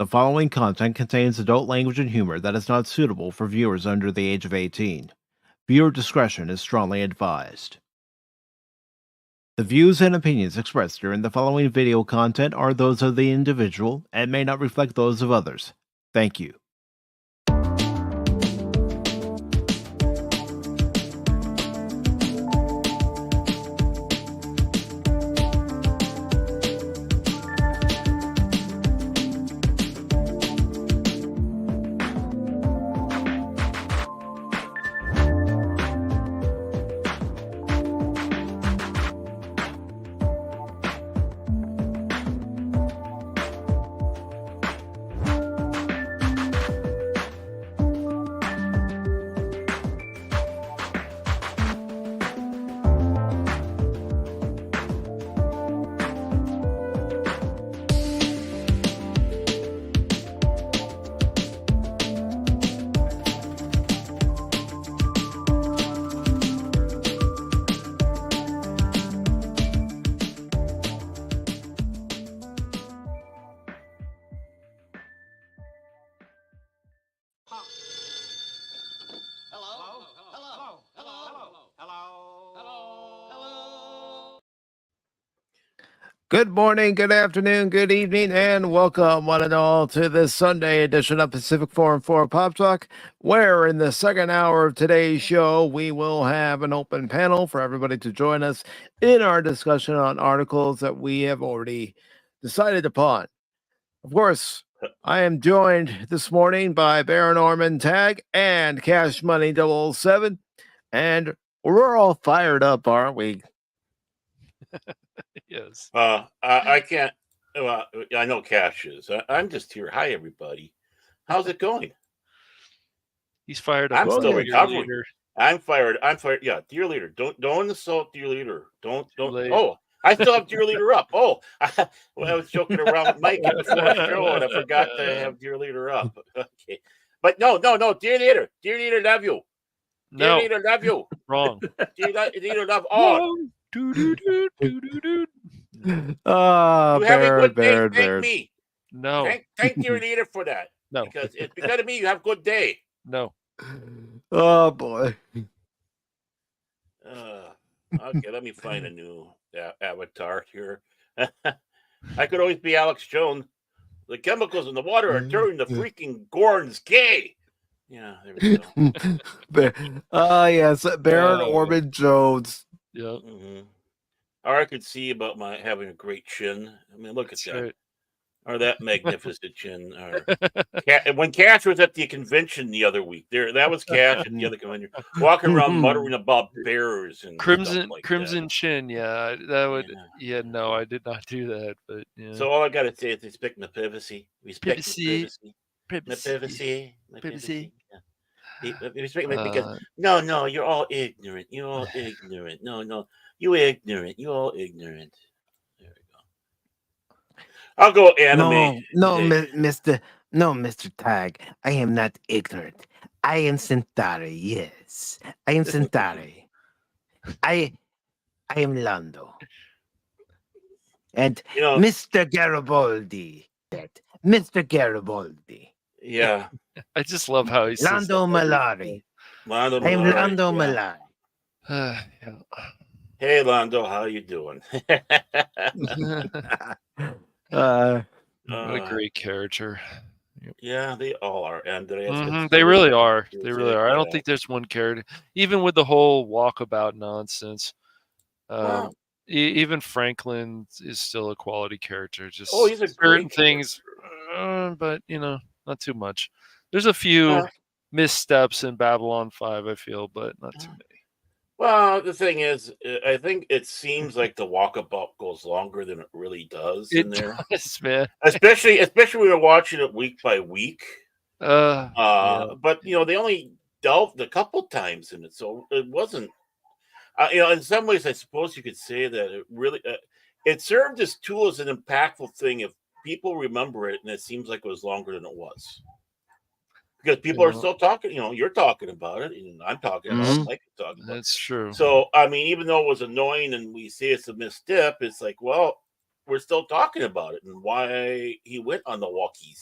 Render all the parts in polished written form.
The following content contains adult language and humor that is not suitable for viewers under the age of 18. Viewer discretion is strongly advised. The views and opinions expressed during the following video content are those of the individual and may not reflect those of others. Thank you. Good morning, good afternoon, good evening, and welcome one and all to this Sunday edition of PACIFIC414 Pop Talk, where in the second hour of today's show, we will have an open panel for everybody to join us in our discussion on articles that we have already decided upon. Of course, I am joined this morning by Baron Orman Tag and Cash Money 007, and we're all fired up, aren't we? Yes. I can't. I know Cash is. I'm just here. Hi, everybody. How's it going? He's fired up. I'm still recovering. Leader. I'm fired. Yeah, dear leader. Don't insult dear leader. Don't. Late. Oh, I still have dear leader up. Oh, I was joking around with Mike before the show, and I forgot to have dear leader up. Okay, but no. Dear leader, love you. No. Dear leader, love you. Wrong. Dear leader, love all. Oh, You have a good day. Thank me. No. Thank dear leader for that. No. Because it's because of me. You have a good day. No. Oh boy. Okay, let me find a new avatar here. I could always be Alex Jones. The chemicals in the water are turning the freaking Gorns gay. Yeah, there we go. Yes, Baron Orman Jones. Yeah. Mm-hmm. Or I could see about my having a great chin. I mean, look at that. Right. Or that magnificent chin. Or when Cash was at the convention the other week, that was Cash at the other convention, walking around muttering about bears and Crimson like chin. Yeah, that would. Yeah, no, I did not do that. But yeah. So all I got to say is respect my privacy. Respect my privacy. My privacy. Yeah. Respect my because no, you're all ignorant. You're all ignorant. No, you ignorant. You all ignorant. There we go. I'll go anime. Mr. Tag. I am not ignorant. I am Centauri. Yes, I am Centauri. I am Lando. And Mr. Garibaldi. Mr. Garibaldi. Yeah. I just love how he's Lando Malari. I am Lando Malari. Yeah. Hey, Lando, how you doing? What a great character. Yeah, they all are. Andreas, they really are. They really are. I don't think there's one character, even with the whole walkabout nonsense. Even Franklin is still a quality character. Just he's a certain things, but not too much. There's a few missteps in Babylon 5, I feel, but not too many. Well, the thing is, I think it seems like the walkabout goes longer than it really does in there. Does, man. Especially when we're watching it week by week. Yeah. But they only delved a couple times in it, so it wasn't. In some ways, I suppose you could say that it really it served as tool as an impactful thing if people remember it, and it seems like it was longer than it was. Because people are still talking, you're talking about it, and I'm talking about it, Mike is talking about it. That's true. So, I mean, even though it was annoying and we say it's a misstep, it's like, well, we're still talking about it and why he went on the walkies.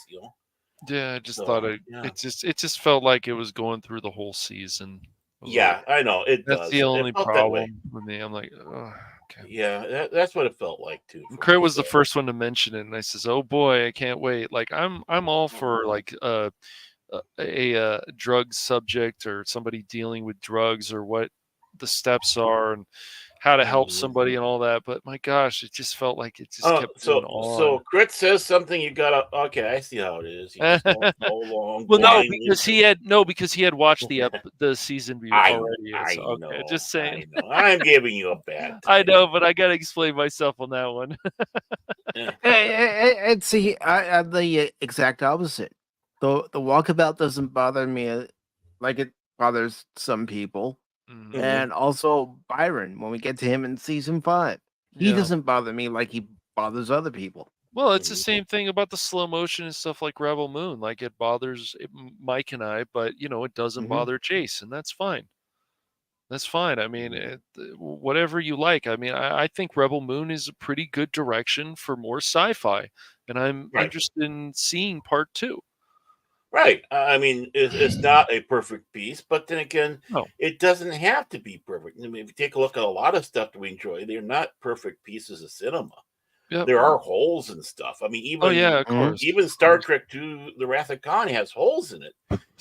Yeah, I just So, thought yeah. it just felt like it was going through the whole season. Yeah, I know it That's does. the only It felt that way. problem with me. I'm like, oh, okay. Yeah, that's what it felt like too. Crit was the first one to mention it, and I says, "Oh boy, I can't wait!" Like I'm all for like a drug subject or somebody dealing with drugs or what the steps are and how to help somebody and all that. But my gosh, it just felt like it just kept going on. So Crit says something. You gotta. Okay, I see how it is. You just don't go along. Well, no, because he had watched the season already. I So, know. okay, just saying. I know. I'm giving you a bad time. I know, but I gotta explain myself on that one. And see, I'm the exact opposite. The walkabout doesn't bother me like it bothers some people. Mhm. And also Byron, when we get to him in season 5, he Yeah. doesn't bother me like he bothers other people. Well, it's the same thing about the slow motion and stuff like Rebel Moon. Like it bothers Mike and I, but it doesn't bother Jace, and that's fine. That's fine. I mean, whatever you like. I mean, I think Rebel Moon is a pretty good direction for more sci-fi, and I'm interested in seeing part 2. Right. I mean, it's not a perfect piece, but then again, No. it doesn't have to be perfect. I mean, if you take a look at a lot of stuff that we enjoy, they're not perfect pieces of cinema. Yep. There are holes and stuff. I mean, even Star Trek II: The Wrath of Khan has holes in it.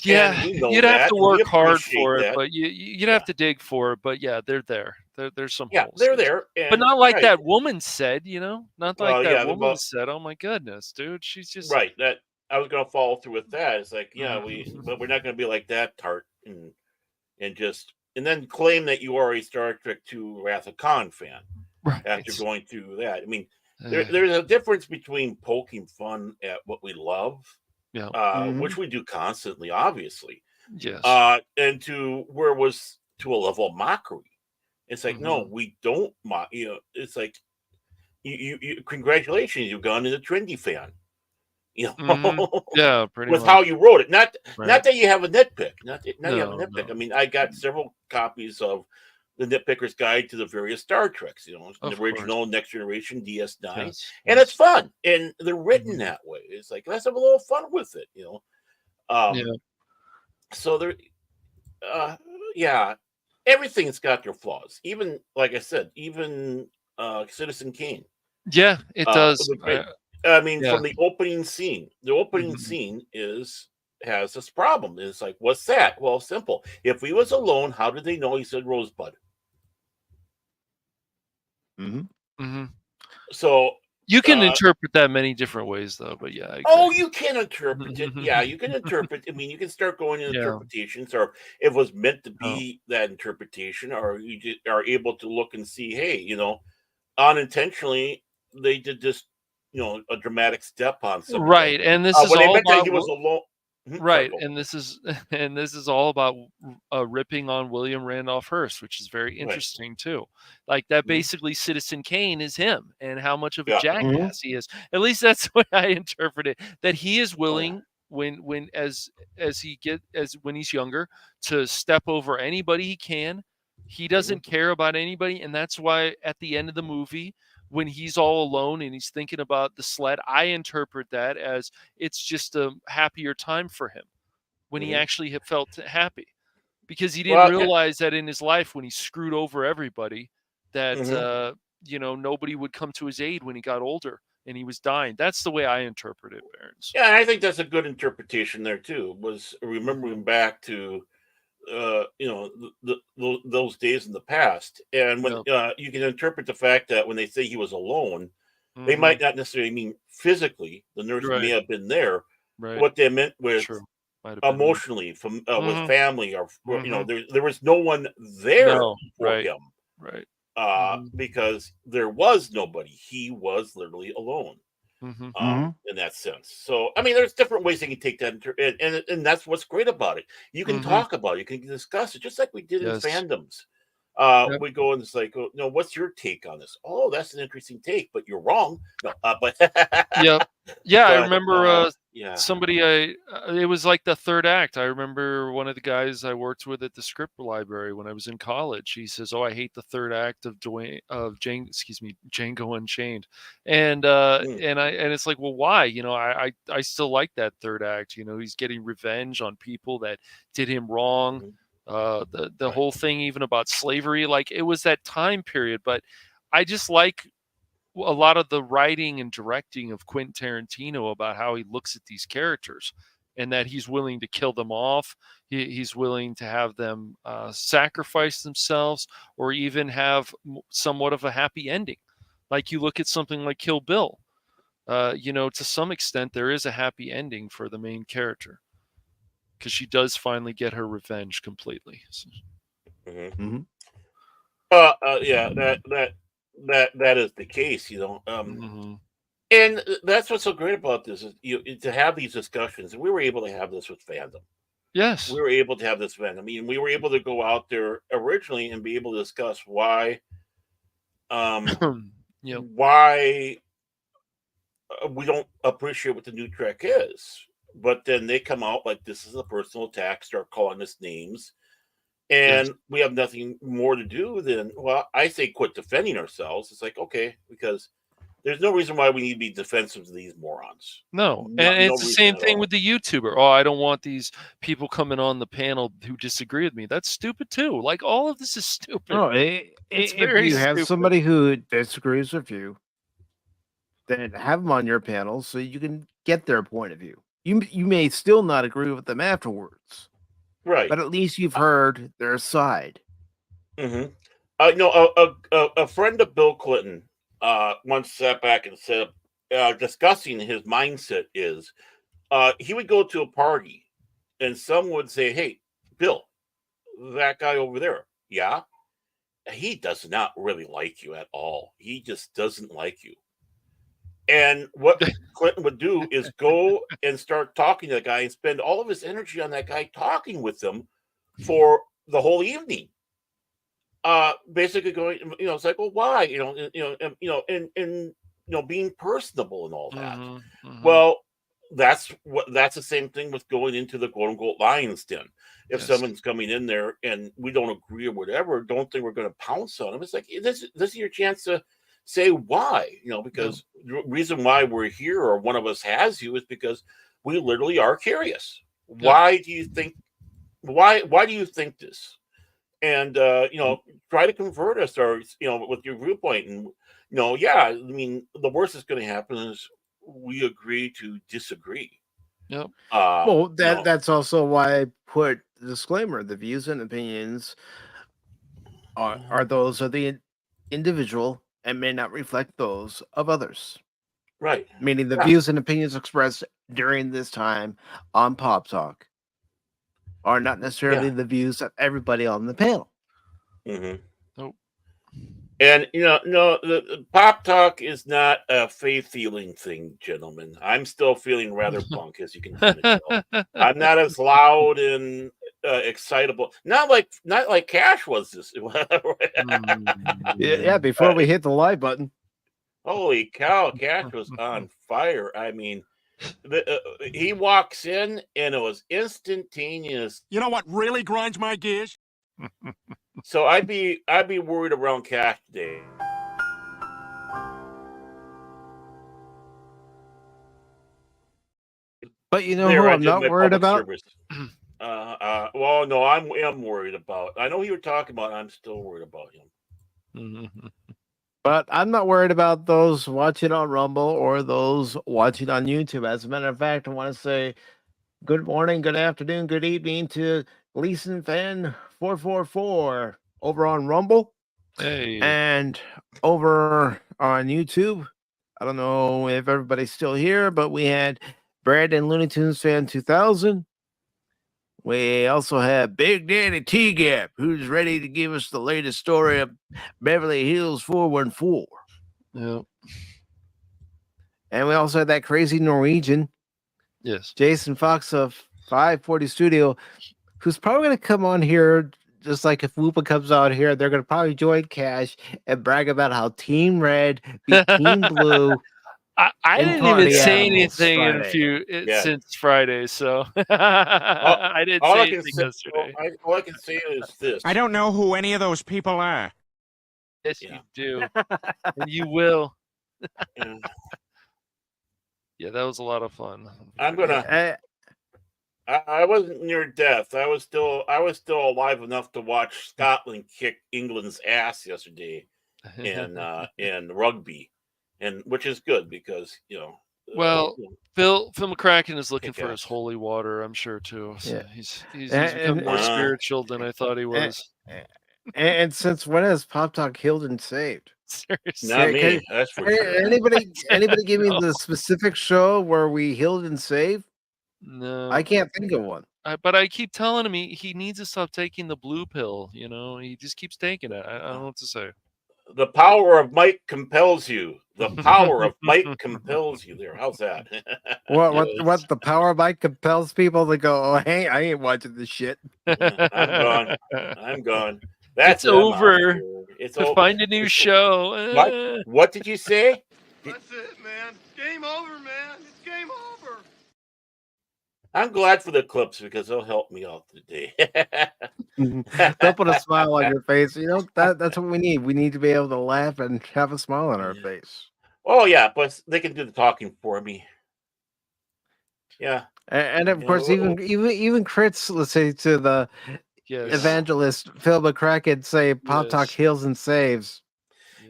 Yeah, you'd have to work hard for it, but you'd have to dig for it. But yeah, they're there. There's some holes. They're there, but not like that woman said. Not like that woman said. Oh my goodness, dude, she's just right. That I was going to follow through with that. It's like, but we're not going to be like that tart and then claim that you are a Star Trek II: Wrath of Khan fan after going through that. I mean. There's a difference between poking fun at what we love, which we do constantly, obviously, and to where it was to a level of mockery. It's like, no, we don't mock. It's like, you congratulations, you've gone to the trendy fan. Yeah, pretty with much. how you wrote it. Not that you have a nitpick. Not you have a nitpick. I mean, I got several copies of the Nitpicker's Guide to the various Star Treks, the original, Next Generation, DS9, and it's fun, and they're written that way. It's like, let's have a little fun with it, So there, everything's got their flaws. Even like I said, even Citizen Kane. Yeah, it does. I mean, from the opening scene, scene has this problem. It's like, what's that? Well, simple. If he was alone, how did they know he said Rosebud? So you can interpret that many different ways, though. But yeah, you can interpret it. Yeah, you can interpret. I mean, you can start going into interpretations, or if it was meant to be that interpretation, or you just are able to look and see, hey, unintentionally they did this, a dramatic step on something. Right, and this is all about he was alone. Right, and this is all about ripping on William Randolph Hearst, which is very interesting too. Like that, basically, Citizen Kane is him, and how much of a jackass he is. At least that's the way I interpret it. That he is willing, when he's younger, to step over anybody he can. He doesn't care about anybody, and that's why at the end of the movie, when he's all alone and he's thinking about the sled, I interpret that as it's just a happier time for him when he actually felt happy, because he didn't realize that in his life, when he screwed over everybody, that nobody would come to his aid when he got older and he was dying. That's the way I interpret it, Barons. Yeah, I think that's a good interpretation there too. Was remembering back to those days in the past, and when you can interpret the fact that when they say he was alone, they might not necessarily mean physically. The nurse may have been there. What they meant was emotionally, from with family, or there was no one there for him, because there was nobody. He was literally alone. In that sense. So, I mean, there's different ways they can take that, and that's what's great about it. You can talk about it, you can discuss it, just like we did in fandoms. We go and it's like, no, what's your take on this? Oh, that's an interesting take, but you're wrong. No, but I remember somebody it was like the third act. I remember one of the guys I worked with at the script library when I was in college. He says, "Oh, I hate the third act of Django Unchained," and it's like, well, why? I still like that third act. He's getting revenge on people that did him wrong. The whole thing, even about slavery, like it was that time period. But I just like a lot of the writing and directing of Quentin Tarantino about how he looks at these characters and that he's willing to kill them off. He's willing to have them sacrifice themselves or even have somewhat of a happy ending. Like you look at something like Kill Bill, to some extent, there is a happy ending for the main character because she does finally get her revenge completely. So. Mm-hmm. That is the case, and that's what's so great about this is to have these discussions. And we were able to have this with fandom. Yes, we were able to have this fandom. I mean, we were able to go out there originally and be able to discuss why, why we don't appreciate what the new Trek is. But then they come out like this is a personal attack, start calling us names. And we have nothing more to do than, well, I say quit defending ourselves. It's like, okay, because there's no reason why we need to be defensive of these morons. No. And it's the same thing with the YouTuber. Oh, I don't want these people coming on the panel who disagree with me. That's stupid too. Like all of this is stupid. No, if you have somebody who disagrees with you, then have them on your panel so you can get their point of view. You may still not agree with them afterwards. Right. But at least you've heard their side. Mm-hmm. A friend of Bill Clinton once sat back and said, discussing his mindset is, he would go to a party and someone would say, "Hey, Bill, that guy over there, yeah, he does not really like you at all. He just doesn't like you." And what Clinton would do is go and start talking to the guy and spend all of his energy on that guy, talking with him for the whole evening. Basically going, it's like, well, why? And being personable and all that. Mm-hmm. Well, that's the same thing with going into the quote unquote lion's den. If someone's coming in there and we don't agree or whatever, don't think we're going to pounce on them. It's like this is your chance to say why, because the reason why we're here or one of us has you is because we literally are curious. Why do you think this? And try to convert us or with your viewpoint. And I mean, the worst that's going to happen is we agree to disagree. Yep. Well, that's also why I put the disclaimer: the views and opinions are those of the individual and may not reflect those of others. Right. Meaning the views and opinions expressed during this time on Pop Talk are not necessarily the views of everybody on the panel. Mm-hmm. Nope. And the Pop Talk is not a faith-healing thing, gentlemen. I'm still feeling rather punk, as you can tell. I'm not as loud and excitable. Not like Cash was this. Before we hit the live button. Holy cow, Cash was on fire. I mean, he walks in and it was instantaneous. You know what really grinds my gears? So I'd be worried around Cash today. But who I'm not worried about? Well, no, I'm worried about. I know who you're talking about. I'm still worried about him. But I'm not worried about those watching on Rumble or those watching on YouTube. As a matter of fact, I want to say good morning, good afternoon, good evening to Gleason Fan 444 over on Rumble. Hey. And over on YouTube. I don't know if everybody's still here, but we had Brandon Looney Tunes Fan 2000. We also have Big Daddy T-Gap, who's ready to give us the latest story of Beverly Hills 414. Yep. And we also have that crazy Norwegian, Jason Fox of 540 Studio, who's probably going to come on here, just like if Whoopa comes out here, they're going to probably join Cash and brag about how Team Red beat Team Blue I in didn't front of even the say animals anything Friday. since Friday, so All, I didn't all say I can anything say, yesterday. all I can say is this. I don't know who any of those people are. Yes, Yeah. you do, and you will. Yeah. Yeah, that was a lot of fun. I'm gonna. I wasn't near death. I was still alive enough to watch Scotland kick England's ass yesterday in rugby, and which is good because Well, Phil McCracken is looking kick for his ass. holy water, I'm sure too. So Yeah. he's become more spiritual than I thought he was. And since when has Pop Talk healed and saved? Seriously, Not me. That's for sure. Anybody give me the specific show where we healed and saved? No, I can't think of one. but I keep telling him he needs to stop taking the blue pill. You know, he just keeps taking it. I don't know what to say. The power of might compels you. The power of might compels you. There, how's that? What the power might compels people to go, oh, hey, I ain't watching this shit. I'm gone. I'm gone. That's It's over. It's over. Find a new show. What did you say? That's it, man. Game over, man. It's game over. I'm glad for the clips because they'll help me out today. They'll put a smile on your face. You know, that's what we need. We need to be able to laugh and have a smile on our face. Oh yeah, but they can do the talking for me. Yeah. And of course, even crits, let's say, to the evangelist Phil McCracken say Pop Talk heals and saves.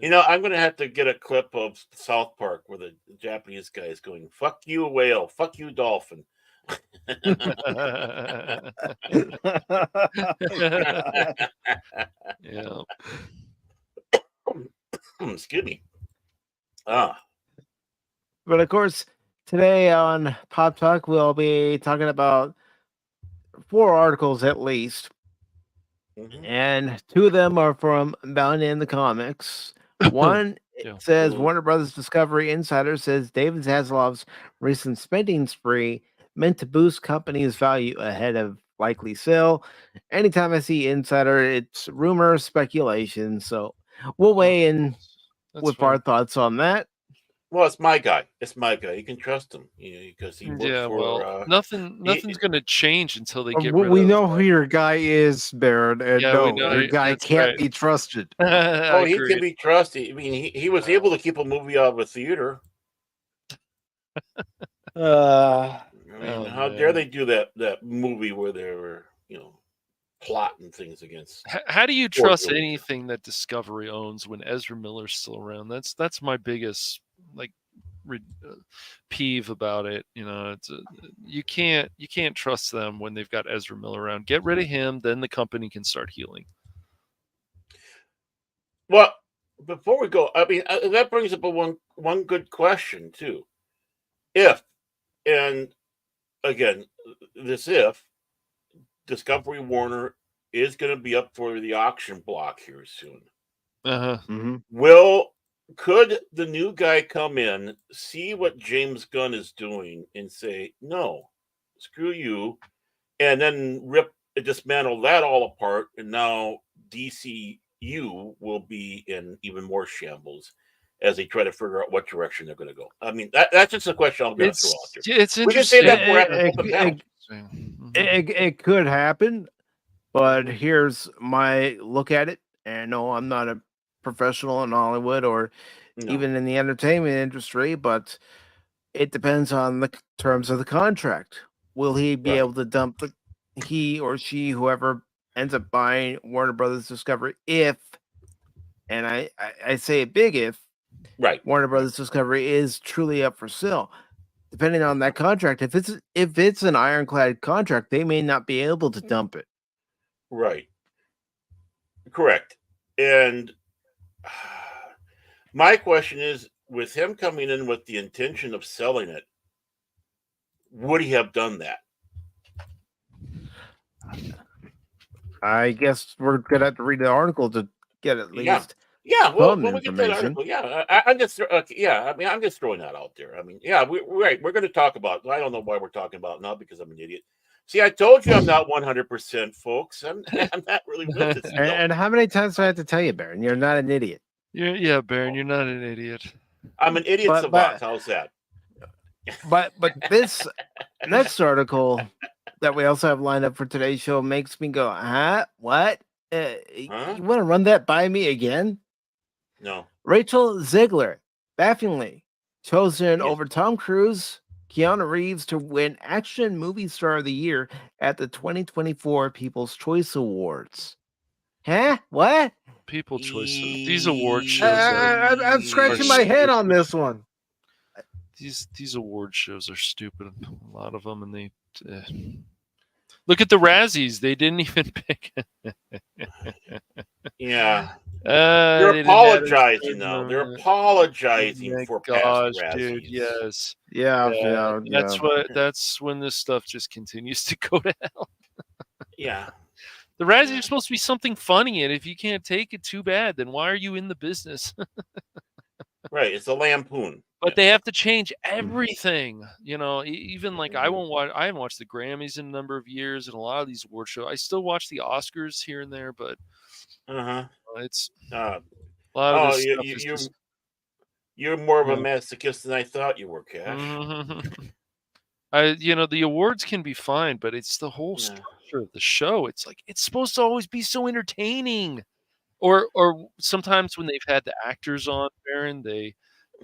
You know, I'm gonna have to get a clip of South Park where the Japanese guy is going, "Fuck you, whale. Fuck you, dolphin." Yeah. Excuse me. But of course, today on Pop Talk, we'll be talking about 4 articles at least. And 2 of them are from Bound in the Comics. One says Warner Brothers Discovery Insider says David Zaslav's recent spending spree meant to boost company's value ahead of likely sale. Anytime I see Insider, it's rumor, speculation. So we'll weigh in with our thoughts on that. Well, it's my guy. You can trust him, because he works for. Nothing's going to change until they get rid of. We know who your guy is, Baron, and your guy can't be trusted. Oh, he can be trusted. I mean, he was able to keep a movie out of a theater. How dare they do that movie where they were, plotting things against. How do you trust anything that Discovery owns when Ezra Miller's still around? That's my biggest peeve about it. It's you can't trust them when they've got Ezra Miller around. Get rid of him, then the company can start healing. Well, before we go, I mean, that brings up one good question too. If Discovery Warner is going to be up for the auction block here soon. Could the new guy come in, see what James Gunn is doing, and say, no, screw you, and then dismantle that all apart, and now DCU will be in even more shambles as they try to figure out what direction they're going to go. I mean, that's just a question I'm going to throw out there. It's interesting. We can say that it could happen, but here's my look at it. And no, I'm not a professional in Hollywood or even in the entertainment industry, but it depends on the terms of the contract. Will he be able to dump he or she, whoever ends up buying Warner Brothers Discovery, if, and I say a big if, Warner Brothers Discovery is truly up for sale. Depending on that contract, if it's an ironclad contract, they may not be able to dump it. Right. Correct. And my question is, with him coming in with the intention of selling it, would he have done that? I guess we're going to have to read the article to get at least. Yeah, well, when we get that article, I'm just I'm just throwing that out there. I mean, we're going to talk about it. I don't know why we're talking about it now because I'm an idiot. See, I told you I'm not 100%, folks. I'm not really with this. And how many times do I have to tell you, Baron? You're not an idiot. Baron, you're not an idiot. I'm an idiot savant. How's that? But this next article that we also have lined up for today's show makes me go, huh? What? You want to run that by me again? No. Rachel Ziegler, bafflingly chosen over Tom Cruise, Keanu Reeves to win Action Movie Star of the Year at the 2024 People's Choice Awards. Huh? What? People's Choice. These award shows. I'm scratching my head on this one. These award shows are stupid. A lot of them, and they look at the Razzies. They didn't even pick. Yeah. They're apologizing now. They're apologizing for past Razzies. Dude, yes. Yeah. That's when this stuff just continues to go to hell. Yeah. The Razzies are supposed to be something funny, and if you can't take it, too bad. Then why are you in the business? Right, it's a lampoon. But they have to change everything. You know, even like I haven't watched the Grammys in a number of years, and a lot of these award shows. I still watch the Oscars here and there, but it's a lot of this stuff is just... You're more of a masochist than I thought you were, Cash. The awards can be fine, but it's the whole structure of the show. It's like it's supposed to always be so entertaining. Or sometimes when they've had the actors on, Baron, they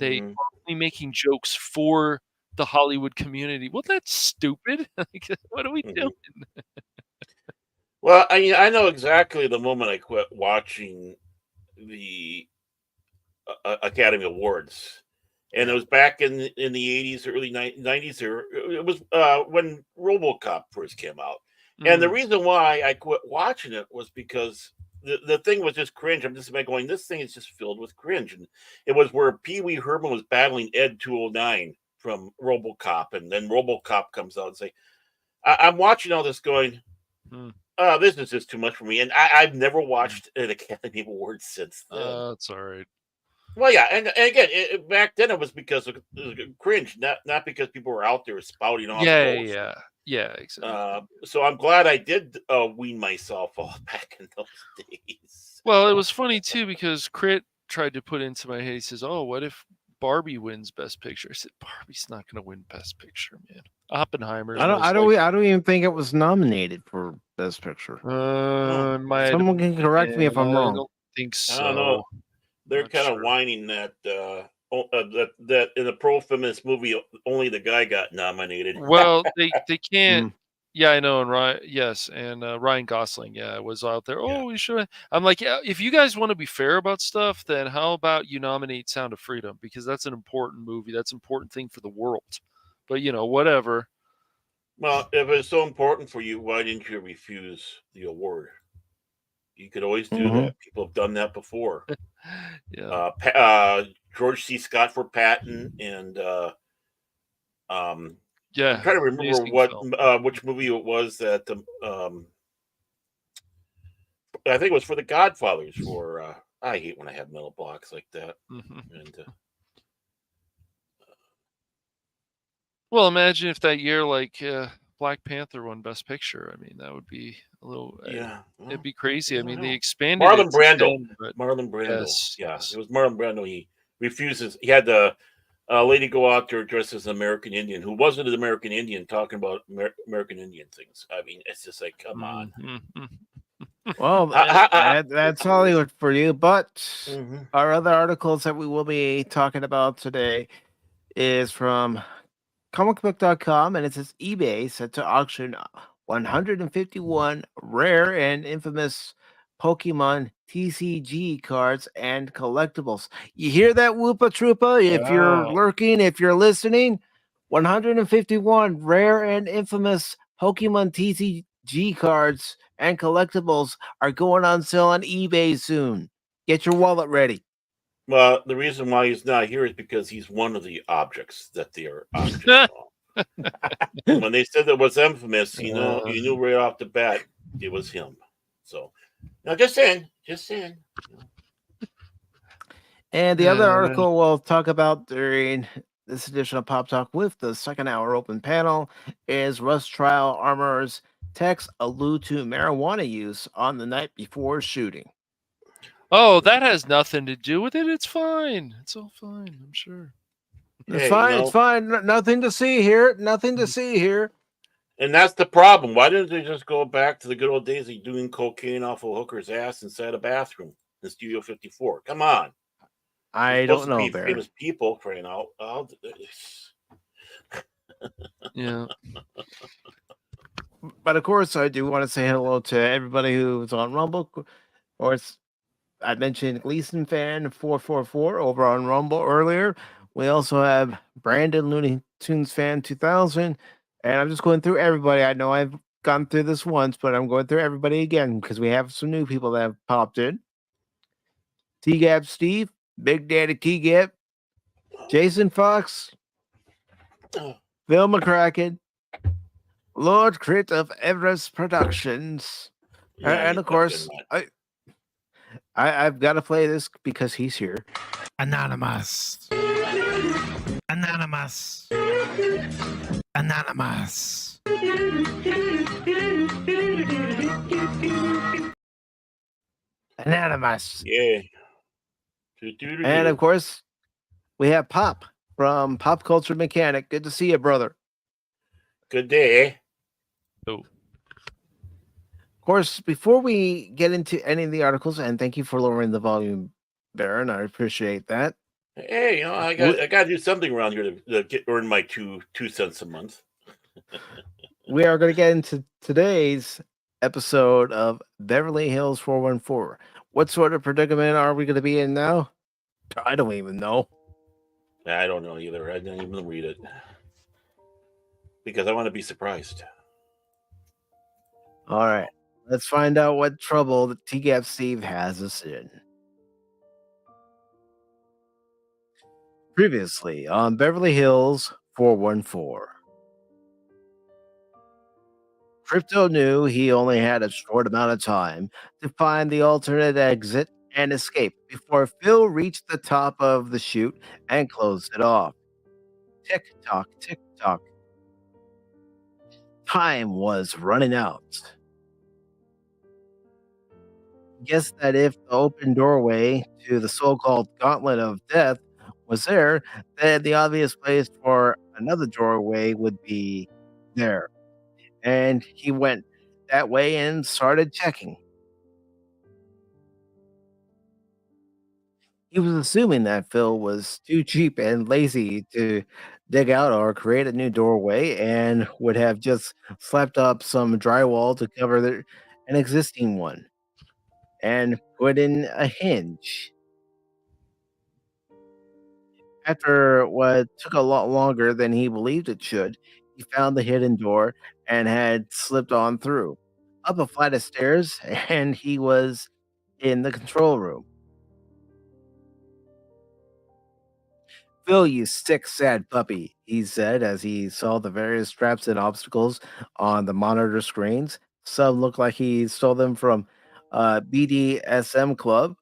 are only making jokes for the Hollywood community. Well, that's stupid. Like, what are we doing? Well, I know exactly the moment I quit watching the Academy Awards, and it was back in the 80s, early 90s. It was when RoboCop first came out, and the reason why I quit watching it was because the thing was just cringe. I'm just going, this thing is just filled with cringe, and it was where Pee Wee Herman was battling Ed 209 from RoboCop, and then RoboCop comes out and say, I'm watching all this going, this is just too much for me, and I've never watched an Academy Award since then. That's all right. Well, yeah, and again, back then it was because of cringe, not because people were out there spouting off. Yeah, exactly. So I'm glad I did wean myself off back in those days. Well, it was funny too because Crit tried to put into my head. He says, "Oh, what if Barbie wins Best Picture?" I said, "Barbie's not going to win Best Picture, man. Oppenheimer." I don't even think it was nominated for Best Picture. Someone can correct me if I'm wrong. I don't think so. I don't know. They're kind of whining that that in a pro-feminist movie only the guy got nominated. Well, they can't. Yeah, I know, and Ryan Gosling, was out there. Oh, we should. I'm like, yeah, if you guys want to be fair about stuff, then how about you nominate Sound of Freedom, because that's an important movie. That's an important thing for the world. But whatever. Well, if it's so important for you, why didn't you refuse the award? You could always do that. People have done that before. George C. Scott for Patton, and I'm trying to remember which movie it was that I think it was for The Godfathers. For I hate when I have mental blocks like that. And well, imagine if that year, like Black Panther won Best Picture. I mean, that would be a little. It'd be crazy. I mean, they expanded. Marlon Brando. Yes. It was Marlon Brando. He refuses. He had the lady go out there dressed as an American Indian who wasn't an American Indian talking about American Indian things. I mean, it's just like, come on. Well, that's Hollywood for you. But our other articles that we will be talking about today is from comicbook.com, and it says eBay set to auction 151 rare and infamous Pokemon TCG cards and collectibles. You hear that, Whoopa Troopa? If you're lurking, if you're listening, 151 rare and infamous Pokemon TCG cards and collectibles are going on sale on eBay soon. Get your wallet ready. Well, the reason why he's not here is because he's one of the objects that they are auctioning off. When they said it was infamous, you knew right off the bat it was him. So, now just saying. And the other article we'll talk about during this edition of Pop Talk with the second hour open panel is Rust Trial Armor's texts allude to marijuana use on the night before shooting. Oh, that has nothing to do with it. It's fine. It's all fine. I'm sure. It's fine. It's fine. Nothing to see here. Nothing to see here. And that's the problem. Why didn't they just go back to the good old days of doing cocaine off a hooker's ass inside a bathroom in Studio 54? Come on. I don't know, Bear. Famous people crying out. Yeah. But of course, I do want to say hello to everybody who's on Rumble. Or I mentioned Gleason Fan 444 over on Rumble earlier. We also have Brandon Looney Tunes Fan 2000. And I'm just going through everybody. I know I've gone through this once, but I'm going through everybody again because we have some new people that have popped in. T-Gap Steve, Big Daddy T-Gap, Jason Fox, Phil McCracken, Lord Crit of Everest Productions. Yeah, and of course, I've got to play this because he's here. Anonymous. Anonymous. Anonymous. Anonymous. Yeah. And of course, we have Pop from Pop Culture Mechanic. Good to see you, brother. Good day. Oh. Of course, before we get into any of the articles, and thank you for lowering the volume, Baron, I appreciate that. Hey, I got to do something around here to earn my two cents a month. We are going to get into today's episode of Beverly Hills 414. What sort of predicament are we going to be in now? I don't even know. I don't know either. I didn't even read it because I want to be surprised. All right. Let's find out what trouble that T-Gap Steve has us in. Previously on Beverly Hills 414. Crypto knew he only had a short amount of time to find the alternate exit and escape before Phil reached the top of the chute and closed it off. Tick-tock, tick-tock. Time was running out. Guessed that if the open doorway to the so-called Gauntlet of Death was there, then the obvious place for another doorway would be there. And he went that way and started checking. He was assuming that Phil was too cheap and lazy to dig out or create a new doorway and would have just slapped up some drywall to cover an existing one and put in a hinge. After what took a lot longer than he believed it should, he found the hidden door and had slipped on through. Up a flight of stairs, and he was in the control room. Phil, you sick, sad puppy, he said as he saw the various traps and obstacles on the monitor screens. Some looked like he stole them from BDSM club.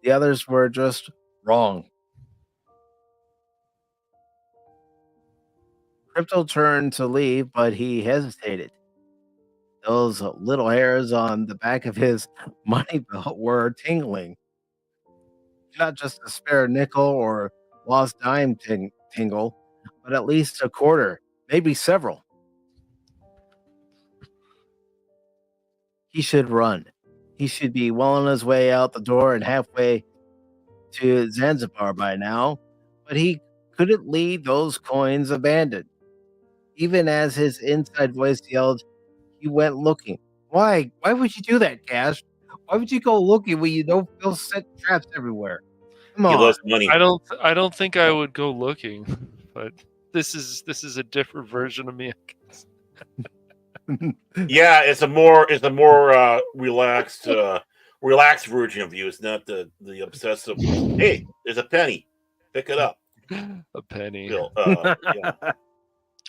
The others were just wrong. Crypto turned to leave, but he hesitated. Those little hairs on the back of his money belt were tingling. Not just a spare nickel or lost dime tingle, but at least a quarter, maybe several. He should run. He should be well on his way out the door and halfway to Zanzibar by now, but he couldn't leave those coins abandoned. Even as his inside voice yelled, he went looking. Why? Why would you do that, Cash? Why would you go looking when you know Phil set traps everywhere? Come on. He loves money. I don't think I would go looking, but this is a different version of me. Yeah, it's a more relaxed version of you. It's not the obsessive. Hey, there's a penny. Pick it up. A penny. Bill, yeah.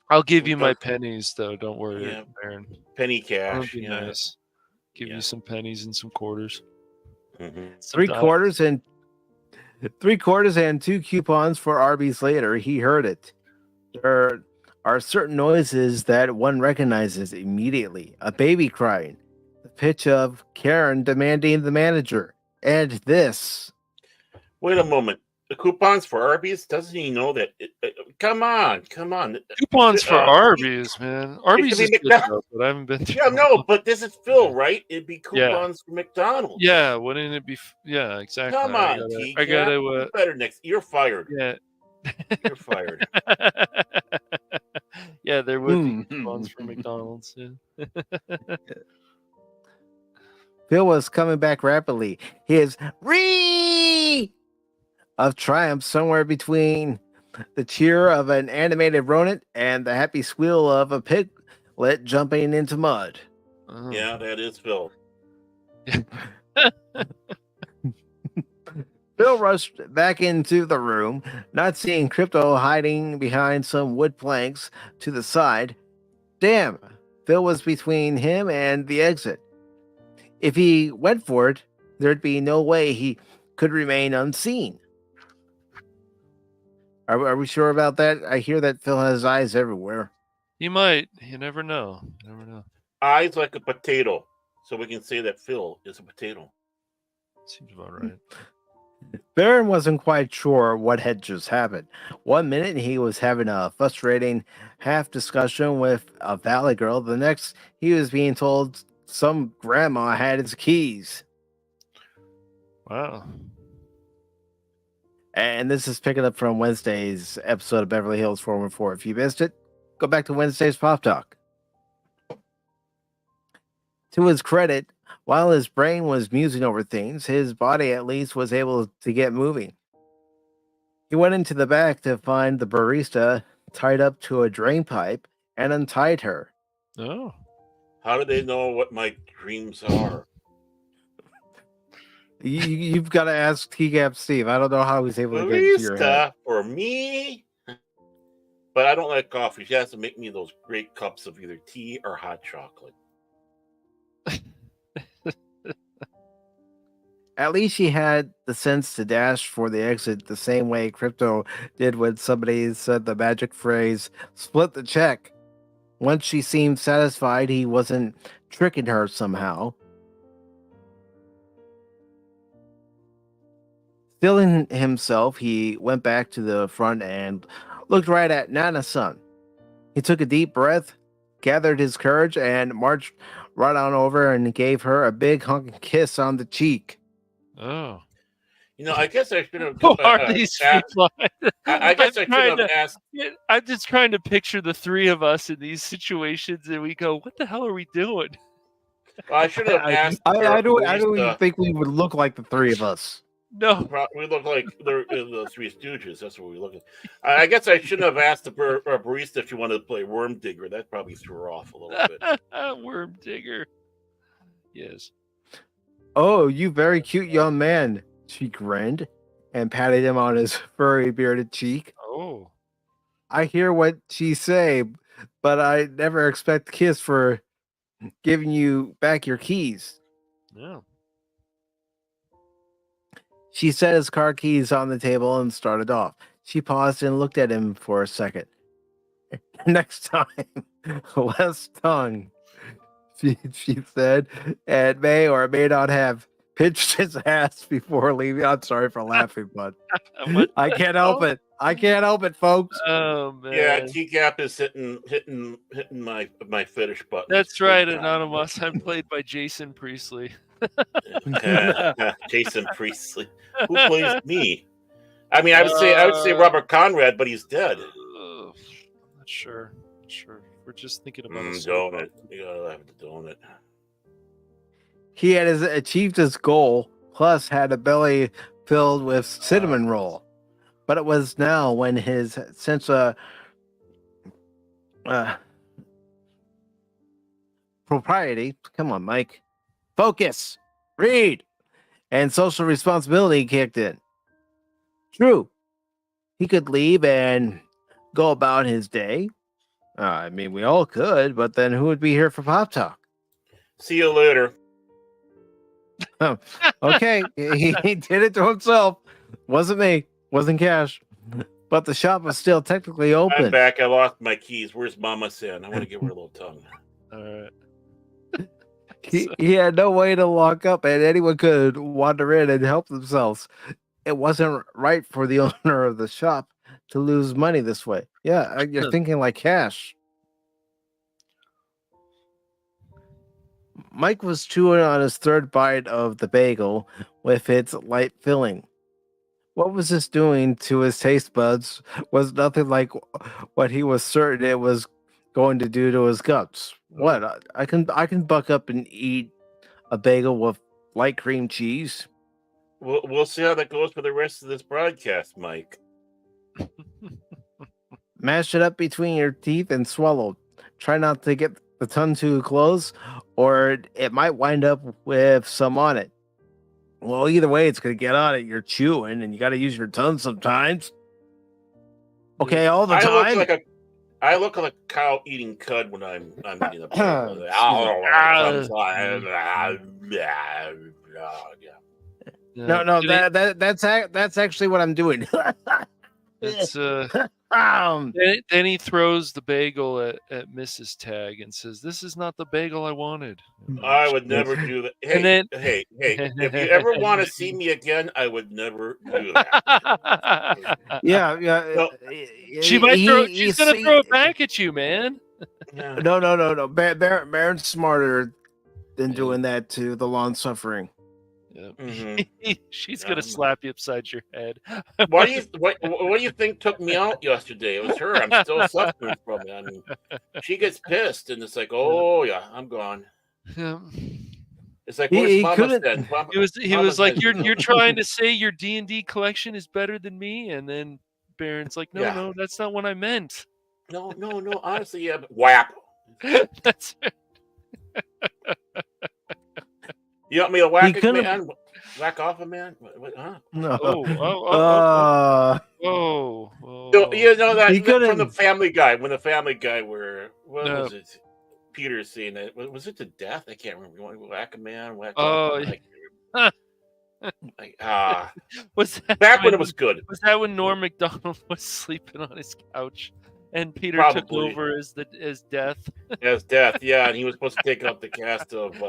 I'll give you my pennies, though. Don't worry, Yeah. Aaron. Penny cash. That'd be nice. Give you some pennies and some quarters. Mm-hmm. Three quarters and 2 coupons for Arby's later. He heard it. There are certain noises that one recognizes immediately. A baby crying. The pitch of Karen demanding the manager. and this. Wait a moment. The coupons for Arby's? Doesn't he know that? Come on. Coupons for Arby's, man. Arby's is good though, but I haven't been to. Yeah, no, but this is Phil, right? It'd be coupons for McDonald's. Yeah, wouldn't it be? Yeah, exactly. Come on, I gotta. Better next. You're fired. Yeah. You're fired. Yeah, there would be coupons for McDonald's. Yeah. Phil was coming back rapidly. His of triumph somewhere between the cheer of an animated rodent and the happy squeal of a piglet jumping into mud. Oh. Yeah, that is Phil. Phil rushed back into the room, not seeing Crypto hiding behind some wood planks to the side. Damn, Phil was between him and the exit. If he went for it, there'd be no way he could remain unseen. Are we sure about that? I hear that Phil has eyes everywhere. He might. You never know. Eyes like a potato. So we can say that Phil is a potato. Seems about right. Baron wasn't quite sure what had just happened. One minute he was having a frustrating half discussion with a valley girl. The next he was being told some grandma had his keys. Wow. And this is picking up from Wednesday's episode of Beverly Hills 414. If you missed it, go back to Wednesday's Pop Talk. To his credit, while his brain was musing over things, his body at least was able to get moving. He went into the back to find the barista tied up to a drain pipe and untied her. Oh. How do they know what my dreams are? You've got to ask T-Gap Steve. I don't know how he's able to get into your head. For me, but I don't like coffee. She has to make me those great cups of either tea or hot chocolate. At least she had the sense to dash for the exit the same way Crypto did when somebody said the magic phrase, split the check. Once she seemed satisfied he wasn't tricking her somehow. Steeling himself, he went back to the front and looked right at Nana-san. He took a deep breath, gathered his courage, and marched right on over and gave her a big honking kiss on the cheek. Oh. You know, I guess I should have. Who are these people? I guess I should have asked. I'm just trying to picture the three of us in these situations, and we go, "What the hell are we doing?" Well, I should have asked. I don't even think we would look like the three of us. No, we look like the Three Stooges. That's what we look like. I guess I shouldn't have asked the barista if she wanted to play Worm Digger. That probably threw her off a little bit. Worm Digger. Yes. Oh, you very cute young man. She grinned and patted him on his furry bearded cheek. Oh. I hear what she say, but I never expect a kiss for giving you back your keys. No. She set his car keys on the table and started off. She paused and looked at him for a second. Next time, less tongue, she said, and may or may not have pinched his ass before leaving. I'm sorry for laughing, but I can't help it. I can't help it, folks. Oh man. Yeah, T-Gap is hitting my fetish button. That's right, Anonymous. I'm played by Jason Priestley. Jason Priestley. Who plays me? I mean, I would say Robert Conrad, but he's dead. I'm not sure. We're just thinking about donut. You gotta have the donut. He had achieved his goal, plus had a belly filled with cinnamon roll. But it was now when his sense of propriety, come on, Mike, focus, read, and social responsibility kicked in. True, he could leave and go about his day. I mean, we all could, but then who would be here for Pop Talk? See you later. Okay, he did it to himself. Wasn't me. Wasn't Cash. But the shop was still technically open. I'm back. I lost my keys. Where's Mama San? I want to give her a little tongue. All right. he had no way to lock up, and anyone could wander in and help themselves. It wasn't right for the owner of the shop to lose money this way. Yeah, you're thinking like cash. Mike was chewing on his third bite of the bagel with its light filling. What was this doing to his taste buds was nothing like what he was certain it was going to do to his guts. What? I can buck up and eat a bagel with light cream cheese. We'll see how that goes for the rest of this broadcast, Mike. Mash it up between your teeth and swallow. Try not to get the tongue too close, or it might wind up with some on it. Well, either way, it's going to get on it. You're chewing, and you got to use your tongue sometimes. Okay, all the time. I look like a cow eating cud when I'm eating a bagel. No, that's actually what I'm doing. It's then he throws the bagel at Mrs. Tag and says, "This is not the bagel I wanted." I would never do that. Hey, hey! If you ever want to see me again, I would never do that. Yeah. No, she's gonna throw it back at you, man. No. Baron's smarter than doing that to the long-suffering. Yep. Mm-hmm. She's gonna slap you upside your head. What do you think took me out yesterday? It was her. I'm still suffering from it. I mean, she gets pissed, and it's like, oh yeah, I'm gone. Yeah. It's like, where's Mama then? He was like, you're trying to say your D&D collection is better than me, and then Baron's like, no, that's not what I meant. No. Honestly, yeah, but whap. That's it. You want me to whack a man? Whack off a man? What, huh? No. So, you know that from the Family Guy, when the Family Guy was it? Peter saying that, was it to death? I can't remember. You want to whack a man? Whack off was that back when it was good? Was that when Norm Macdonald was sleeping on his couch? And Peter took over as Death. As Death, yeah, and he was supposed to take up the cast of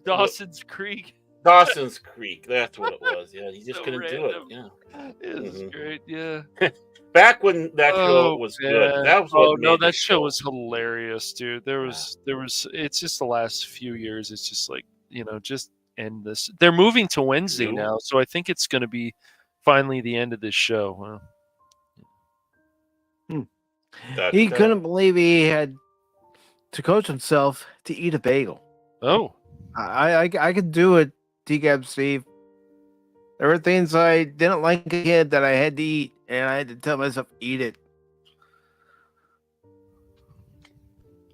Dawson's Creek. Dawson's Creek, that's what it was. Yeah, he just couldn't do it. Yeah, it was great. Yeah. Back when that show was good, that was that show was hilarious, dude. There was. It's just the last few years. It's just like just end this. They're moving to Wednesday now, so I think it's going to be finally the end of this show. Huh? He couldn't believe he had to coach himself to eat a bagel. Oh, I could do it, TCAP Steve. There were things I didn't like a kid that I had to eat, and I had to tell myself, eat it.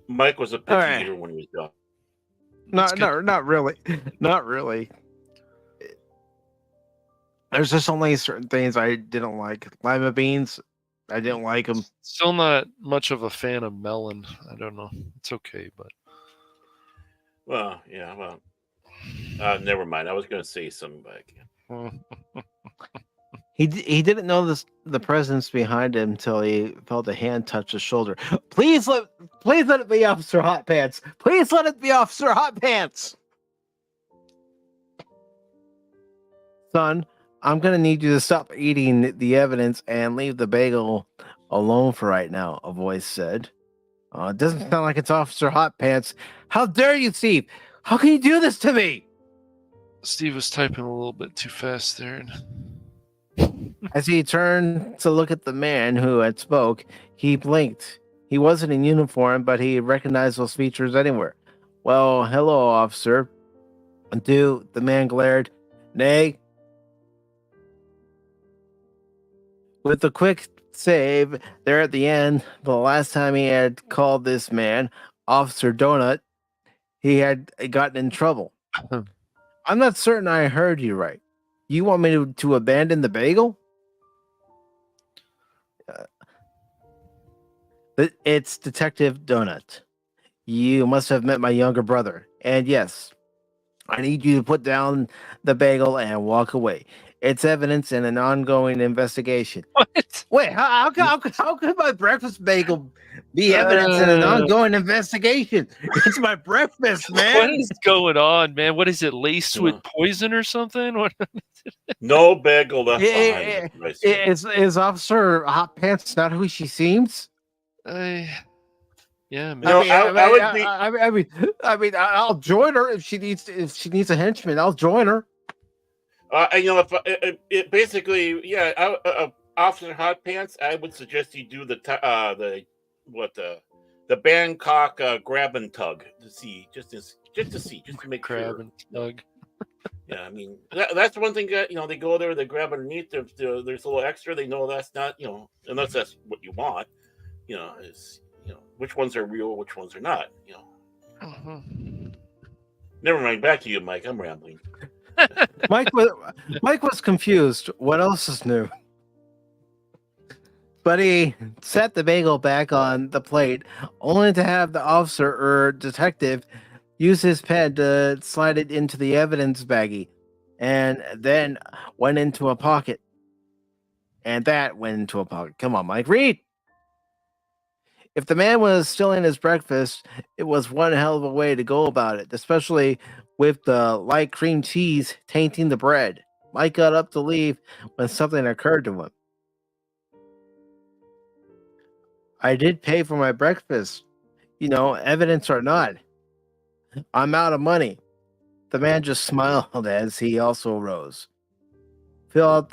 Mike was a picky eater when he was young. Not really. Not really. There's just only certain things I didn't like. Lima beans, I didn't like them. Still not much of a fan of melon. I don't know. It's okay, but. Well, yeah. Well, never mind. I was going to say something, but I can't. He didn't know the presence behind him until he felt a hand touch his shoulder. Please let it be Officer Hot Pants. Please let it be Officer Hot Pants. Son, I'm going to need you to stop eating the evidence and leave the bagel alone for right now, a voice said. It doesn't sound like it's Officer Hot Pants. How dare you, Steve? How can you do this to me? Steve was typing a little bit too fast there. As he turned to look at the man who had spoke, he blinked. He wasn't in uniform, but he recognized those features anywhere. Well, hello, officer. The man glared. Nay. With a quick save there at the end, the last time he had called this man Officer Donut, he had gotten in trouble. I'm not certain I heard you right. You want me to abandon the bagel? It's Detective Donut. You must have met my younger brother. And yes, I need you to put down the bagel and walk away. It's evidence in an ongoing investigation. What? Wait, how could my breakfast bagel be evidence in an ongoing investigation? It's my breakfast, man. What is going on, man? What is it, laced with poison or something? What? No bagel left behind. Is Officer Hot Pants not who she seems? Yeah, man. I mean, I'll join her if she needs a henchman. I'll join her. If basically, yeah, Officer Hot Pants, I would suggest you do the Bangkok grab and tug to see, just to make grab sure. and tug. Yeah, I mean that's one thing that they go there, they grab underneath. There's a little extra. They know that's not unless that's what you want. Is which ones are real, which ones are not. Never mind. Back to you, Mike. I'm rambling. Mike was confused. What else is new? But he set the bagel back on the plate, only to have the officer or detective use his pen to slide it into the evidence baggie, and then went into a pocket. And that went into a pocket. Come on, Mike, read! If the man was stealing his breakfast, it was one hell of a way to go about it, especially with the light cream cheese tainting the bread. Mike got up to leave when something occurred to him. I did pay for my breakfast, evidence or not. I'm out of money. The man just smiled as he also rose. Fill out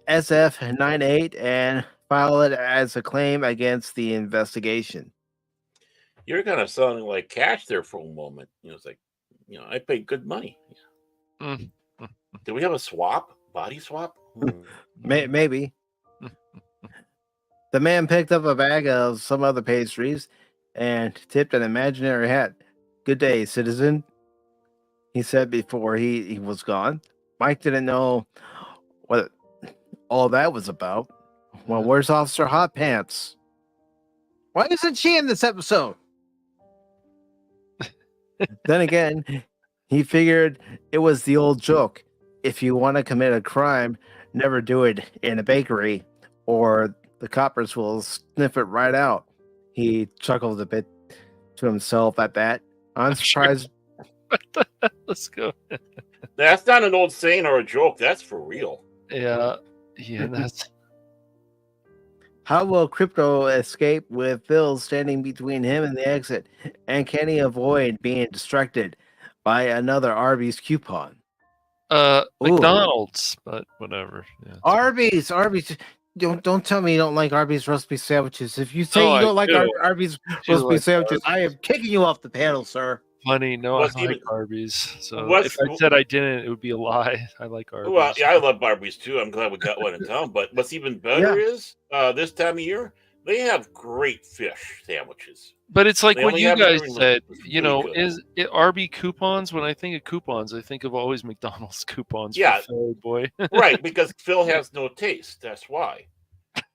SF98 and file it as a claim against the investigation. You're kind of sounding like Cash there for a moment. It's like, I paid good money. Mm. Do we have a swap? Body swap? Maybe. The man picked up a bag of some other pastries and tipped an imaginary hat. Good day, citizen, he said before he was gone. Mike didn't know what all that was about. Well, where's Officer Hot Pants? Why isn't she in this episode? Then again, he figured it was the old joke. If you want to commit a crime, never do it in a bakery, or the coppers will sniff it right out. He chuckled a bit to himself at that. I'm surprised. Let's go. That's not an old saying or a joke. That's for real. Yeah, that's. How will Crypto escape with Phil standing between him and the exit? And can he avoid being distracted by another Arby's coupon? McDonald's, but whatever. Yeah, Arby's. Don't tell me you don't like Arby's roast beef sandwiches. If you say you don't like Arby's roast beef sandwiches, I am kicking you off the panel, sir. Funny, no, I like Arby's. So if I said I didn't, it would be a lie. I like Arby's. Well, yeah, I love Arby's too. I'm glad we got one in town. But what's even better is this time of year they have great fish sandwiches. But it's like what you guys said. Is it Arby coupons? When I think of coupons, I think of always McDonald's coupons. Yeah, for Phil, boy. Right, because Phil has no taste. That's why.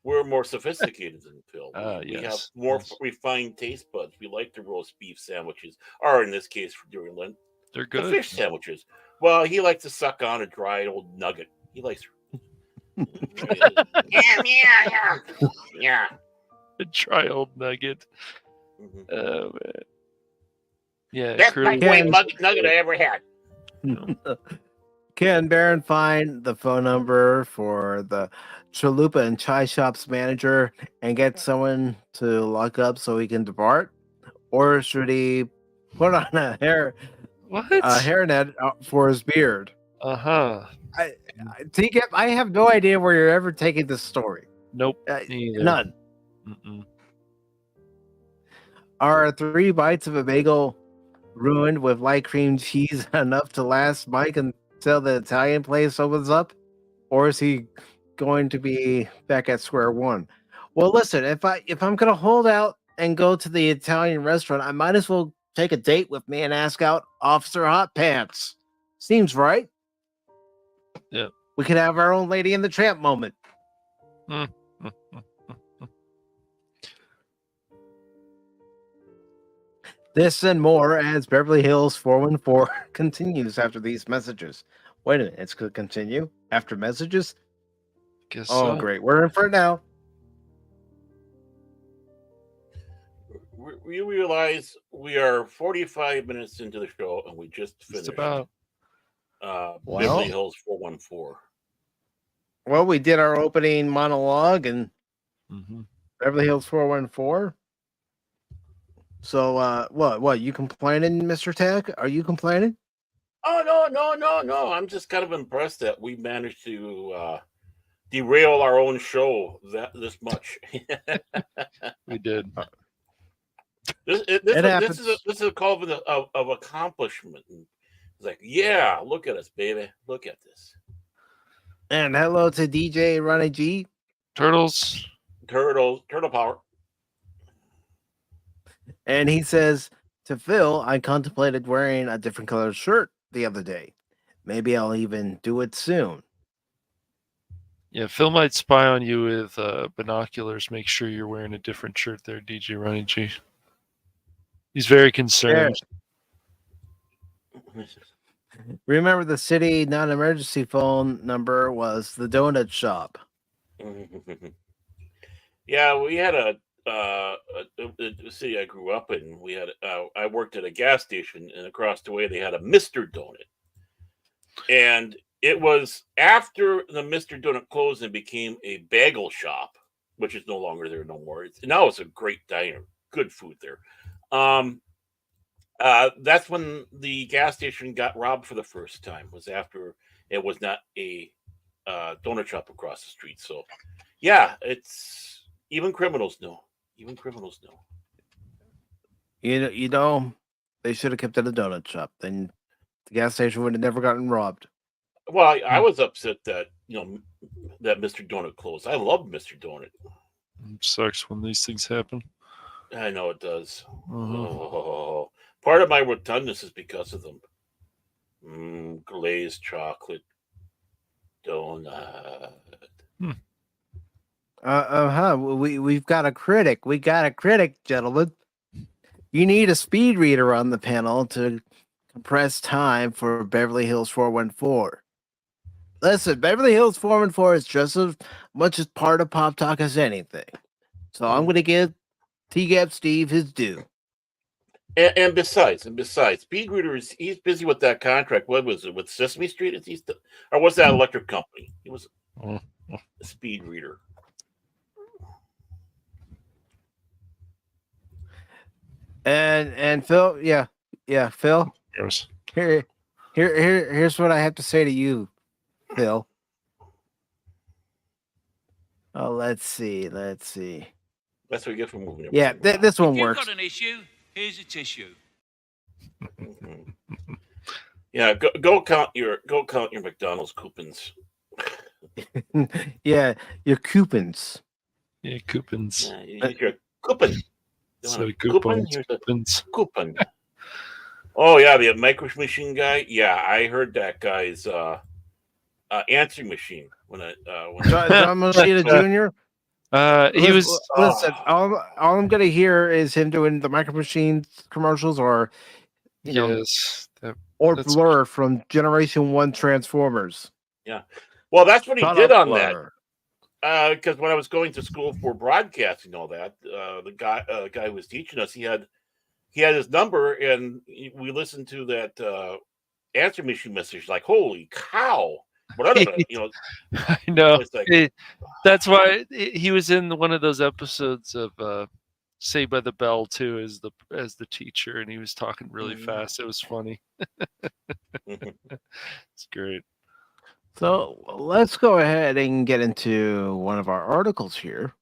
We're more sophisticated than Phil. We have more refined taste buds. We like the roast beef sandwiches, or in this case, during Lent, they're good. The fish sandwiches. Well, he likes to suck on a dry old nugget. He likes. Yeah. A dry old nugget. Mm-hmm. Oh man. Yeah, that's my favorite nugget I ever had. Can Baron find the phone number for the Chalupa and Chai Shop's manager and get someone to lock up so he can depart? Or should he put on a hairnet for his beard? I have no idea where you're ever taking this story. Nope. None. Mm-mm. Are 3 bites of a bagel ruined with light cream cheese enough to last Mike until the Italian place opens up? Or is he going to be back at square one? Well, listen, if I'm gonna hold out and go to the Italian restaurant, I might as well take a date with me and ask out Officer Hot Pants. Seems right. Yeah. We could have our own Lady in the Tramp moment. This and more as Beverly Hills 414 continues after these messages. Wait a minute, it's going to continue after messages? Guess Oh, so. great. We're in for it now. We realize we are 45 minutes into the show and we just finished. Just about. Beverly Hills 414. Well, we did our opening monologue and Beverly Hills 414. So, what? You complaining, Mr. Tech? Are you complaining? Oh, no. I'm just kind of impressed that we managed to derail our own show this much. We did. This is a call of accomplishment. It's like, yeah, look at us, baby. Look at this. And hello to DJ Ronnie G. Turtle power. And he says to Phil, I contemplated wearing a different colored shirt the other day. Maybe I'll even do it soon. Yeah, Phil might spy on you with binoculars. Make sure you're wearing a different shirt there, DJ Ronnie G. He's very concerned. Yeah. Remember, the city non-emergency phone number was the donut shop. Yeah, we had the city I grew up in. We had I worked at a gas station, and across the way they had a Mr. Donut, and it was after the Mr. Donut closed and became a bagel shop, which is no longer there no more. Now it's a great diner, good food there. That's when the gas station got robbed for the first time. Was after it was not a donut shop across the street. So, yeah, it's even criminals know. Even criminals know. You know, they should have kept it a donut shop. Then the gas station would have never gotten robbed. Well, I was upset that that Mr. Donut closed. I love Mr. Donut. It sucks when these things happen. I know it does. Oh, part of my rotundness is because of them. Glazed chocolate donut. We've got a critic. We got a critic, gentlemen. You need a speed reader on the panel to compress time for Beverly Hills 414. Listen, Beverly Hills 414 is just as much as part of Pop Talk as anything. So I'm going to give T-Gap Steve his due. And besides, Speed Reader he's busy with that contract. What was it with Sesame Street? Or was that electric company? He was a Speed Reader. And Phil, Phil. Yes. Here's what I have to say to you, Phil. Oh, let's see. That's what you get for moving. Yeah, this one works. If you've got an issue, here's a tissue. Yeah, go count your McDonald's coupons. Yeah, your coupons. Yeah, coupons. Your coupon. So coupons. Coupon. Oh yeah, the micro machine guy. Yeah, I heard that guy's answering machine when John Mosquito Jr. He was. Listen, all I'm gonna hear is him doing the Micro Machines commercials, or or Blur from Generation 1 Transformers. Yeah, well, that's what he did on Blur. That. Because when I was going to school for broadcasting, all that, the guy who was teaching us, he had his number, and we listened to that answer machine message. Like, holy cow! But I know. Like, that's why he was in one of those episodes of Saved by the Bell too, as the teacher, and he was talking really fast. It was funny. It's great. So let's go ahead and get into one of our articles here,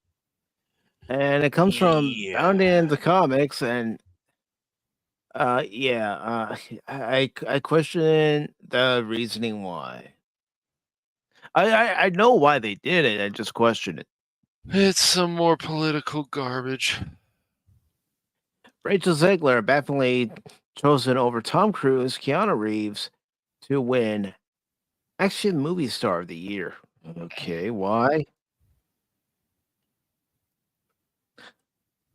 and it comes from Bound into Comics, and I question the reasoning why. I know why they did it. I just question it. It's some more political garbage. Rachel Zegler bafflingly chosen over Tom Cruise, Keanu Reeves to win Action Movie Star of the Year. Okay, why?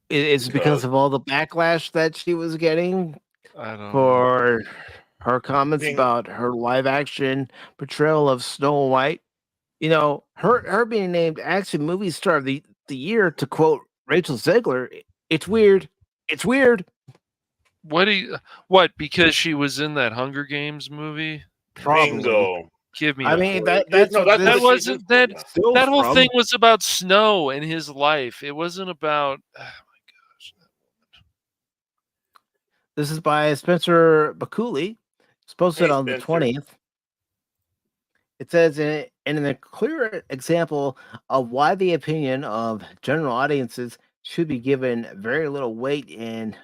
It's because of all the backlash that she was getting I don't for her comments about her live action portrayal of Snow White. You know, her being named action movie star of the year, to quote Rachel Zegler, it's weird. It's weird. What? Because she was in that Hunger Games movie? Probably. Bingo. Give me. I mean that's what that wasn't that. Still That whole from. thing was about Snow and his life. It wasn't about. Oh my gosh. This is by Spencer Bakuli. It's posted on the Spencer. 20th. It says, in a clear example of why the opinion of general audiences should be given very little weight in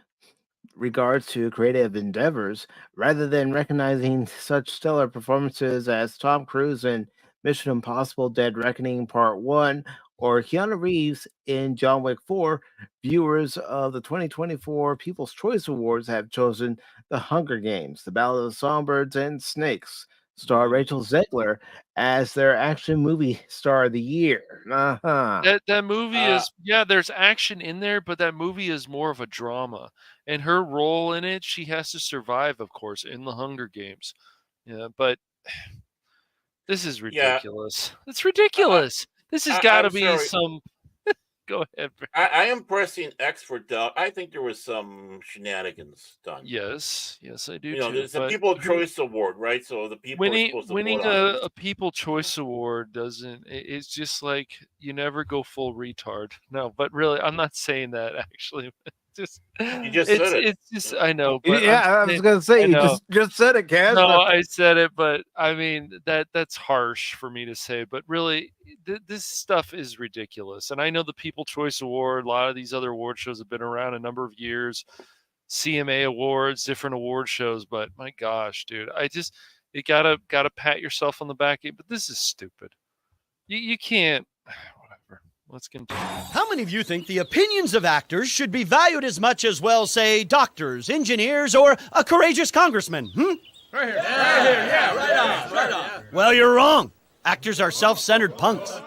regards to creative endeavors, rather than recognizing such stellar performances as Tom Cruise in Mission Impossible Dead Reckoning Part 1 or Keanu Reeves in John Wick 4, viewers of the 2024 People's Choice Awards have chosen The Hunger Games, The Ballad of Songbirds and Snakes, star Rachel Zegler, as their action movie star of the year. That movie is there's action in there, but that movie is more of a drama. And her role in it, she has to survive, of course, in the Hunger Games. Yeah, but this is ridiculous. It's ridiculous. This has got to be some. Go ahead. I am pressing X for doubt. I think there was some shenanigans done. Yes, I do. You know, too, it's a People's Choice Award, right? So the people are supposed to winning vote on it. a People's Choice Award doesn't. It's just like you never go full retard. No, but really, I'm not saying that actually. You just said it. It's just I know. But I was gonna say you just said it, Kaz. No, I said it, but I mean that's harsh for me to say. But really, this stuff is ridiculous. And I know the People's Choice Award. A lot of these other award shows have been around a number of years. CMA awards, different award shows. But my gosh, dude, you gotta pat yourself on the back. But this is stupid. You can't. Whatever. Let's continue. How many of you think the opinions of actors should be valued as much as, well, say, doctors, engineers, or a courageous congressman? Right here. Yeah, right on. Well, you're wrong. Actors are self-centered punks.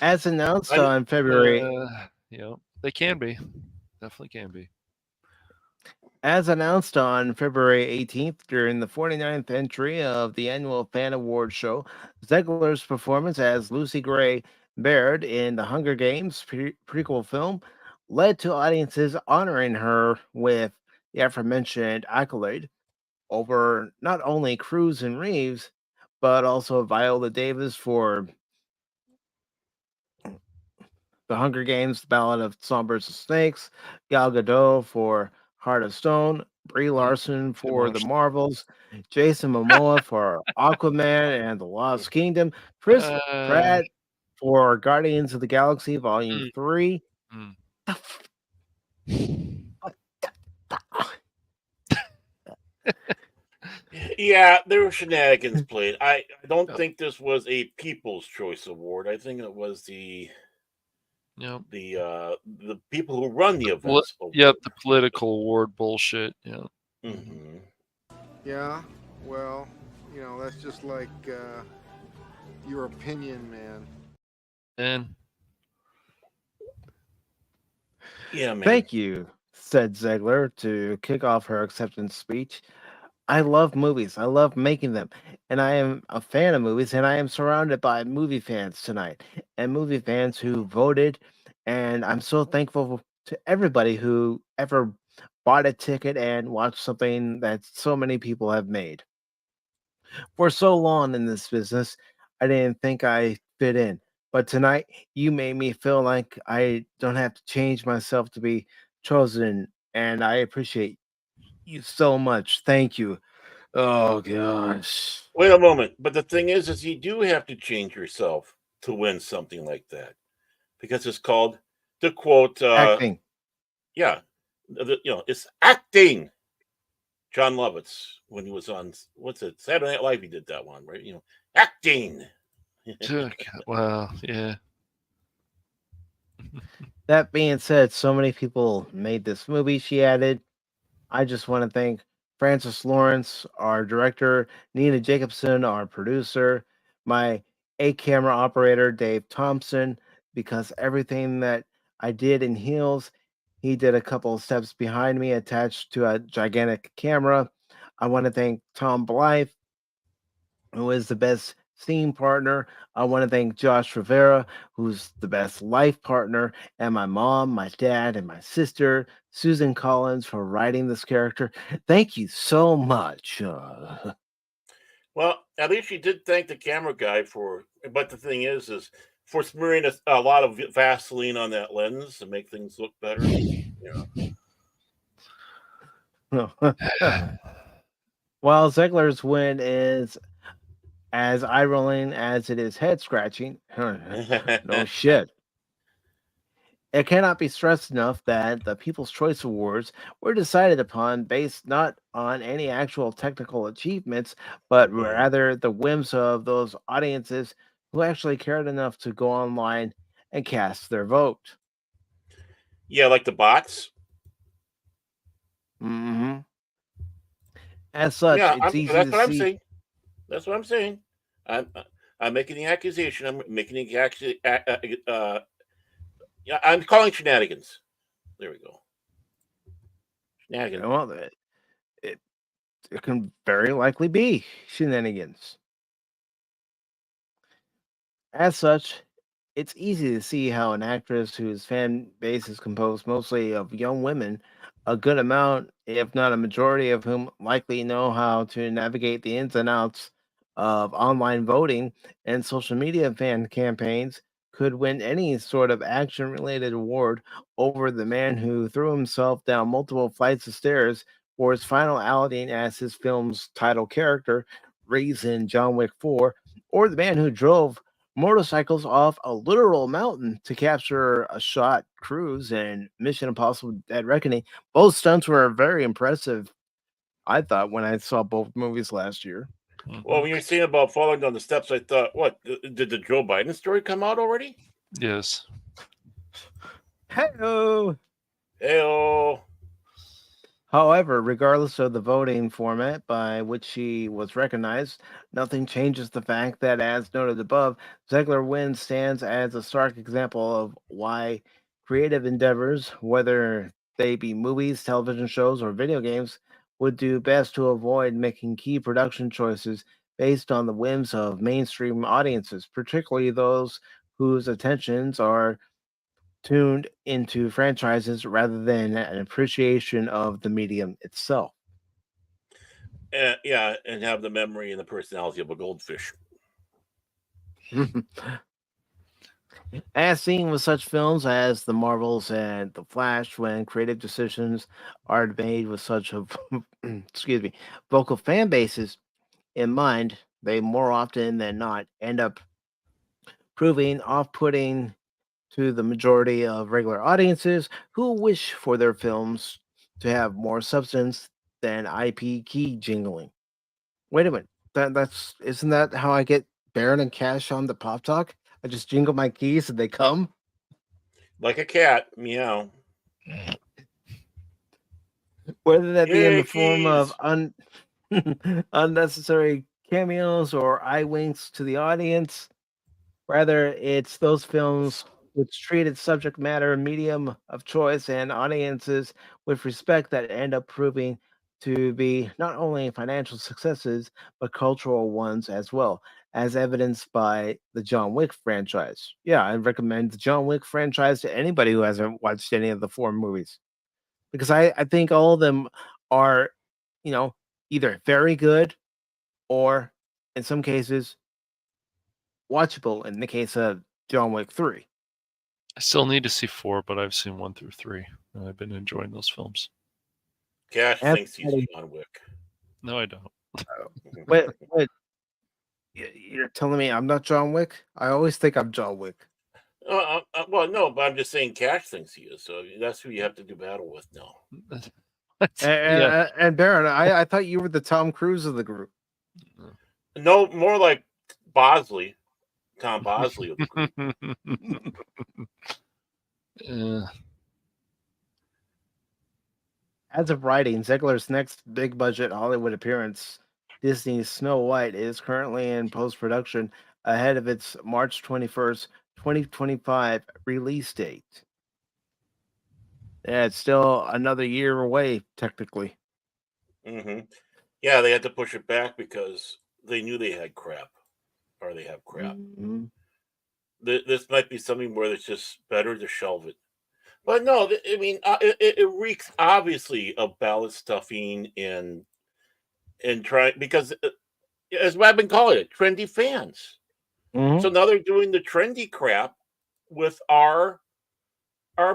As announced on February... they can be. Definitely can be. As announced on February 18th during the 49th entry of the annual Fan Award show, Zegler's performance as Lucy Gray Baird in the Hunger Games prequel film led to audiences honoring her with the aforementioned accolade over not only Cruise and Reeves, but also Viola Davis for The Hunger Games, The Ballad of Songbirds and Snakes, Gal Gadot for Heart of Stone, Brie Larson for The Marvels, Jason Momoa for Aquaman and the Lost Kingdom, Chris Pratt for Guardians of the Galaxy Volume 3. Yeah, there were shenanigans played. I don't think this was a People's Choice Award. I think it was the people who run the events. Yep, the political award bullshit. Yeah. Mm-hmm. Yeah, well, that's just like your opinion, man. And yeah, man. Thank you, said Zegler to kick off her acceptance speech. I love movies. I love making them. And I am a fan of movies, and I am surrounded by movie fans tonight and movie fans who voted. And I'm so thankful to everybody who ever bought a ticket and watched something that so many people have made. For so long in this business, I didn't think I fit in. But tonight, you made me feel like I don't have to change myself to be chosen. And I appreciate you so much. Thank you. Oh gosh. Wait a moment. But the thing is you do have to change yourself to win something like that, because it's called, to quote, acting. Yeah, it's acting. John Lovitz, when he was on Saturday Night Live, he did that one, right? Acting. Wow. Yeah. That being said, so many people made this movie. She added, I just want to thank Francis Lawrence, our director, Nina Jacobson, our producer, my camera operator, Dave Thompson, because everything that I did in Heels, He did a couple of steps behind me attached to a gigantic camera. I want to thank Tom Blythe, who is the best scene partner. I want to thank Josh Rivera, who's the best life partner, and my mom, my dad, and my sister, Susan Collins, for writing this character. Thank you so much. Well, at least you did thank the camera guy for. But the thing is for smearing a lot of Vaseline on that lens to make things look better. While Ziegler's win is as eye rolling as it is head scratching, no shit. It cannot be stressed enough that the People's Choice Awards were decided upon based not on any actual technical achievements, but rather the whims of those audiences who actually cared enough to go online and cast their vote. Yeah, like the bots. Mm-hmm. As such, Yeah, it's easy that's to what I'm see. saying. That's what I'm saying. I'm making the accusation. I'm making the yeah, I'm calling shenanigans. There we go. Shenanigans. Well, it can very likely be shenanigans. As such, it's easy to see how an actress whose fan base is composed mostly of young women, a good amount, if not a majority of whom likely know how to navigate the ins and outs of online voting and social media fan campaigns, could win any sort of action related award over the man who threw himself down multiple flights of stairs for his final outing as his film's title character, Reese in John Wick 4, or the man who drove motorcycles off a literal mountain to capture a shot cruise and Mission Impossible Dead Reckoning. Both stunts were very impressive, I thought, when I saw both movies last year. Well, when you were saying about falling down the steps, I thought, what, did the Joe Biden story come out already? Yes. Hello. Heyo. However, regardless of the voting format by which she was recognized, nothing changes the fact that, as noted above, Ziegler win stands as a stark example of why creative endeavors, whether they be movies, television shows, or video games, would do best to avoid making key production choices based on the whims of mainstream audiences, particularly those whose attentions are tuned into franchises rather than an appreciation of the medium itself. Yeah, and have the memory and the personality of a goldfish. As seen with such films as The Marvels and The Flash, when creative decisions are made with such a excuse me, vocal fan bases in mind, they more often than not end up proving off-putting to the majority of regular audiences who wish for their films to have more substance than IP key jingling. Wait a minute. That's isn't that how I get Baron and Cash on the Pop Talk? I just jingle my keys and they come. Like a cat, meow. Whether that be in the Yay, form of keys. unnecessary cameos or eye winks to the audience, rather it's those films which treat its subject matter, medium of choice, and audiences with respect that end up proving to be not only financial successes but cultural ones as well, as evidenced by the John Wick franchise. Yeah, I recommend the John Wick franchise to anybody who hasn't watched any of the four movies because I think all of them are, either very good or in some cases watchable in the case of John Wick 3. I still need to see 4, but I've seen 1 through 3. And I've been enjoying those films. Cash thinks he's John Wick. No, I don't. Wait, you're telling me I'm not John Wick? I always think I'm John Wick. Well, no, but I'm just saying Cash thinks he is. So that's who you have to do battle with now. And Baron, I thought you were the Tom Cruise of the group. No, more like Bosley. Tom Bosley of the group. As of writing, Ziegler's next big budget Hollywood appearance, Disney's Snow White, is currently in post production ahead of its March 21st, 2025 release date. Yeah, it's still another year away, technically. Mm-hmm. Yeah, they had to push it back because they knew they had crap, or they have crap. Mm-hmm. This might be something where it's just better to shelve it. But no, I mean, it reeks obviously of ballot stuffing and trying because as I've been calling it, trendy fans. Mm-hmm. So now they're doing the trendy crap with our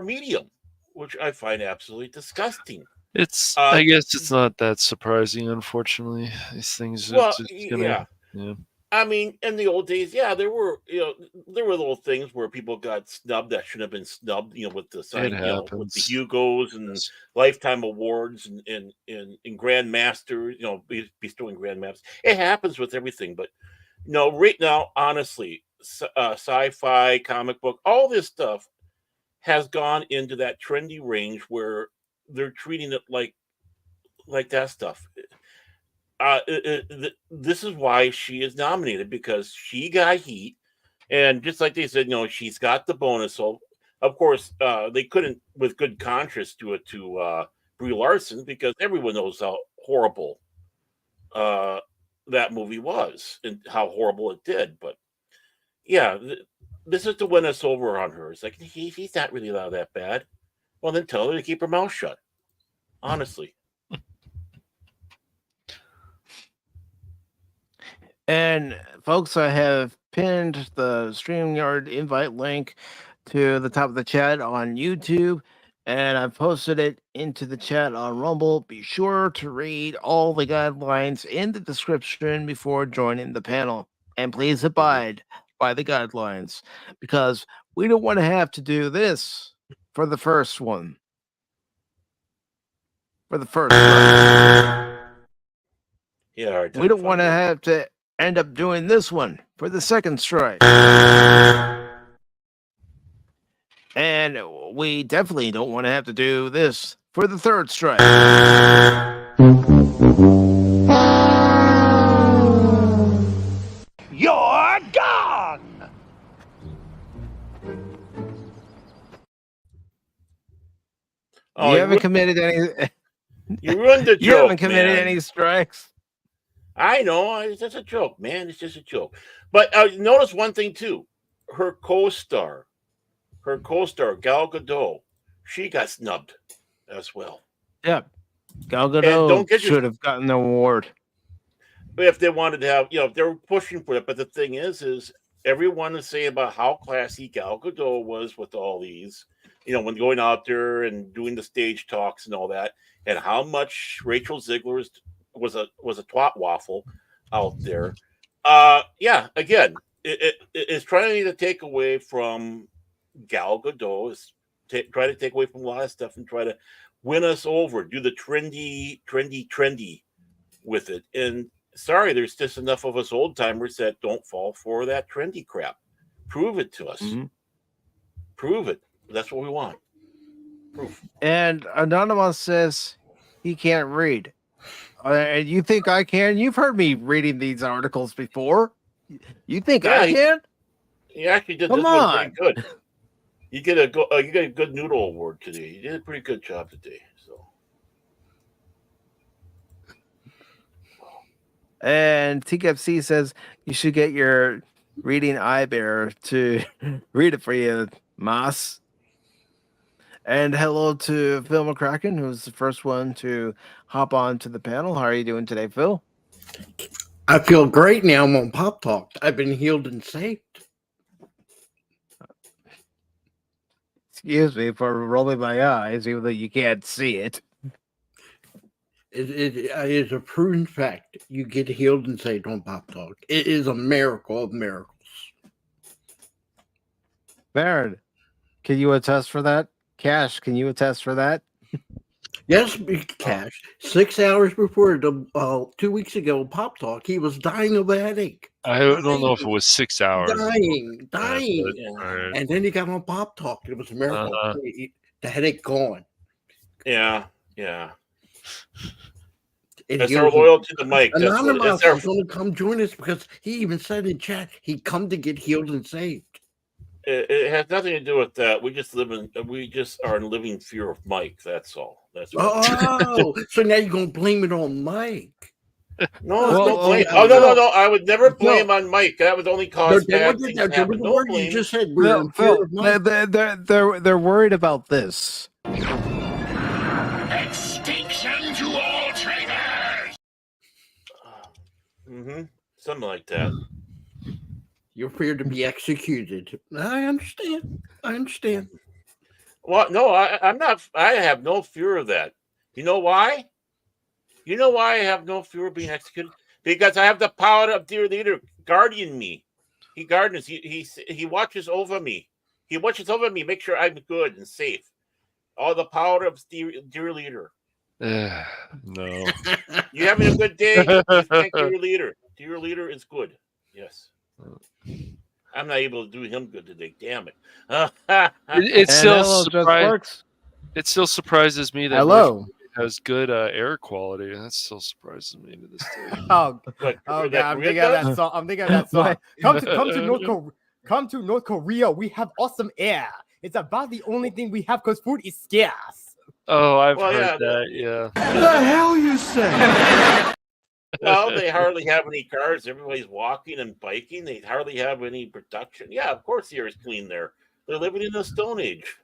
medium, which I find absolutely disgusting. It's I guess it's not that surprising, unfortunately. These things are just gonna, yeah. I mean, in the old days, yeah, there were little things where people got snubbed that shouldn't have been snubbed, with the sign, with the Hugos and Lifetime Awards and Grandmaster, bestowing Grandmasters. It happens with everything, but no, right now, honestly, sci-fi, comic book, all this stuff has gone into that trendy range where they're treating it like that stuff. This is why she is nominated, because she got heat, and just like they said, she's got the bonus. So, of course, they couldn't, with good conscience, do it to Brie Larson, because everyone knows how horrible that movie was and how horrible it did. But yeah, this is to win us over on her. It's like he's not really that bad. Well, then tell her to keep her mouth shut. Honestly. And folks, I have pinned the StreamYard invite link to the top of the chat on YouTube, and I've posted it into the chat on Rumble. Be sure to read all the guidelines in the description before joining the panel. And please abide by the guidelines, because we don't want to have to do this for the first one. For the first one. Yeah, we don't want to have to end up doing this one for the second strike. And we definitely don't want to have to do this for the third strike. You're gone! You haven't committed any... You ruined the joke. You haven't committed any strikes. I know. It's just a joke, man. It's just a joke. But notice one thing, too. Her co-star, Gal Gadot, she got snubbed as well. Yeah. Gal Gadot should have gotten the award. If they wanted to have, if they were pushing for it. But the thing is everyone is saying about how classy Gal Gadot was with all these, when going out there and doing the stage talks and all that, and how much Rachel Ziegler was a twat waffle out there. Yeah, again, it's trying to take away from Gal Gadot, try to take away from a lot of stuff and try to win us over, do the trendy with it. And sorry, there's just enough of us old timers that don't fall for that trendy crap. Prove it to us. Mm-hmm. Prove it. That's what we want. Proof. And Anonymous says he can't read. And you think I can? You've heard me reading these articles before. You think I can? He actually did. Come this on. One pretty good. You get a good noodle award today. You did a pretty good job today. So. And TKFC says you should get your reading eye bearer to read it for you, Moss. And hello to Phil McCracken, who's the first one to hop on to the panel. How are you doing today, Phil? I feel great now. I'm on Pop Talk. I've been healed and saved. Excuse me for rolling my eyes, even though you can't see it. It is a proven fact. You get healed and saved on Pop Talk. It is a miracle of miracles. Baron, can you attest for that? Cash, can you attest for that? Yes, Cash. 6 hours before 2 weeks ago, Pop Talk, he was dying of a headache. I don't know if it was 6 hours. Dying. And then he got on Pop Talk. It was a miracle. The headache gone. Yeah. That's our loyalty to the mic. Anonymous is going to come join us because he even said in chat he'd come to get healed and saved. It has nothing to do with that. We just are in living fear of Mike. That's all. That's what Oh, so now you're gonna blame it on Mike? No, Well, no blame. well, No. I would never blame on Mike. That would only cause bad things to happen. No You blame. just said we're in fear Phil, of Mike. they're worried about this. Extinction to all traitors! Something like that. You're feared to be executed. I understand. Well, no, I'm not. I have no fear of that. You know why? You know why I have no fear of being executed? Because I have the power of dear leader guardian me. He guardians. He watches over me. He watches over me. Make sure I'm good and safe. All the power of dear leader. No. You having a good day? You thank dear leader. Dear leader is good. Yes. I'm not able to do him good today. Damn it. It still works. It still surprises me that Hello. has good air quality. That still surprises me to this day. Oh, What, oh that God! I'm Korea thinking of does? that song. I'm thinking of that song. Come to North Korea. We have awesome air. It's about the only thing we have because food is scarce. Oh, I've Well, heard yeah, that. Yeah. What the hell you say? Well, they hardly have any cars. Everybody's walking and biking. They hardly have any production. Yeah, of course the air is clean there. They're living in the Stone Age.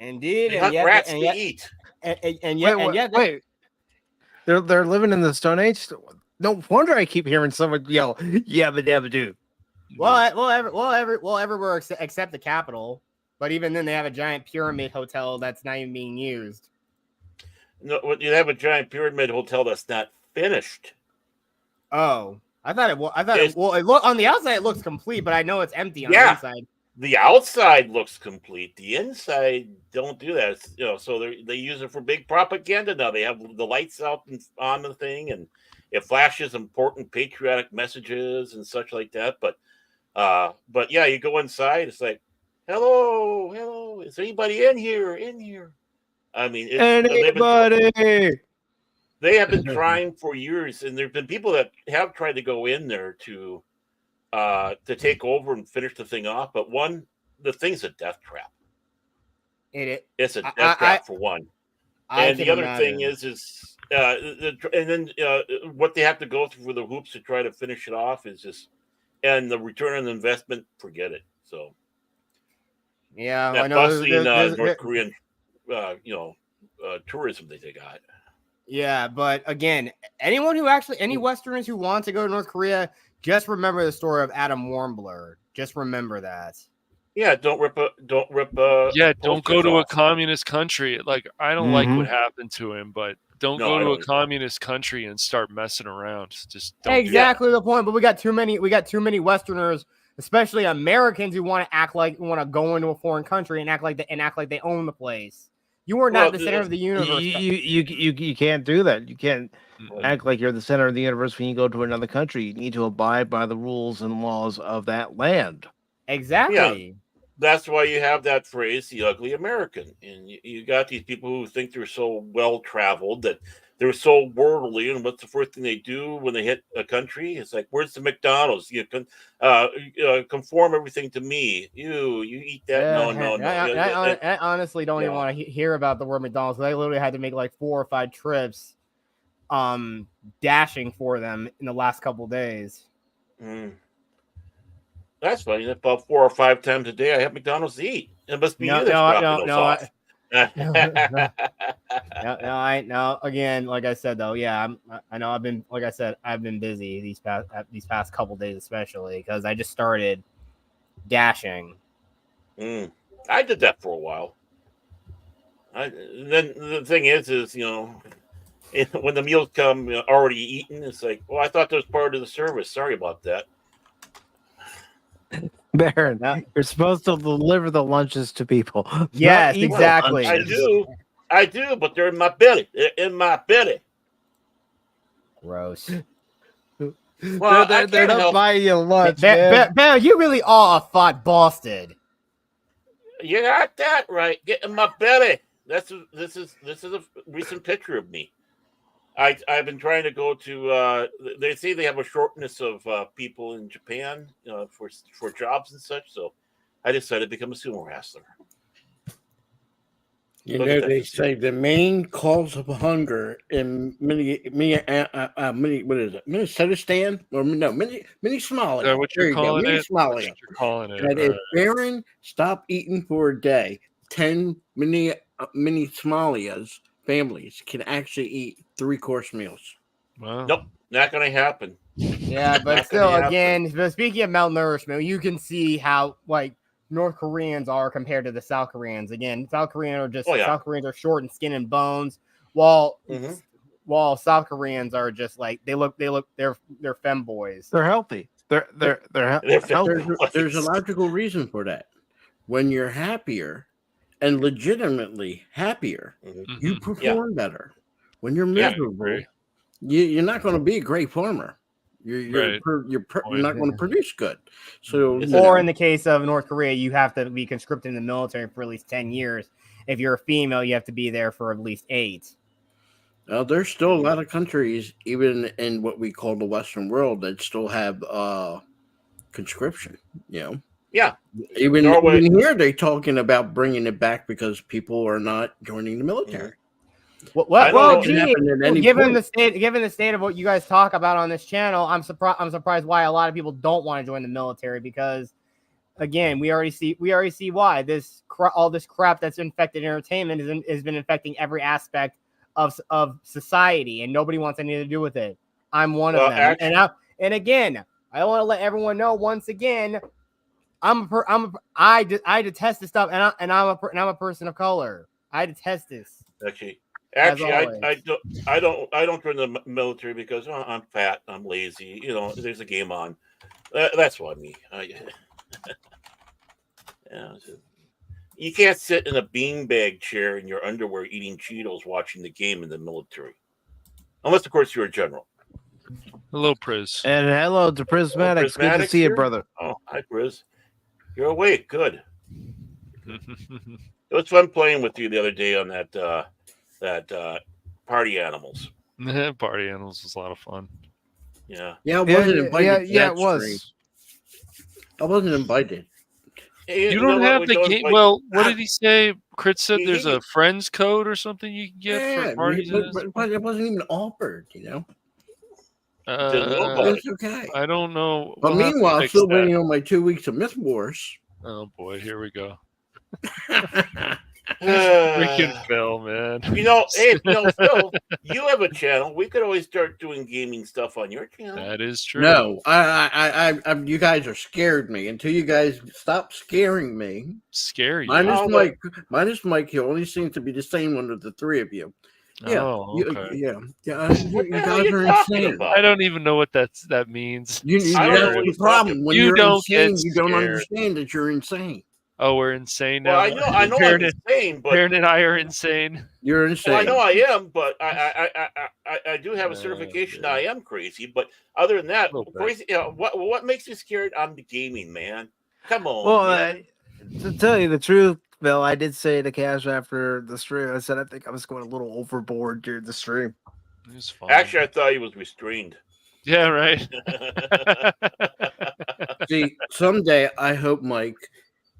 Indeed, They hunt rats to eat. Wait. They're living in the Stone Age. No wonder I keep hearing someone yell "Yabba dabba doo." Well, everywhere except the capital. But even then, they have a giant pyramid hotel that's not even being used. No, you have a giant pyramid hotel that's not finished. Oh, I thought it. It look on the outside. It looks complete, but I know it's empty on the inside. The outside looks complete. The inside don't do that. So they use it for big propaganda now. They have the lights out on the thing, and it flashes important patriotic messages and such like that. But yeah, you go inside. It's like, hello, is anybody in here? I mean, Anybody? They have been trying for years, and there've been people that have tried to go in there to take over and finish the thing off. But the thing's a death trap. It's a death trap for one. And the other thing is what they have to go through for the hoops to try to finish it off is just, and the return on investment, forget it. So yeah, that I know bustling North Korean, tourism that they got. Yeah, but again, any Westerners who want to go to North Korea, just remember the story of Adam Warmbler. Just remember that. Yeah, don't rip. Don't go to a communist country. Like, I don't like what happened to him, but don't go to a communist country and start messing around. Just don't. Exactly the point. But we got too many Westerners, especially Americans, who want to go into a foreign country and act like they own the place. You are not the center of the universe. You can't do that. You can't act like you're the center of the universe when you go to another country. You need to abide by the rules and laws of that land. Exactly. Yeah, that's why you have that phrase, the ugly American. And you got these people who think they're so well-traveled that they're so worldly, and what's the first thing they do when they hit a country? It's like, where's the McDonald's? You can conform everything to me. You eat that? No. I honestly don't even want to hear about the word McDonald's. I literally had to make like 4 or 5 trips, dashing for them in the last couple of days. That's funny. About 4 or 5 times a day, I have McDonald's to eat. It must be you that's dropping those off. No. Again, like I said, though, yeah, I know I've been busy these past couple days, especially because I just started dashing. I did that for a while. Then the thing is when the meals come already eaten, it's like, well, I thought that was part of the service. Sorry about that. Baron, you're supposed to deliver the lunches to people. Yes, exactly. I do, but they're in my belly. They're in my belly. Gross. Well, they're not buying you lunch, man. You really are a fat bastard. You got that right. Get in my belly. This is a recent picture of me. I've been trying to go to. They say they have a shortness of people in Japan, for jobs and such. So I decided to become a sumo wrestler. You know, they say the main cause of hunger in Minnesota or no, mini Somalia. Is that what There you're you go, calling mini it? Somalia. That's what you're calling it. That if Baron stopped eating for a day, 10 mini Somalias families can actually eat 3-course meals. Wow. Nope, not going to happen. Yeah, but still, again, but speaking of malnourishment, you can see how like North Koreans are compared to the South Koreans. Again, South Koreans are short and skin and bones, while South Koreans are just like they're femboys. They're healthy. They're healthy. There's a logical reason for that. When you're happier and legitimately happier, you perform better. When you're miserable, you're not going to be a great farmer. You're not going to produce good. So, or in the case of North Korea, you have to be conscripted in the military for at least 10 years. If you're a female, you have to be there for at least 8. There's still a lot of countries, even in what we call the Western world, that still have conscription. You know. Yeah. Even here, they're talking about bringing it back because people are not joining the military. Well, given the state of what you guys talk about on this channel, I'm surprised why a lot of people don't want to join the military, because again, we already see why all this crap that's infected entertainment has been infecting every aspect of society, and nobody wants anything to do with it. I'm one of them, and again, I want to let everyone know once again, I detest this stuff, and I'm a person of color. I detest this. Actually, I don't join the military because I'm fat, I'm lazy. You know, there's a game on. That's why me. You can't sit in a beanbag chair in your underwear eating Cheetos watching the game in the military, unless of course you're a general. Hello, Priz. And hello to Prismatics. Good to see you, brother. Oh, hi, Priz. You're awake. Good. It was fun playing with you the other day on that Party Animals. Party Animals was a lot of fun. Yeah. Yeah, I wasn't invited. Yeah, it was. I wasn't invited. You don't have the game. Well, what did he say? Crit said there's a friends code or something you can get for parties. But it wasn't even offered, you know. It's okay. I don't know. But meanwhile, I'm still waiting on my 2 weeks of Myth Wars. Oh boy, here we go. Freaking Phil, man. Phil, you have a channel. We could always start doing gaming stuff on your channel. That is true. No, I you guys are scared me. Until you guys stop scaring me. Scare you. Minus Mike, he only seems to be the same one of the three of you. Yeah, okay. You guys are insane. I don't even know what that means. That's the problem. When you're insane, you don't understand that you're insane. Oh, we're insane now. Well, I know I'm insane, but Baron and I are insane. You're insane. Well, I know I am, but I do have a certification that I am crazy. But other than that, crazy. What makes you scared? I'm the gaming man. Come on. Well, to tell you the truth, Bill, I did say to Cash after the stream, I said I think I was going a little overboard during the stream. It was fun. Actually, I thought he was restrained. Yeah, right. See, someday I hope Mike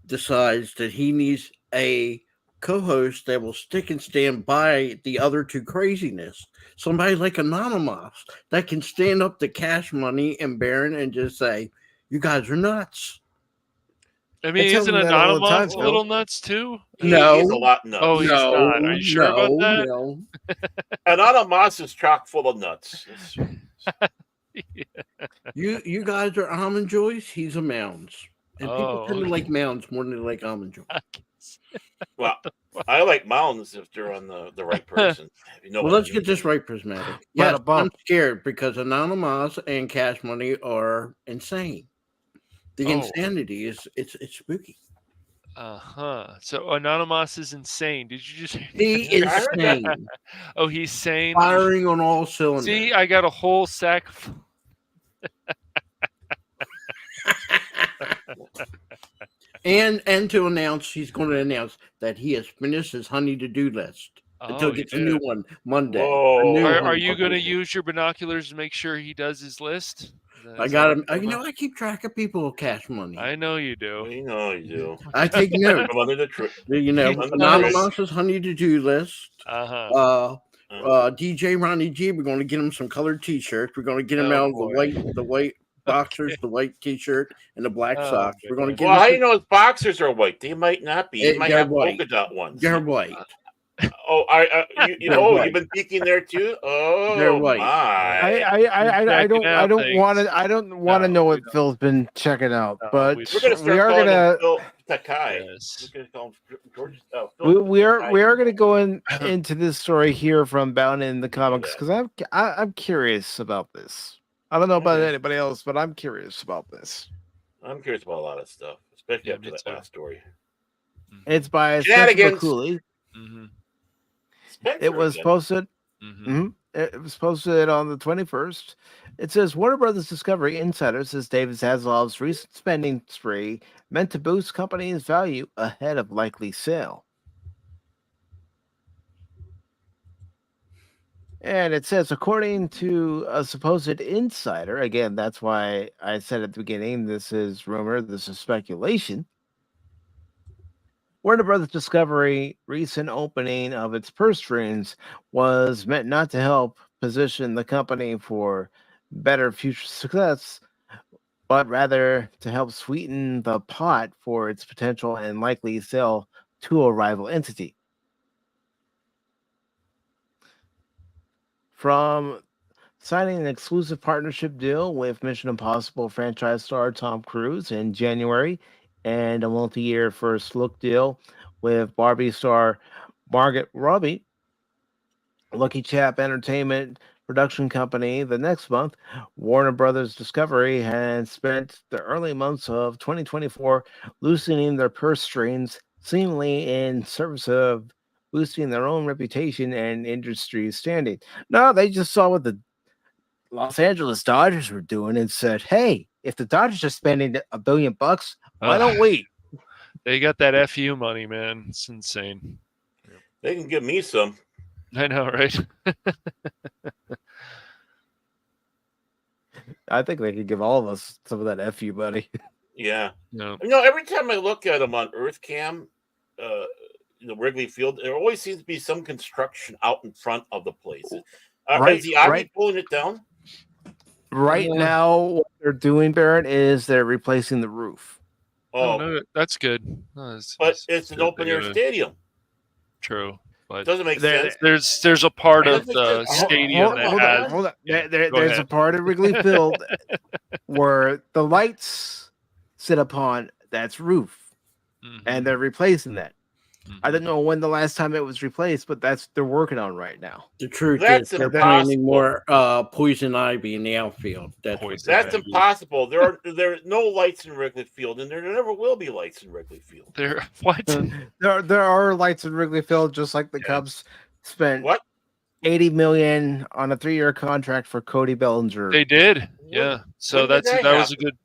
decides that he needs a co-host that will stick and stand by the other two craziness. Somebody like Anonymous that can stand up to Cash Money and Baron and just say, "You guys are nuts." I mean, isn't Anonymous a little nuts too? No, he's a lot nuts. Oh, he's not. Are you sure about that? No. Anonymous is chock full of nuts. You guys are almond joys. He's a mounds. And people tend to like mounds more than they like almond joys. Well, I like mounds if they're on the right person. Well, let's get this right, Prismatic. Yeah, I'm scared because Anonymous and Cash Money are insane. The insanity is it's spooky. So Anonymous is insane. Did you just? He is insane. Oh, he's sane. Firing on all cylinders. See, I got a whole sack. And to announce, he's going to announce that he has finished his honey to-do list until he gets a new one Monday. Are you going to use your binoculars to make sure he does his list? I got him. I keep track of people with cash money. I know you do. You know you do. I take notes. From under the tree. Anonymous's honey to-do list. Uh-huh. DJ Ronnie G, we're going to get him some colored T-shirts. We're going to get him out of the white boxers, the white T-shirt, and the black socks. We're going to get. Well, how do you know his boxers are white? They might not be. He might have white. polka dot ones. They're white. You've been peeking there too. Oh, they're white. I don't want to know what Phil's been checking out, but we're going to start calling him Phil Takai. Yes. We're going to call him George. We are going to go into this story here from Bound in the Comics because I'm curious about this. I don't know about anybody else, but I'm curious about this. I'm curious about a lot of stuff, especially after that last story. It's by Spencer Cooley. Mm-hmm. It was posted. Mm-hmm. It was posted on the 21st. It says Warner Brothers Discovery Insider says David Zaslav's recent spending spree meant to boost company's value ahead of likely sale. And it says, according to a supposed insider, again, that's why I said at the beginning, this is rumor, this is speculation. Warner Brothers Discovery recent opening of its purse strings was meant not to help position the company for better future success, but rather to help sweeten the pot for its potential and likely sale to a rival entity. From signing an exclusive partnership deal with Mission Impossible franchise star Tom Cruise in January, and a multi-year first look deal with Barbie star Margot Robbie, Lucky Chap Entertainment production company, the next month, Warner Brothers Discovery has spent the early months of 2024 loosening their purse strings, seemingly in service of boosting their own reputation and industry standing. No, they just saw what the Los Angeles Dodgers were doing and said, hey, if the Dodgers are spending $1 billion, why don't we? They got that FU money, man. It's insane. They can give me some. I know, right? I think they could give all of us some of that FU money. Yeah. No. Every time I look at them on EarthCam, Wrigley Field, there always seems to be some construction out in front of the place. Is the Army pulling it down? Right now, what they're doing, Barrett, is they're replacing the roof. Oh, no, that's good. No, but it's an open air stadium. True. But doesn't make sense. There's a part of the stadium that hold on. There's a part of Wrigley Field where the lights sit upon that's roof, and they're replacing that. I don't know when the last time it was replaced, but they're working on right now. The truth is they're planting more poison ivy in the outfield. That's impossible. There are no lights in Wrigley Field, and there never will be lights in Wrigley Field. There are lights in Wrigley Field, just like the Cubs spent $80 million on a 3-year contract for Cody Bellinger. They did, yeah. So that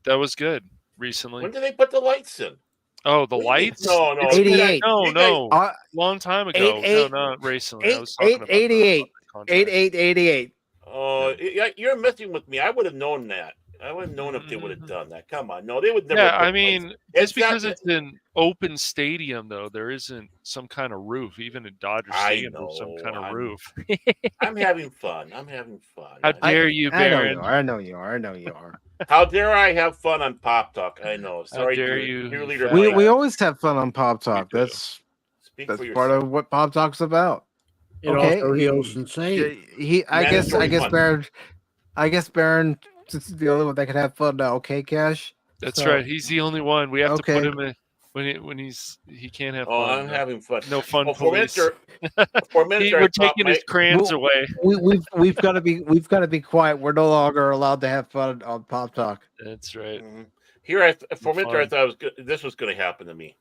was good recently. When did they put the lights in? Oh, the lights? No. 88. No. Long time ago. No, not recently. I was talking about 88. 88. Oh, you're messing with me. I would have known that. I would have known if they would have done that. Come on. No, they would never. Yeah, I mean, just because it's an open stadium, though, there isn't some kind of roof. Even in Dodger Stadium, there's some kind of roof. I'm having fun. How dare you, Baron? I know you are. How dare I have fun on Pop Talk? I know. Sorry, How dare you? We always have fun on Pop Talk. That's part of what Pop Talk's about. Also, he was insane. I guess Baron is the only one that can have fun now. Okay, Cash. That's right. He's the only one. We have to put him in when he can't have fun. Oh, I'm having fun. No fun. We're taking his crayons away. We've got to be quiet. We're no longer allowed to have fun on Pop Talk. That's right. Mm-hmm. Here, for a minute, I thought this was going to happen to me.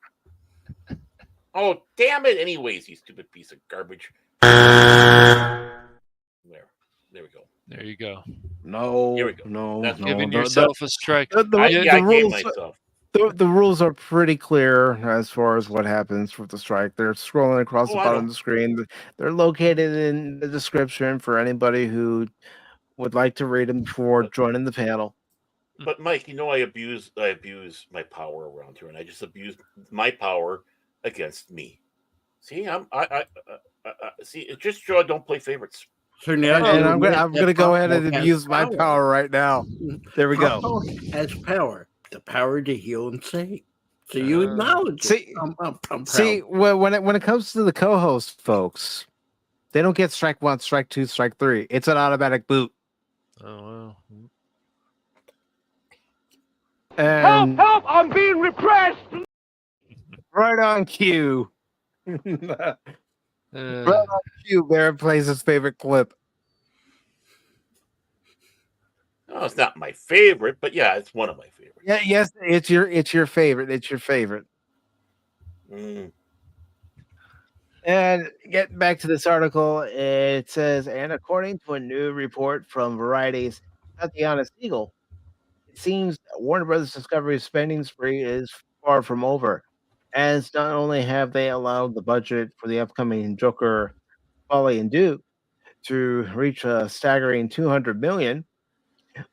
Oh, damn it! Anyways, you stupid piece of garbage. There we go. There you go. No. Here we go. No. That's giving yourself a strike. The rules are pretty clear as far as what happens with the strike. They're scrolling across the bottom of the screen. They're located in the description for anybody who would like to read them before joining the panel. But Mike, I abuse my power around here, and I just abuse my power against me. See, I see. It's just true. I don't play favorites. So now, and I'm gonna go ahead and abuse my power right now. There we go. Pop Talk has power, the power to heal and save. So you acknowledge it. I'm proud. See, when it comes to the co-host folks, they don't get strike 1, strike 2, strike 3. It's an automatic boot. Oh wow. And Help! I'm being repressed! right on cue. Right on cue, Barrett plays his favorite clip. No, it's not my favorite, but yeah, it's one of my favorites. Yeah, yes, it's your favorite. It's your favorite. And get back to this article. It says, and according to a new report from Variety's Tatiana Siegel, it seems Warner Brothers Discovery's spending spree is far from over, as not only have they allowed the budget for the upcoming Joker, Folly and Duke to reach a staggering $200 million,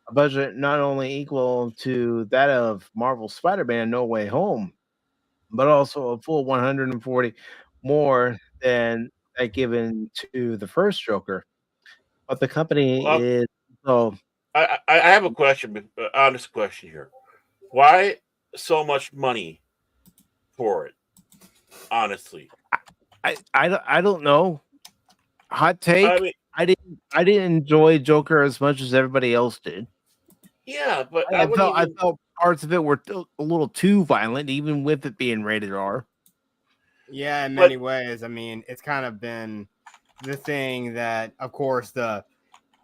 a budget not only equal to that of Marvel's Spider-Man No Way Home, but also a full 140 more than that given to the first Joker. But the company is so. I have a question, honest question here. Why so much money for it? Honestly, I don't know. Hot take. I mean, I didn't enjoy Joker as much as everybody else did. Yeah, but I felt parts of it were a little too violent, even with it being rated R. Yeah, in many ways. I mean, it's kind of been the thing that, of course, the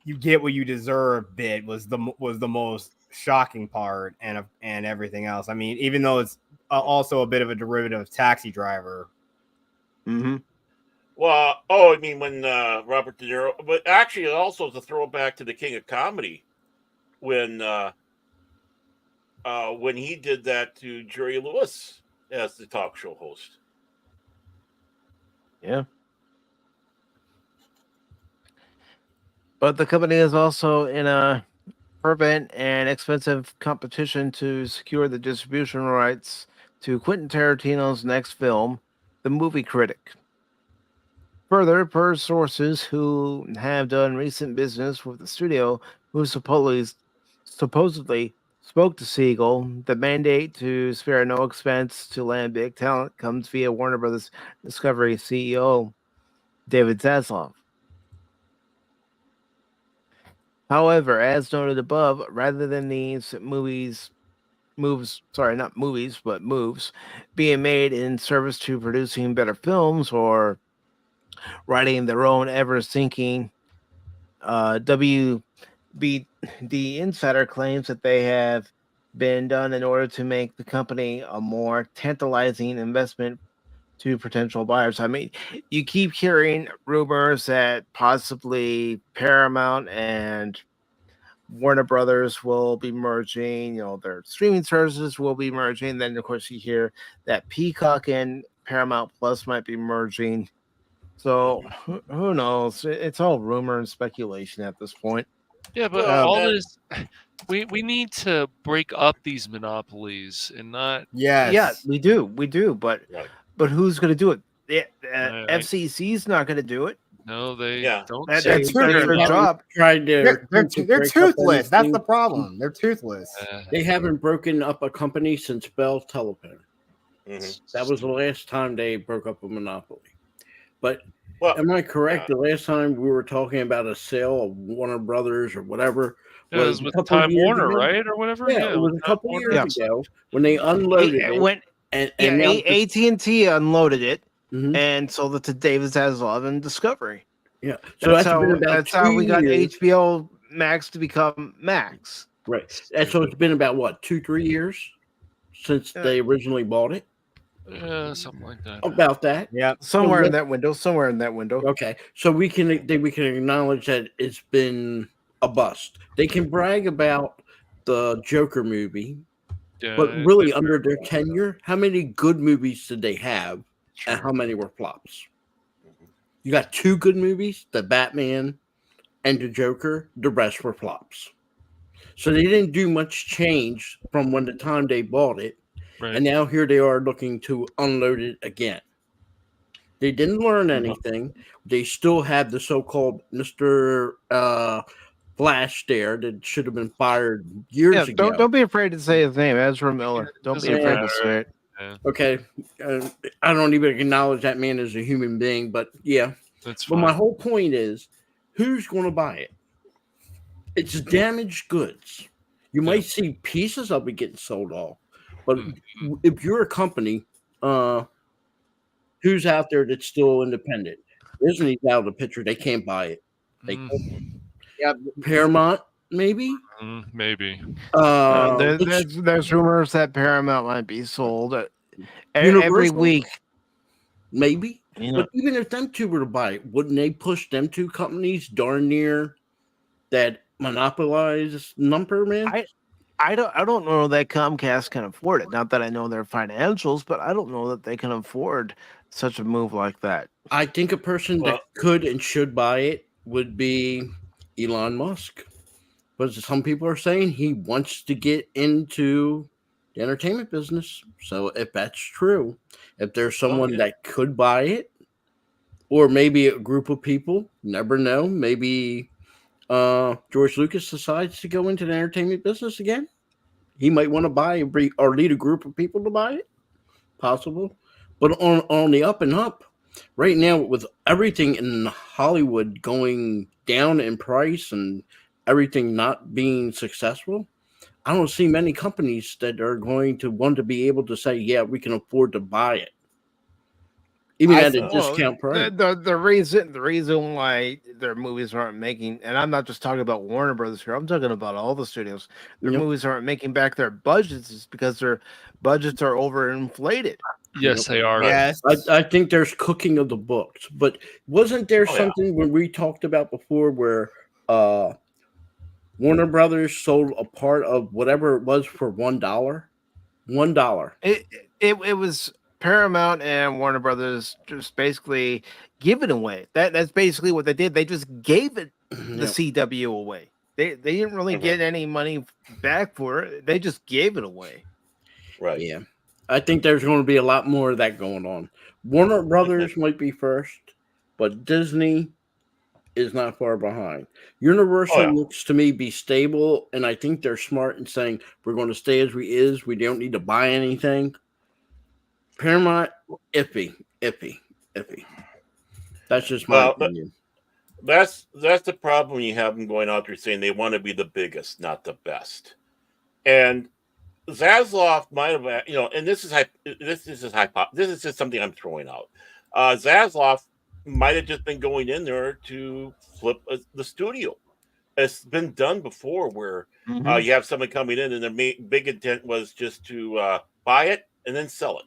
you get what you deserve bit was the most shocking part, and everything else. I mean, even though it's also a bit of a derivative of Taxi Driver. Mm-hmm. Well, I mean, when Robert De Niro, but actually, it also is a throwback to the King of Comedy when he did that to Jerry Lewis as the talk show host. Yeah. But the company is also in a fervent and expensive competition to secure the distribution rights to Quentin Tarantino's next film, The Movie Critic. Further, per sources who have done recent business with the studio, who supposedly spoke to Siegel, the mandate to spare no expense to land big talent comes via Warner Brothers Discovery CEO David Zaslav. However, as noted above, rather than these moves being made in service to producing better films or writing their own ever-sinking WBD Insider claims that they have been done in order to make the company a more tantalizing investment to potential buyers. I mean, you keep hearing rumors that possibly Paramount and Warner Brothers will be merging, their streaming services will be merging. Then, of course, you hear that Peacock and Paramount Plus might be merging. So who knows? It's all rumor and speculation at this point. Yeah, but all this, we need to break up these monopolies and not. Yes. Yeah, we do, but who's going to do it? FCC's not going to do it. No, they don't. That's their job. They're toothless. That's the problem. They're toothless. They haven't broken up a company since Bell Telephone. Mm-hmm. That was the last time they broke up a monopoly. But am I correct? The last time we were talking about a sale of Warner Brothers or whatever was with Time Warner, right, or whatever. Yeah, it was a couple years ago when they unloaded it. AT&T unloaded it and sold it to David Zaslav and Discovery. Yeah, so that's how we got HBO Max to become Max. Right. And so it's been about what, 2-3 years since they originally bought it. Something like that. About that. Yeah, somewhere in that window. Okay, so we can acknowledge that it's been a bust. They can brag about the Joker movie, but really under their tenure, how many good movies did they have, and how many were flops? You got 2 good movies, the Batman and the Joker. The rest were flops. So they didn't do much change from when the time they bought it. Right. And now here they are looking to unload it again. They didn't learn anything. They still have the so-called Mr. Flash there that should have been fired years ago. Don't be afraid to say his name, Ezra Miller. Don't be afraid to say it. Yeah. Okay. I don't even acknowledge that man as a human being, but yeah. That's fine. But my whole point is, who's going to buy it? It's damaged goods. You might see pieces of it getting sold off, but if you're a company, who's out there that's still independent? Disney's out of the picture. They can't buy it. They yeah, Paramount, maybe. Maybe. There's rumors that Paramount might be sold every week. Maybe. But even if them two were to buy it, wouldn't they push them two companies darn near that monopolized number, man? I don't know that Comcast can afford it. Not that I know their financials, but I don't know that they can afford such a move like that. I think a person that could and should buy it would be Elon Musk. But some people are saying he wants to get into the entertainment business. So if that's true, if there's someone that could buy it, or maybe a group of people, never know, maybe George Lucas decides to go into the entertainment business again. He might want to buy or lead a group of people to buy it. Possible. But on the up and up, right now, with everything in Hollywood going down in price and everything not being successful, I don't see many companies that are going to want to be able to say, yeah, we can afford to buy it. Even at a discount price. The reason why their movies aren't making, and I'm not just talking about Warner Brothers here, I'm talking about all the studios. Their movies aren't making back their budgets is because their budgets are overinflated. Yes, they are. Yes. I think there's cooking of the books, but wasn't there something when we talked about before where Warner Brothers sold a part of whatever it was for $1? $1. It was Paramount and Warner Brothers just basically give it away. That's basically what they did. They just gave it the CW away. They didn't really get any money back for it. They just gave it away. Right. Yeah. I think there's going to be a lot more of that going on. Warner Brothers might be first, but Disney is not far behind. Universal looks to me be stable, and I think they're smart in saying we're going to stay as we is. We don't need to buy anything. Paramount, iffy. That's just my opinion. That's the problem when you have them going out there saying they want to be the biggest, not the best. And Zaslav might have, and this is just something I'm throwing out. Zaslav might have just been going in there to flip the studio. It's been done before where you have someone coming in and their big intent was just to buy it and then sell it.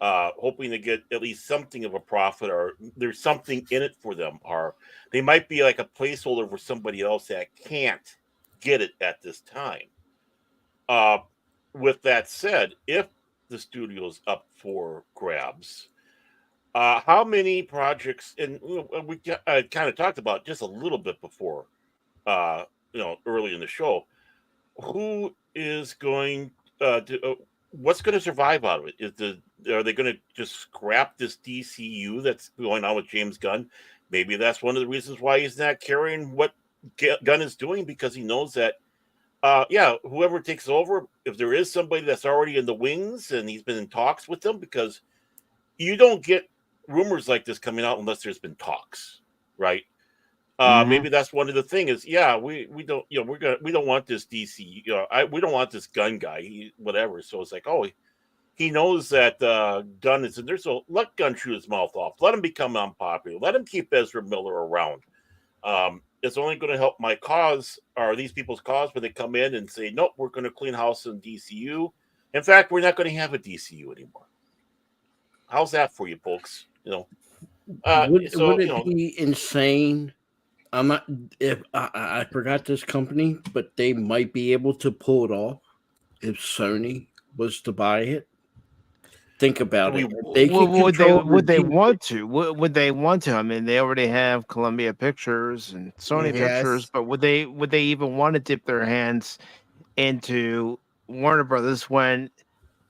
Hoping to get at least something of a profit, or there's something in it for them, or they might be like a placeholder for somebody else that can't get it at this time. With that said, if the studio's up for grabs, how many projects, and we kind of talked about just a little bit before, early in the show, who is going to what's going to survive out of it? Are they going to just scrap this DCU that's going on with James Gunn? Maybe that's one of the reasons why he's not carrying what Gunn is doing, because he knows that, whoever takes over, if there is somebody that's already in the wings and he's been in talks with them, because you don't get rumors like this coming out unless there's been talks, right? Maybe that's one of the things is, we don't, we don't want this DC, we don't want this Gunn guy, whatever. So it's like, he knows that Gunn is in there, so let Gunn chew his mouth off. Let him become unpopular. Let him keep Ezra Miller around. It's only going to help my cause, or these people's cause, when they come in and say, nope, we're going to clean house in DCU. In fact, we're not going to have a DCU anymore. How's that for you, folks? Would it be insane? I'm not. If I forgot this company, but they might be able to pull it off if Sony was to buy it. Think about We- it. They can would control they the want to? Would they want to? I mean, they already have Columbia Pictures and Sony Pictures, Yes. but would they even want to dip their hands into Warner Brothers when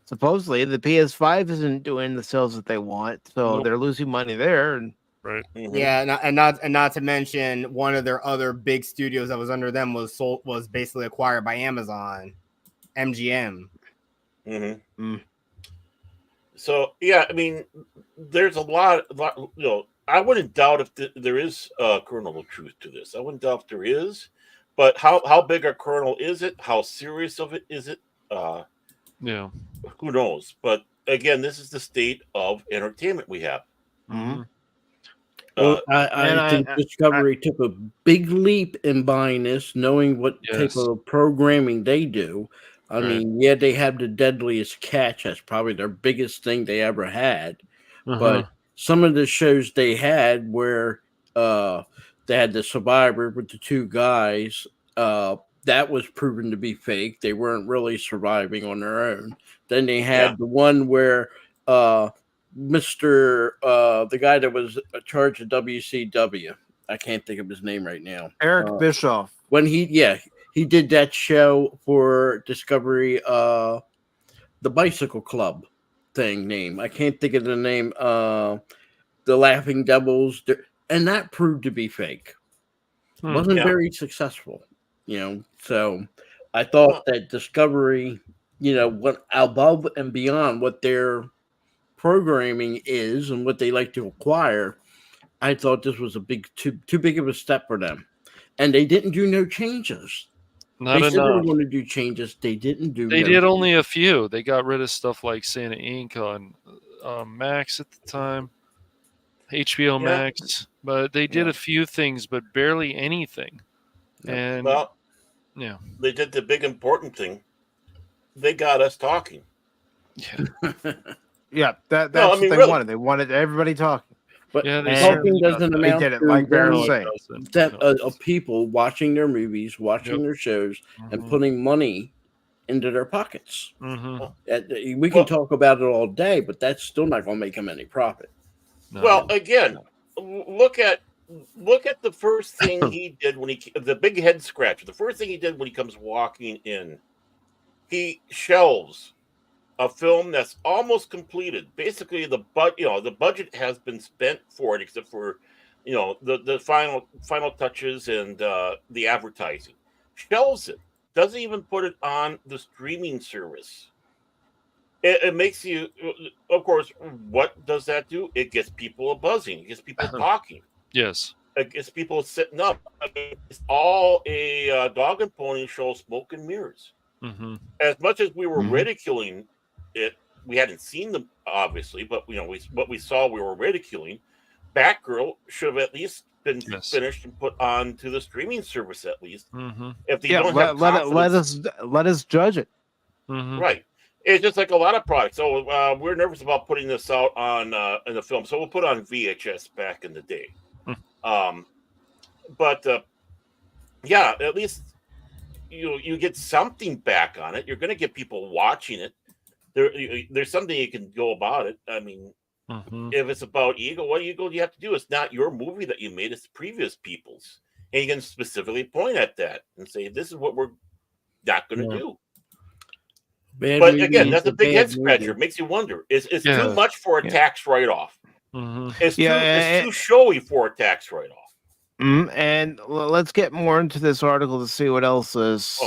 supposedly the PS5 isn't doing the sales that they want, so Nope. they're losing money there. And Right. Mhm. Yeah, and not to mention one of their other big studios that was under them was basically acquired by Amazon, MGM. Mm-hmm. So yeah, I mean, there's a lot. You know, I wouldn't doubt if there is a kernel of truth to this. I wouldn't doubt if there is, but how big a kernel is it? How serious of it is it? Yeah. Who knows? But again, this is the state of entertainment we have. Mhm. Well, and I think Discovery took a big leap in buying this, knowing what Yes. type of programming they do. I Right. mean, yeah, they have the Deadliest Catch. That's probably their biggest thing they ever had. Uh-huh. But some of the shows they had where they had the Survivor with the two guys, that was proven to be fake. They weren't really surviving on their own. Then they had the one where the guy that was in charge of WCW, I can't think of his name right now. Eric Bischoff. When he did that show for Discovery, the Bicycle Club thing name. I can't think of the name. The Laughing Devils, and that proved to be fake. Wasn't very successful, you know. So I thought that Discovery, you know, went above and beyond what their programming is and what they like to acquire. I thought this was a too big of a step for them, and they didn't do no changes. Not They said they were enough. going to do changes. They didn't do. They no did only a few. They got rid of stuff like Santa Inc. on Max at the time, HBO Max, but they did a few things, but barely anything. And Well, yeah, they did the big important thing. They got us talking. Yeah, that's No, I what mean, they really. wanted. They wanted everybody talking. But yeah, they talking certainly got doesn't that. They amount did it to like Barry them was saying. that of people watching their movies, watching their shows, and putting money into their pockets. Mm-hmm. We can talk about it all day, but that's still not going to make them any profit. No. Well, again, look at the first thing he did when the big head scratcher. The first thing he did when he comes walking in, he shelves a film that's almost completed. Basically, the budget has been spent for it, except for the final touches and the advertising. Shelves it. Doesn't even put it on the streaming service. It makes you, of course, what does that do? It gets people buzzing. It gets people talking. Yes. It gets people sitting up. I mean, it's all a dog and pony show, smoke and mirrors. Mm-hmm. As much as we were ridiculing it, we hadn't seen them, obviously, but what we saw, we were ridiculing. Batgirl should have at least been finished and put on to the streaming service at least. Mm-hmm. If they don't have let us judge it. Mm-hmm. Right. It's just like a lot of products. So we're nervous about putting this out on in the film, so we'll put on VHS back in the day. But yeah, at least you get something back on it. You're going to get people watching it. There's something you can go about it. I mean, if it's about ego, what ego do you have to do? It's not your movie that you made; it's previous people's, and you can specifically point at that and say, "This is what we're not going to do." But again, that's a big head scratcher. It makes you wonder: is too much for a tax write-off? It's too showy for a tax write-off. And let's get more into this article to see what else this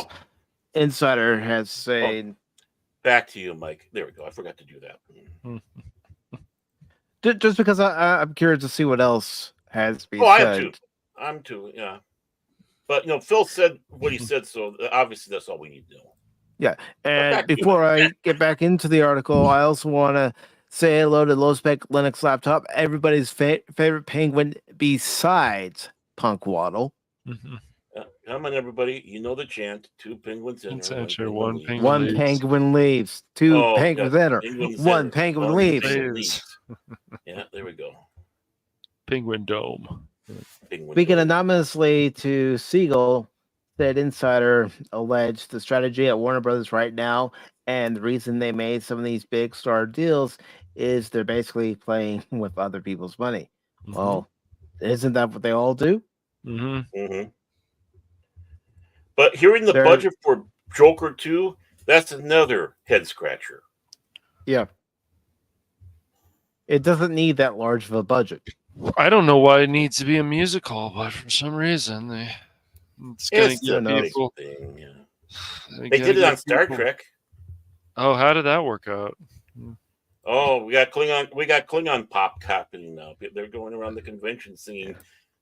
insider has to say. Back to you, Mike. There we go. I forgot to do that. Just because I'm curious to see what else has to be said. I am too. I'm too. Yeah. But Phil said what he said, so obviously that's all we need to know. Yeah, and before I get back into the article, I also want to say hello to Low Spec Linux Laptop, everybody's favorite penguin besides Punk Waddle. Come on, everybody! You know the chant: 2 penguins enter, one penguin leaves. 2 penguins enter. 1 penguin leaves. Yeah, there we go. Penguin Dome. Speaking anonymously to Siegel, said insider alleged the strategy at Warner Brothers right now, and the reason they made some of these big star deals is they're basically playing with other people's money. Mhm. Well, isn't that what they all do? But hearing the They're- budget for Joker 2, that's another head scratcher. Yeah. It doesn't need that large of a budget. I don't know why it needs to be a musical, but for some reason it's going to get people. Thing, yeah. They did it on Star Trek. Oh, how did that work out? Oh, we got Klingon pop happening now. They're going around the convention singing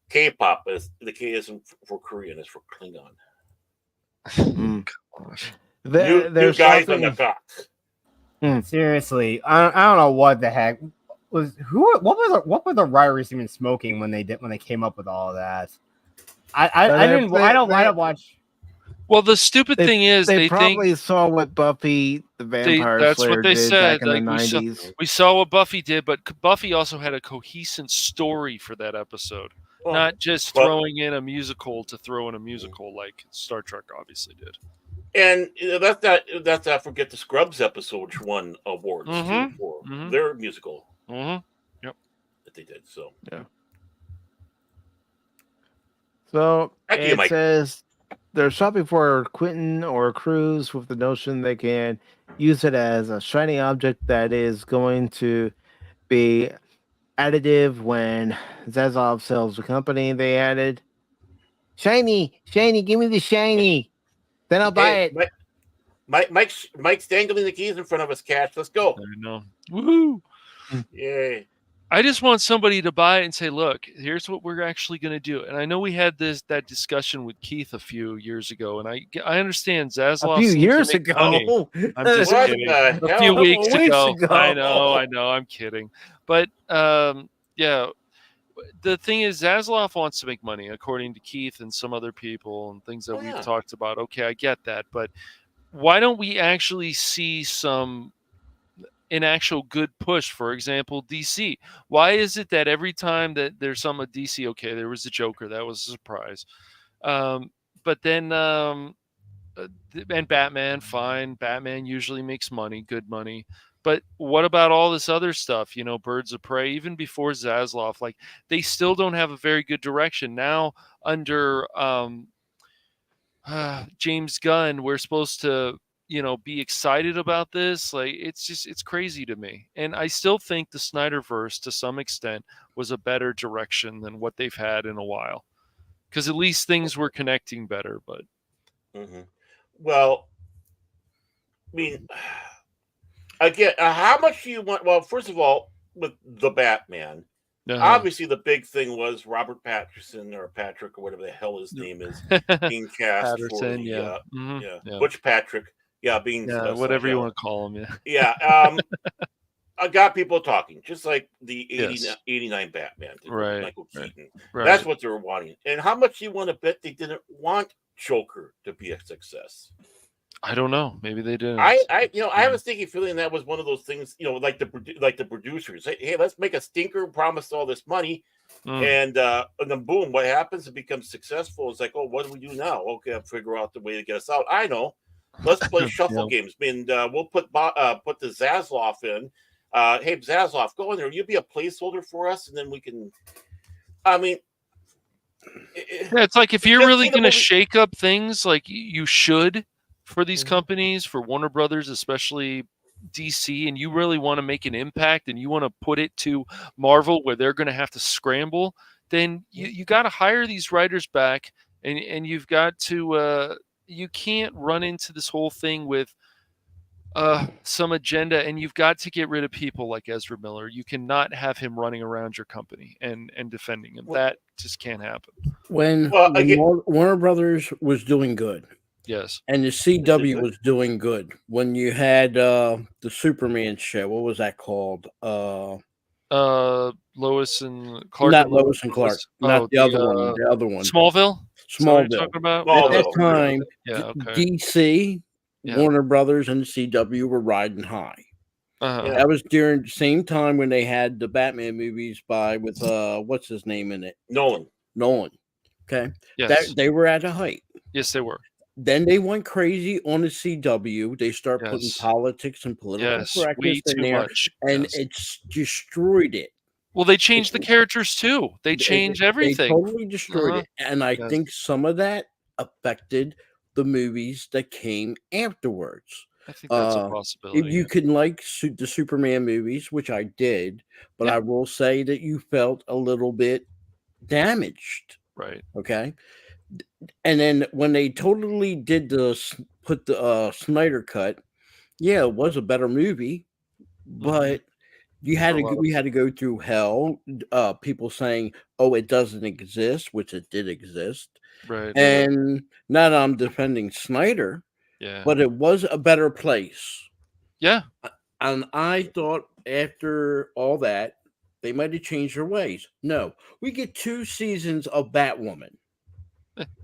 K-pop, as the K isn't for Korean, it's for Klingon. New guys on the top. Seriously, I don't know what the heck what were the writers even smoking when they came up with all of that. I don't watch. Well, the stupid thing is they probably saw what Buffy the Vampire that's Slayer what they did said. back in the 90s. We saw what Buffy did, but Buffy also had a cohesive story for that episode, not just throwing in a musical to throw in a musical like Star Trek obviously did. And that's not forget the Scrubs episode, which won awards for their musical. Yep, that they did. So yeah. So it says they're shopping for Quentin or Cruz with the notion they can use it as a shiny object that is going to be additive when Zaslav sells the company. They added shiny, give me the shiny. Then I'll buy it. Mike's dangling the keys in front of us, Cash. Let's go. I know. Woohoo! Yay. I just want somebody to buy it and say, look, here's what we're actually going to do. And I know we had that discussion with Keith a few years ago, and I understand Zaslav. A few years ago. I'm just kidding. A few weeks ago. I know. I'm kidding. But yeah, the thing is, Zaslav wants to make money, according to Keith and some other people and things that we've talked about. Okay, I get that. But why don't we actually see an actual good push? For example, DC. Why is it that every time that there's some at DC, okay, there was the Joker, that was a surprise, but then and Batman, fine, Batman usually makes money, good money, but what about all this other stuff? Birds of Prey, even before Zaslav, like they still don't have a very good direction now under James Gunn. We're supposed to be excited about this. Like it's crazy to me. And I still think the Snyderverse to some extent was a better direction than what they've had in a while, because at least things were connecting better. But well, I mean, again, how much do you want? Well, first of all, with the Batman, obviously the big thing was Robert Patterson or Patrick or whatever the hell his name is being cast Patterson, for the Butch Patrick. Yeah, being whatever you want to call him. I got people talking, just like the 89 Batman did, Michael Keaton. Right. That's what they were wanting. And how much do you want to bet they didn't want Joker to be a success? I don't know. Maybe they didn't. I have a stinky feeling that was one of those things. Like the producers. Hey, let's make a stinker, promise all this money, and then boom, what happens? It becomes successful. It's like, oh, what do we do now? Okay, I'll figure out the way to get us out. I know. Let's play shuffle games. And we'll put the Zaslav in. Hey, Zaslav, go in there. You be a placeholder for us, and then we can. I mean, it's like if you're really going to shake up things, like you should for these companies, for Warner Brothers, especially DC, and you really want to make an impact, and you want to put it to Marvel where they're going to have to scramble, then you got to hire these writers back, and you've got to. You can't run into this whole thing with some agenda, and you've got to get rid of people like Ezra Miller. You cannot have him running around your company and defending him. That just can't happen. When Warner Brothers was doing good, yes, and the CW was doing good, when you had the Superman show, what was that called? Lois and Clark. Not Lois and Clark. Not the other one. The other one. Smallville. Smallville. Talking about? At that time, DC, Warner Brothers, and the CW were riding high. That was during the same time when they had the Batman movies with what's his name in it? Nolan. Okay. Yes. They were at a height. Yes, they were. Then they went crazy on the CW. They start putting Yes. politics and political Yes, correctness way in too there, much. and Yes. it's destroyed it. Well, they changed the characters too. They changed They everything. totally destroyed it, and I Yes. think some of that affected the movies that came afterwards. I think that's a If possibility. you can like the Superman movies, which I did, but Yeah. I will say that you felt a little bit damaged. Right. Okay. And then when they totally did put the Snyder cut, yeah, it was a better movie, but we had to go through hell. People saying, "Oh, it doesn't exist," which it did exist. Right. And not that I'm defending Snyder, Yeah. but it was a better place. Yeah. And I thought after all that, they might have changed their ways. No, we get 2 seasons of Batwoman.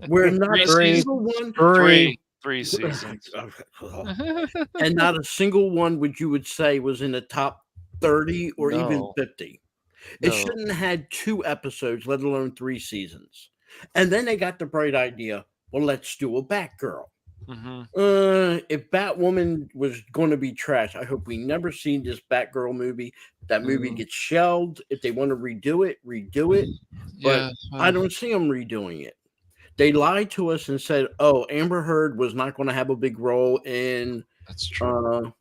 We're not a single one. Three seasons. And not a single one you would say was in the top 30 or even 50. It shouldn't have had 2 episodes, let alone 3 seasons. And then they got the bright idea, well, let's do a Batgirl. If Batwoman was going to be trash, I hope we never see this Batgirl movie. That movie gets shelved. If they want to redo it, redo it. But I don't see them redoing it. They lied to us and said, "Oh, Amber Heard was not going to have a big role in." That's true.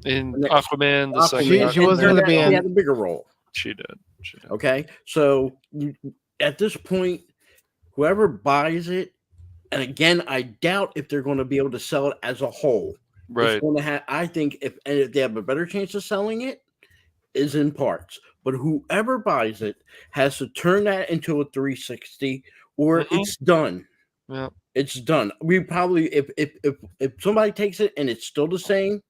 In Aquaman, the second. She wasn't going to be in. She had a bigger role. She did. Okay, so at this point, whoever buys it, and again, I doubt if they're going to be able to sell it as a whole. Right. It's going to have. I think if they have a better chance of selling it, is in parts. But whoever buys it has to turn that into a 360, or it's done. Yeah, it's done. We probably if somebody takes it and it's still the same,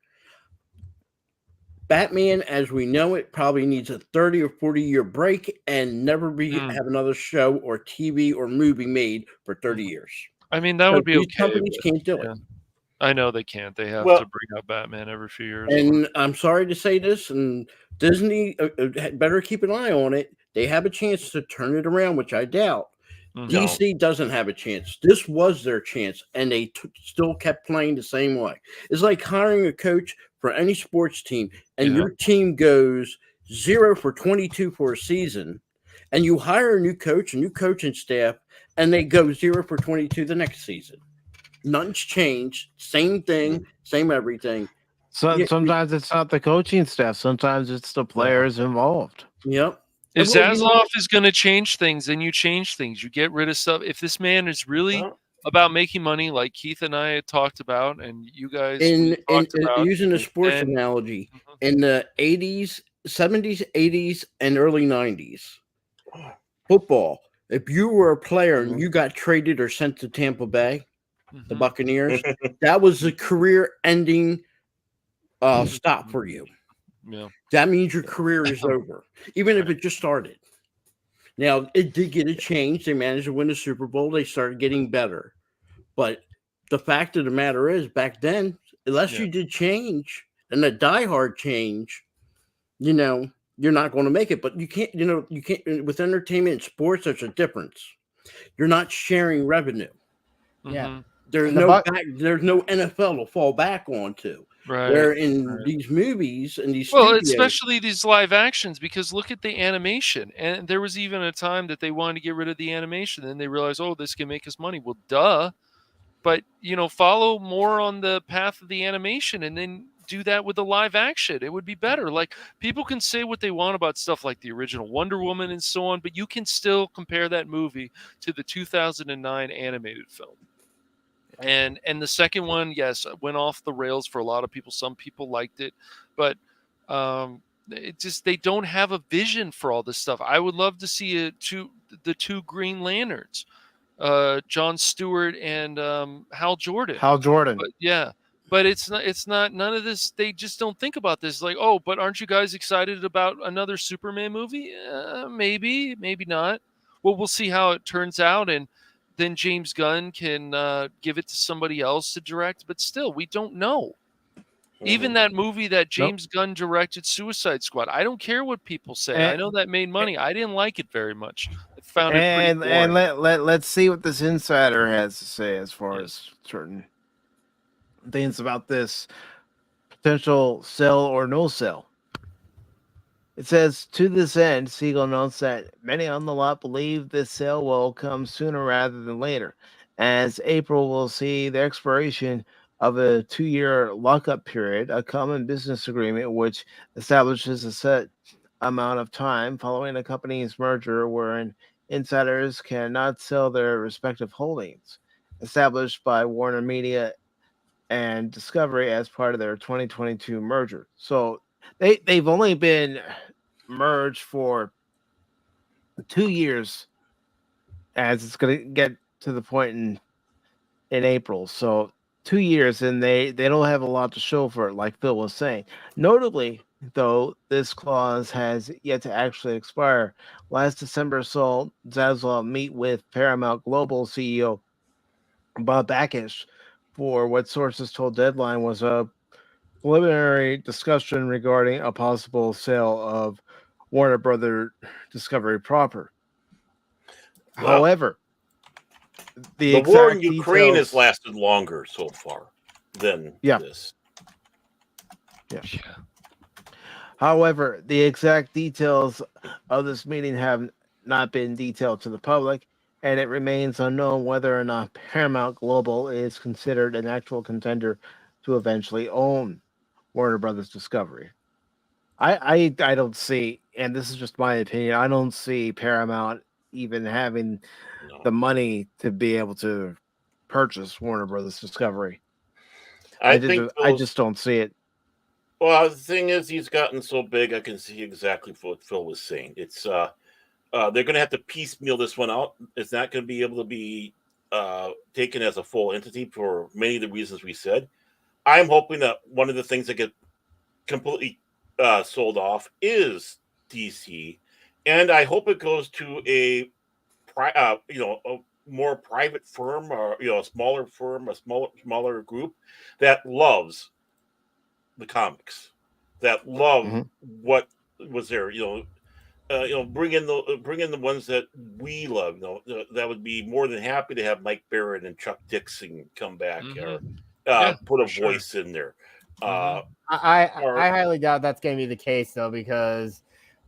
Batman as we know it probably needs a 30 or 40-year break and never have another show or TV or movie made for 30 years. I mean, that would be okay. Companies can't do it. I know they can't. They have to bring out Batman every few years. And I'm sorry to say this, and Disney better keep an eye on it. They have a chance to turn it around, which I doubt. DC doesn't have a chance. This was their chance, and they still kept playing the same way. It's like hiring a coach for any sports team, and your team goes 0 for 22 for a season, and you hire a new coach, a new coaching staff, and they go 0 for 22 the next season. Nothing's changed. Same thing, same everything. So sometimes it's not the coaching staff. Sometimes it's the players involved. Yep. If Zaslav is going to change things, then you change things. You get rid of stuff. If this man is really about making money, like Keith and I had talked about, and you guys talked about, using a sports analogy, in the 80s, 70s, 80s, and early 90s, football, if you were a player and you got traded or sent to Tampa Bay, the Buccaneers, that was a career-ending stop for you. Yeah. That means your career is over, even if it just started. Now, it did get a change. They managed to win the Super Bowl. They started getting better. But the fact of the matter is, back then, unless you did change and a diehard change, you're not going to make it. But you can't, with entertainment and sports, there's a difference. You're not sharing revenue. Yeah. There's no NFL to fall back onto. Right. Where in these movies and these especially these live actions, because look at the animation, and there was even a time that they wanted to get rid of the animation, and they realized, oh, this can make us money. Well, duh. But follow more on the path of the animation, and then do that with the live action. It would be better. Like, people can say what they want about stuff like the original Wonder Woman and so on, but you can still compare that movie to the 2009 animated film. And the second one, yes, went off the rails for a lot of people. Some people liked it, but they don't have a vision for all this stuff. I would love to see the two Green Lanterns, Jon Stewart and Hal Jordan. But it's not none of this. They just don't think about this. Like, oh, but aren't you guys excited about another Superman movie? Maybe not. Well, we'll see how it turns out, and then James Gunn can give it to somebody else to direct. But still, we don't know. Even that movie that James Gunn directed, Suicide Squad. I don't care what people say. I know that made money. I didn't like it very much. I found it pretty boring. And let's see what this insider has to say as far as certain things about this potential sell or no sell. It says, to this end, Siegel notes that many on the lot believe this sale will come sooner rather than later, as April will see the expiration of a 2-year lockup period, a common business agreement which establishes a set amount of time following a company's merger wherein insiders cannot sell their respective holdings, established by Warner Media and Discovery as part of their 2022 merger. So they've only been merged for 2 years, as it's going to get to the point in April. So 2 years, and they don't have a lot to show for it, like Phil was saying. Notably, though, this clause has yet to actually expire. Last December saw Zaslav meet with Paramount Global CEO Bob Bakish for what sources told Deadline was a preliminary discussion regarding a possible sale of Warner Brother Discovery proper. Well, however, the war in Ukraine has lasted longer so far than this. Yeah. However, the exact details of this meeting have not been detailed to the public, and it remains unknown whether or not Paramount Global is considered an actual contender to eventually own Warner Brothers Discovery. I don't see, and this is just my opinion, I don't see Paramount even having the money to be able to purchase Warner Brothers Discovery. I just don't see it. Well, the thing is, he's gotten so big, I can see exactly what Phil was saying. It's they're going to have to piecemeal this one out. It's not going to be able to be taken as a full entity for many of the reasons we said. I'm hoping that one of the things that get completely sold off is DC, and I hope it goes to a more private firm, or a smaller firm, a smaller group that loves the comics, that love what was there. Bring in the ones that we love. That would be more than happy to have Mike Barrett and Chuck Dixon come back, or put a voice in there. I highly doubt that's going to be the case, though, because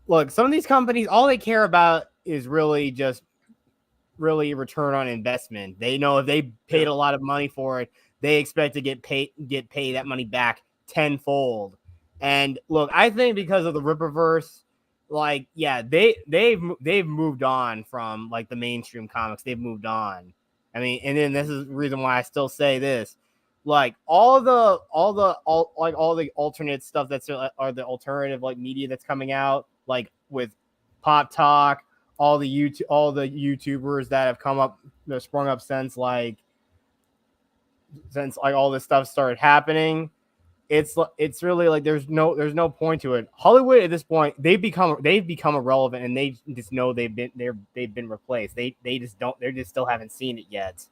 look, some of these companies, all they care about is really just return on investment. They know if they paid a lot of money for it, they expect to get paid that money back tenfold. And look, I think because of the Rippaverse, they've moved on from like the mainstream comics. They've moved on. I mean, and then this is the reason why I still say this. Like all the alternate stuff that's are the alternative media that's coming out, like with Pop Talk, all the YouTubers that have come up, sprung up since all this stuff started happening. It's really like there's no point to it. Hollywood at this point, they've become irrelevant, and they just know they've been replaced. They just still haven't seen it yet.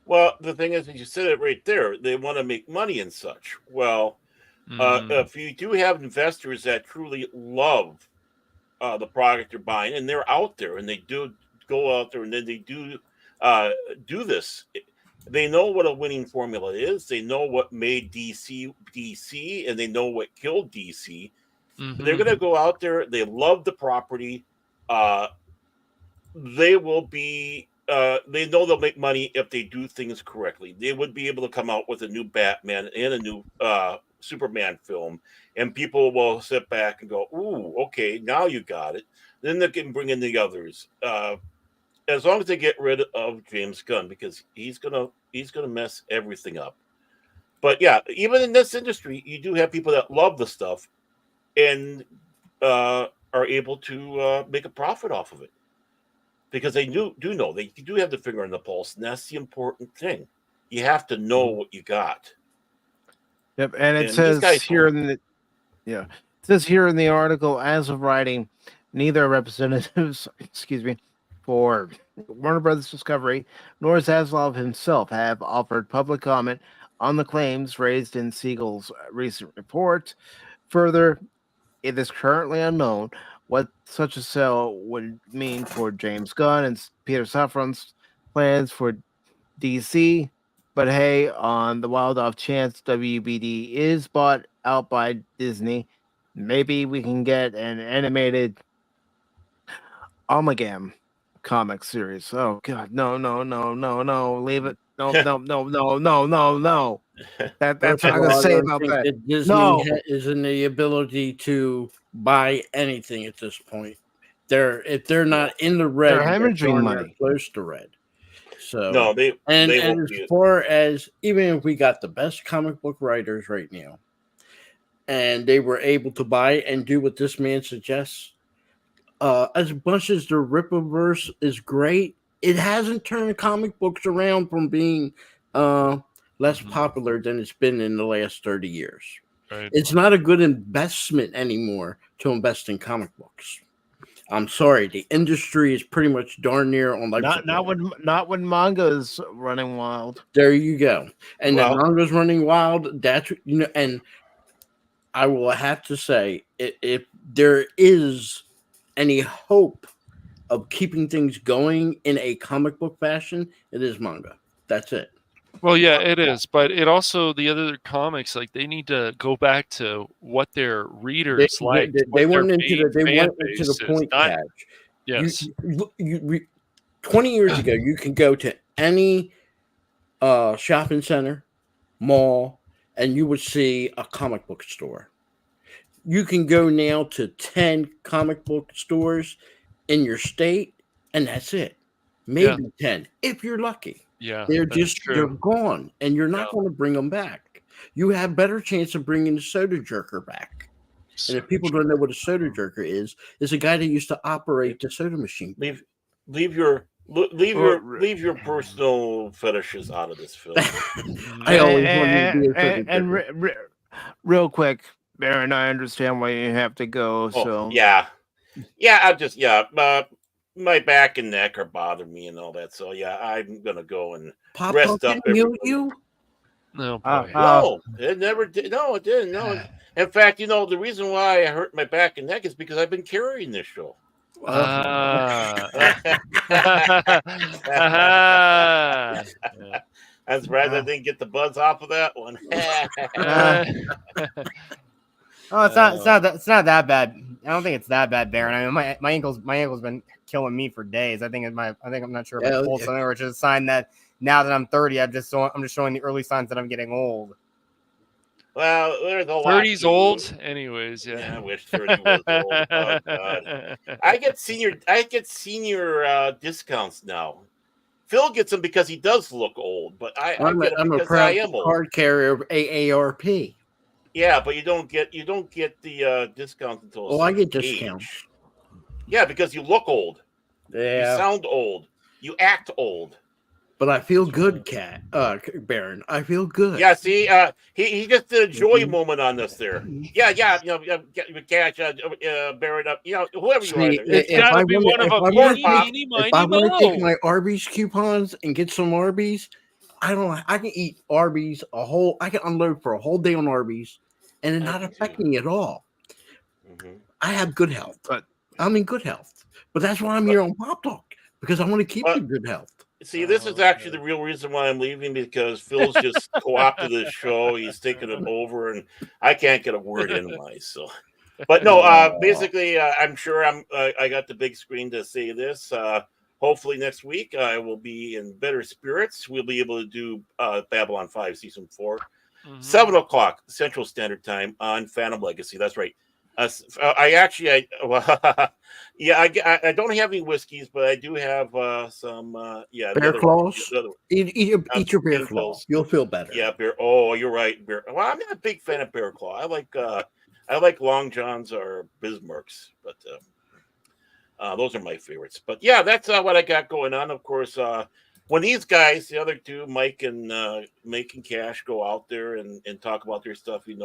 Well, the thing is, you said it right there. They want to make money and such. Well, if you do have investors that truly love the product they're buying, and they're out there, and they do go out there, and then they do this. They know what a winning formula is. They know what made DC, and they know what killed DC. They're going to go out there. They love the property. They will be. They know they'll make money if they do things correctly. They would be able to come out with a new Batman and a new Superman film, and people will sit back and go, "Ooh, okay, now you got it." Then they can bring in the others. As long as they get rid of James Gunn, because he's gonna mess everything up. But yeah, even in this industry, you do have people that love the stuff and are able to make a profit off of it, because they do know, they do have the finger on the pulse, and that's the important thing. You have to know what you got. Yep, and it says here in the article, as of writing, neither representatives, for Warner Brothers Discovery nor Zaslav himself have offered public comment on the claims raised in Siegel's recent report. Further, it is currently unknown what such a sale would mean for James Gunn and Peter Safran's plans for DC. But hey, on the wild off chance WBD is bought out by Disney, maybe we can get an animated Omegam comic series. Oh God, no, leave it. No. That's what I'm gonna say about that. Disney is in the ability to buy anything at this point. If they're not in the red, they're hemorrhaging money. Close to red. So no, they and as far as even if we got the best comic book writers right now, and they were able to buy and do what this man suggests, as much as the Rippaverse is great, it hasn't turned comic books around from being less popular than it's been in the last 30 years. Right. It's not a good investment anymore to invest in comic books. I'm sorry, the industry is pretty much darn near on life support. Not when manga's running wild. There you go. And the manga's running wild. That's and I will have to say, if there is any hope of keeping things going in a comic book fashion, it is manga. That's it. Well, yeah, it is, but it also the other comics they need to go back to what their readers like. They went into the point catch. Yes. 20 years ago, you can go to any shopping center, mall, and you would see a comic book store. You can go now to 10 comic book stores in your state, and that's it. Maybe 10, if you're lucky. Yeah, they're gone, and you're not going to bring them back. You have better chance of bringing the soda jerker back. And if people don't know what a soda jerker is a guy that used to operate the soda machine. Leave your personal fetishes out of this film. I always wanted to be a soda jerker. And real quick, Baron, I understand why you have to go. So my back and neck are bothering me and all that. So I'm gonna go and Pop rest up. You? No, boy. No, it never did. No, it didn't. No. In fact, the reason why I hurt my back and neck is because I've been carrying this show. That's right. I didn't get the buzz off of that one. Oh, it's not that bad. I don't think it's that bad, Baron. I mean, my ankle's been killing me for days. I think I'm not sure if I pulled something, or it's just a sign that now that I'm 30, I'm just showing the early signs that I'm getting old. Well, there's a lot. 30's old, anyways. Yeah, I wish 30 was old. Oh God, I get senior discounts now. Phil gets them because he does look old, but I'm a proud card carrier of AARP. Yeah, but you don't get the discounts until I get discounts. Yeah, because you look old. Yeah, you sound old. You act old. But I feel good, Baron. I feel good. Yeah, see, he just did a joy moment on this there. Yeah, catch Baron up. Whoever you are. It's got to be one of them. If I want to take my Arby's coupons and get some Arby's, I can eat Arby's I can unload for a whole day on Arby's, and it not affect me at all. Mm-hmm. I have good health. I'm in good health. But that's why I'm here on Pop Talk, because I want to keep in good health. See, this is actually the real reason why I'm leaving, because Phil's just co-opted this show. He's taking it over, and I can't get a word in so. But no, basically, I'm sure I got the big screen to say this. Hopefully next week I will be in better spirits. We'll be able to do Babylon 5 Season 4, 7 o'clock Central Standard Time on Phantom Legacy. That's right. I don't have any whiskeys, but I do have some. Bear claws. Eat your bear claws. You'll feel better. Yeah, bear. Oh, you're right. Bear. Well, I'm not a big fan of bear claw. I like Long Johns or Bismarcks, but those are my favorites. But yeah, that's what I got going on. Of course, when these guys, the other two, Mike and Cash, go out there and talk about their stuff, they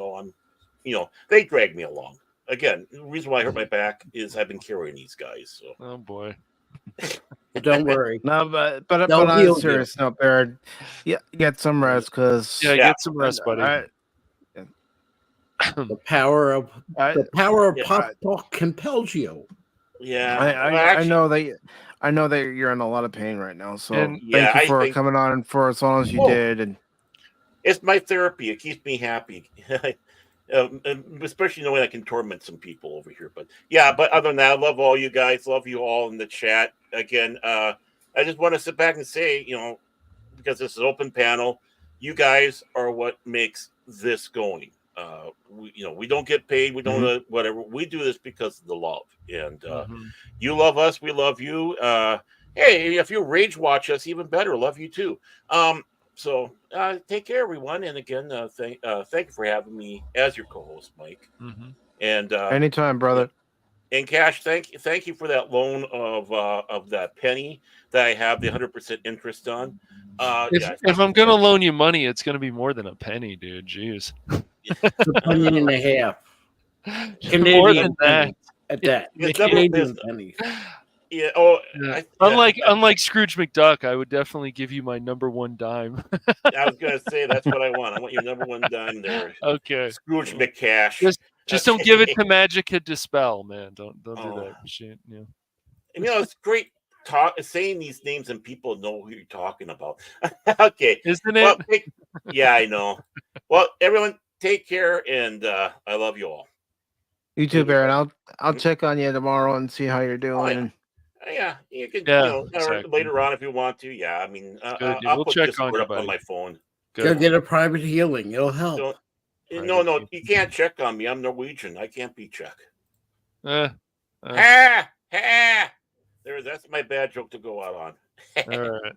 drag me along. Again, the reason why I hurt my back is I've been carrying these guys. So. Oh boy. Don't worry. No, but They'll on heal a serious note, Baird, yeah, get some rest, because get some rest, buddy. The power of Pop Talk compels you. Yeah, I know that you're in a lot of pain right now. So thank you for coming on for as long as you did. And it's my therapy. It keeps me happy. Especially knowing I can torment some people over here. But yeah, but other than that, I love all you guys. Love you all in the chat. Again, I just want to sit back and say, because this is open panel, you guys are what makes this going. We don't get paid. We don't whatever. We do this because of the love, and you love us. We love you. Hey, if you rage watch us, even better. Love you too. So take care, everyone. And again, thank you for having me as your co-host, Mike. And anytime, brother. And Cash, thank you for that loan of that penny that I have the 100% interest on. If I'm gonna loan you money, it's gonna be more than a penny, dude. Jeez. A penny and a half. More than that. At that. It's Canadian pennies. Yeah. Unlike Scrooge McDuck, I would definitely give you my number one dime. I was gonna say that's what I want. I want your number one dime there. Okay. Scrooge McCash. Just don't give it to Magic to Dispel, man. Don't do that shit. Yeah. And, it's great saying these names and people know who you're talking about. Okay. Isn't it? Yeah, I know. Well, everyone, take care, and I love you all. You too, Baron. I'll check on you tomorrow and see how you're doing. Yeah, you can. Exactly. Later on if you want to. Yeah, I mean, I'll put check Discord up on my phone. Go get a private healing. It'll help. No, you can't check on me. I'm Norwegian. I can't be Czech. That's my bad joke to go out on. All right.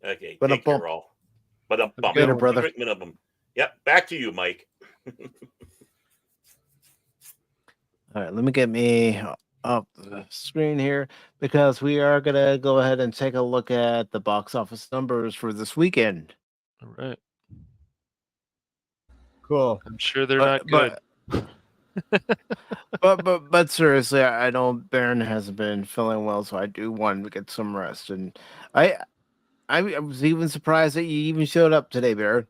Okay. But take care, all. But a bump. Later, brother. Quick minimum. Yep. Back to you, Mike. All right, let me get me up the screen here, because we are gonna go ahead and take a look at the box office numbers for this weekend. All right. Cool. I'm sure they're not good. But seriously, I know Baron hasn't been feeling well, so I do want to get some rest. And I was even surprised that you even showed up today, Baron.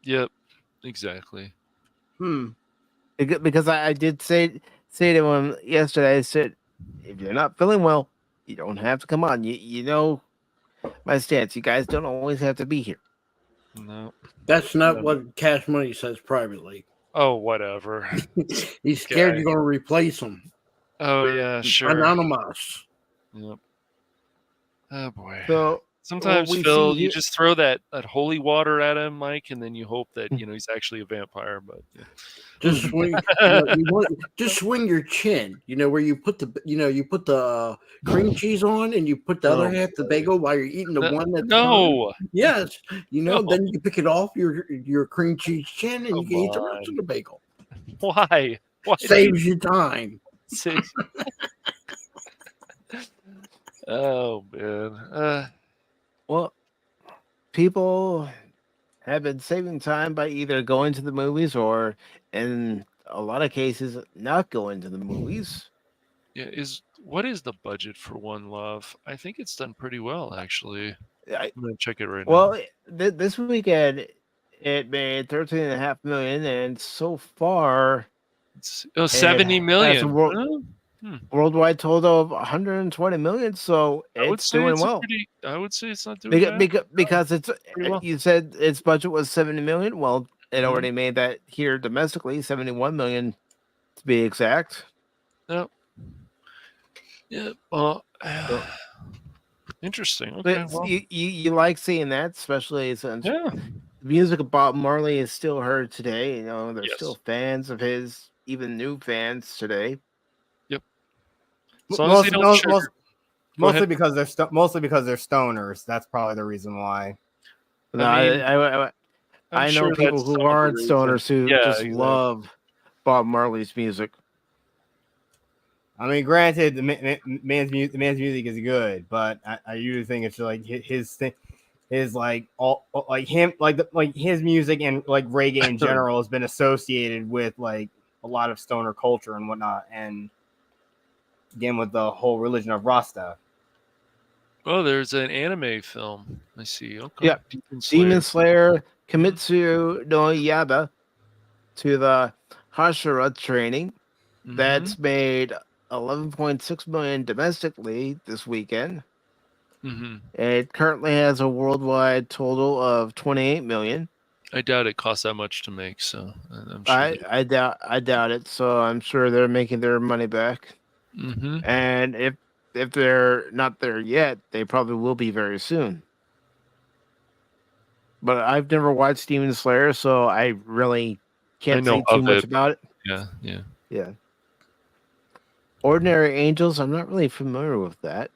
Yep, exactly. Because I did say to him yesterday, I said, if you're not feeling well, you don't have to come on. You know my stance. You guys don't always have to be here. No. That's not what Cash Money says privately. Oh, whatever. He's scared you're going to replace him. Oh, yeah, sure. Anonymous. Yep. Oh, boy. So sometimes, Phil, you just throw that holy water at him, Mike, and then you hope that he's actually a vampire. But just swing, just swing your chin. Where you put the cream cheese on, and you put the other half the bagel while you're eating the one that's yes. Then you pick it off your cream cheese chin, and you can eat the rest of the bagel. Why? Saves you time. Oh man. Well, people have been saving time by either going to the movies or, in a lot of cases, not going to the movies. Yeah, what is the budget for One Love? I think it's done pretty well, actually. I'm gonna check it right now. Well, this weekend it made $13.5 million, and so far, it's 70 million. Worldwide total of 120 million, so it's doing well. I would say it's not doing bad. Because it's you said its budget was 70 million. Well, it already made that here domestically, 71 million to be exact. Yep. Well, interesting. Okay. Well. You like seeing that, especially since the music of Bob Marley is still heard today. There's still fans of his, even new fans today. Mostly because they're stoners. That's probably the reason why. No, I know people who aren't stoners who just love Bob Marley's music. I mean, granted, the man's music is good, but I usually think it's like his thing is like all like him like his music and like reggae in general has been associated with like a lot of stoner culture and whatnot, and again with the whole religion of Rasta. Oh, there's an anime film. I see. Okay. Yeah. Demon Slayer Kimetsu no Yaiba to the Hashira training. That's made 11.6 million domestically this weekend. It currently has a worldwide total of 28 million. I doubt it costs that much to make, so I'm I, sure. I doubt it. So I'm sure they're making their money back. And if they're not there yet, they probably will be very soon. But I've never watched Demon Slayer, so I really can't say too much about it. Yeah. Ordinary Angels, I'm not really familiar with that.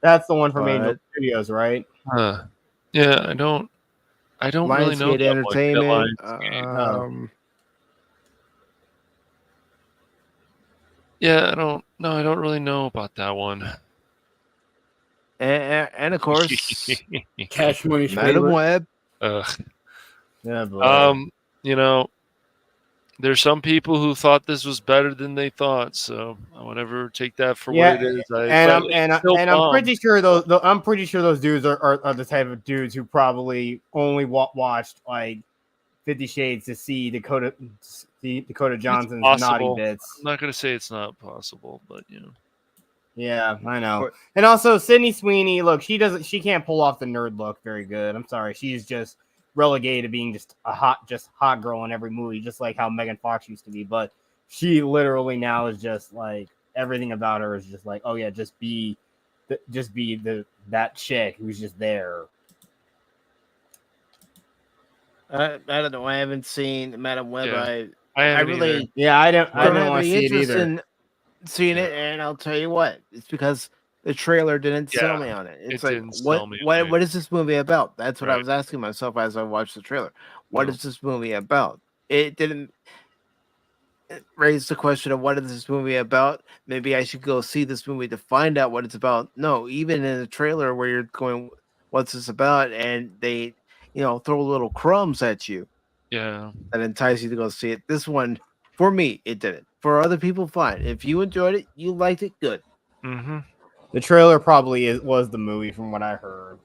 That's the one from Angel Studios, right? Yeah, I don't really know Lionsgate that Entertainment. Yeah, I don't really know about that one. And of course, Cash Money's Madam favorite. Web. Yeah, boy. You know, there's some people who thought this was better than they thought, so I would never take that for what it is. I'm pretty sure those dudes are the type of dudes who probably only watched like 50 Shades to see Dakota Johnson's naughty bits. I'm not gonna say it's not possible, but you know. Yeah, I know. And also Sydney Sweeney, look, she can't pull off the nerd look very good. I'm sorry, she's just relegated to being just a hot girl in every movie, just like how Megan Fox used to be. But she literally now is just like everything about her is just like, oh yeah, just be that chick who's just there. I don't know. I haven't seen Madam Web. Yeah. I really I didn't want to see it either. Seen it, and I'll tell you what, it's because the trailer didn't sell me on it. It's like, what is this movie about? That's what I was asking myself as I watched the trailer. What is this movie about? It didn't raise the question of what is this movie about? Maybe I should go see this movie to find out what it's about. No, even in the trailer where you're going, what's this about? And they, throw little crumbs at you. Yeah. That entice you to go see it. This one, for me, it didn't. For other people, fine. If you enjoyed it, you liked it, good. The trailer probably was the movie from what I heard.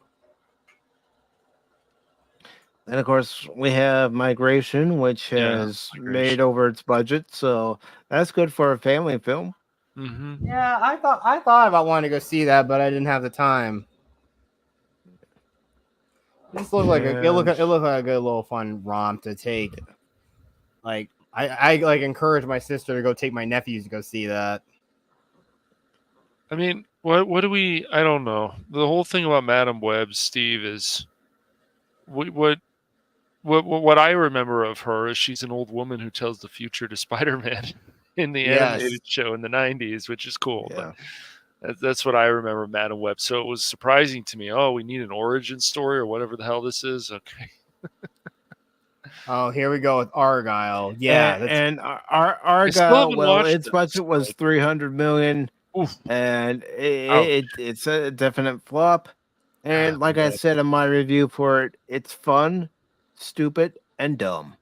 And of course, we have Migration, which has made over its budget, so that's good for a family film. Yeah, I thought about wanting to go see that, but I didn't have the time. It looked like it looked like a good little fun romp to take. Like I encourage my sister to go take my nephews to go see that. I mean, what do we? I don't know. The whole thing about Madam Web, Steve, is what I remember of her is she's an old woman who tells the future to Spider-Man in the animated show in the 90s, which is cool. Yeah. But that's what I remember of Madam Web. So it was surprising to me. Oh, we need an origin story or whatever the hell this is. Okay. Oh, here we go with Argyle. Yeah, and Argyle. Well, its budget was $300 million, and it's a definite flop. And like I said in my review for it, it's fun, stupid, and dumb.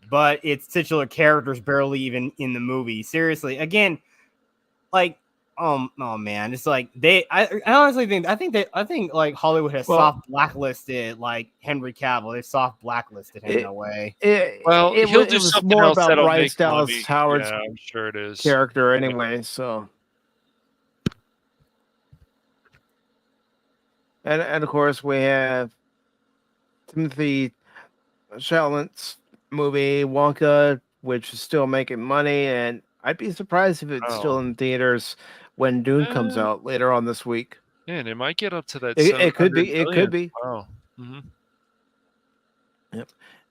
But its titular character's barely even in the movie. Seriously, again, like, oh man, it's like I honestly think like Hollywood has soft blacklisted like Henry Cavill. They soft blacklisted him in a way. He'll do something more else about that'll Bryce make Dallas money. Howard's I'm sure it is character anyway. So, and of course we have Timothy Chalamet's movie Wonka, which is still making money, and I'd be surprised if it's still in theaters when Dune comes out later on this week. Yeah, and it might get up to that. It could be. It could be. Wow. Yep.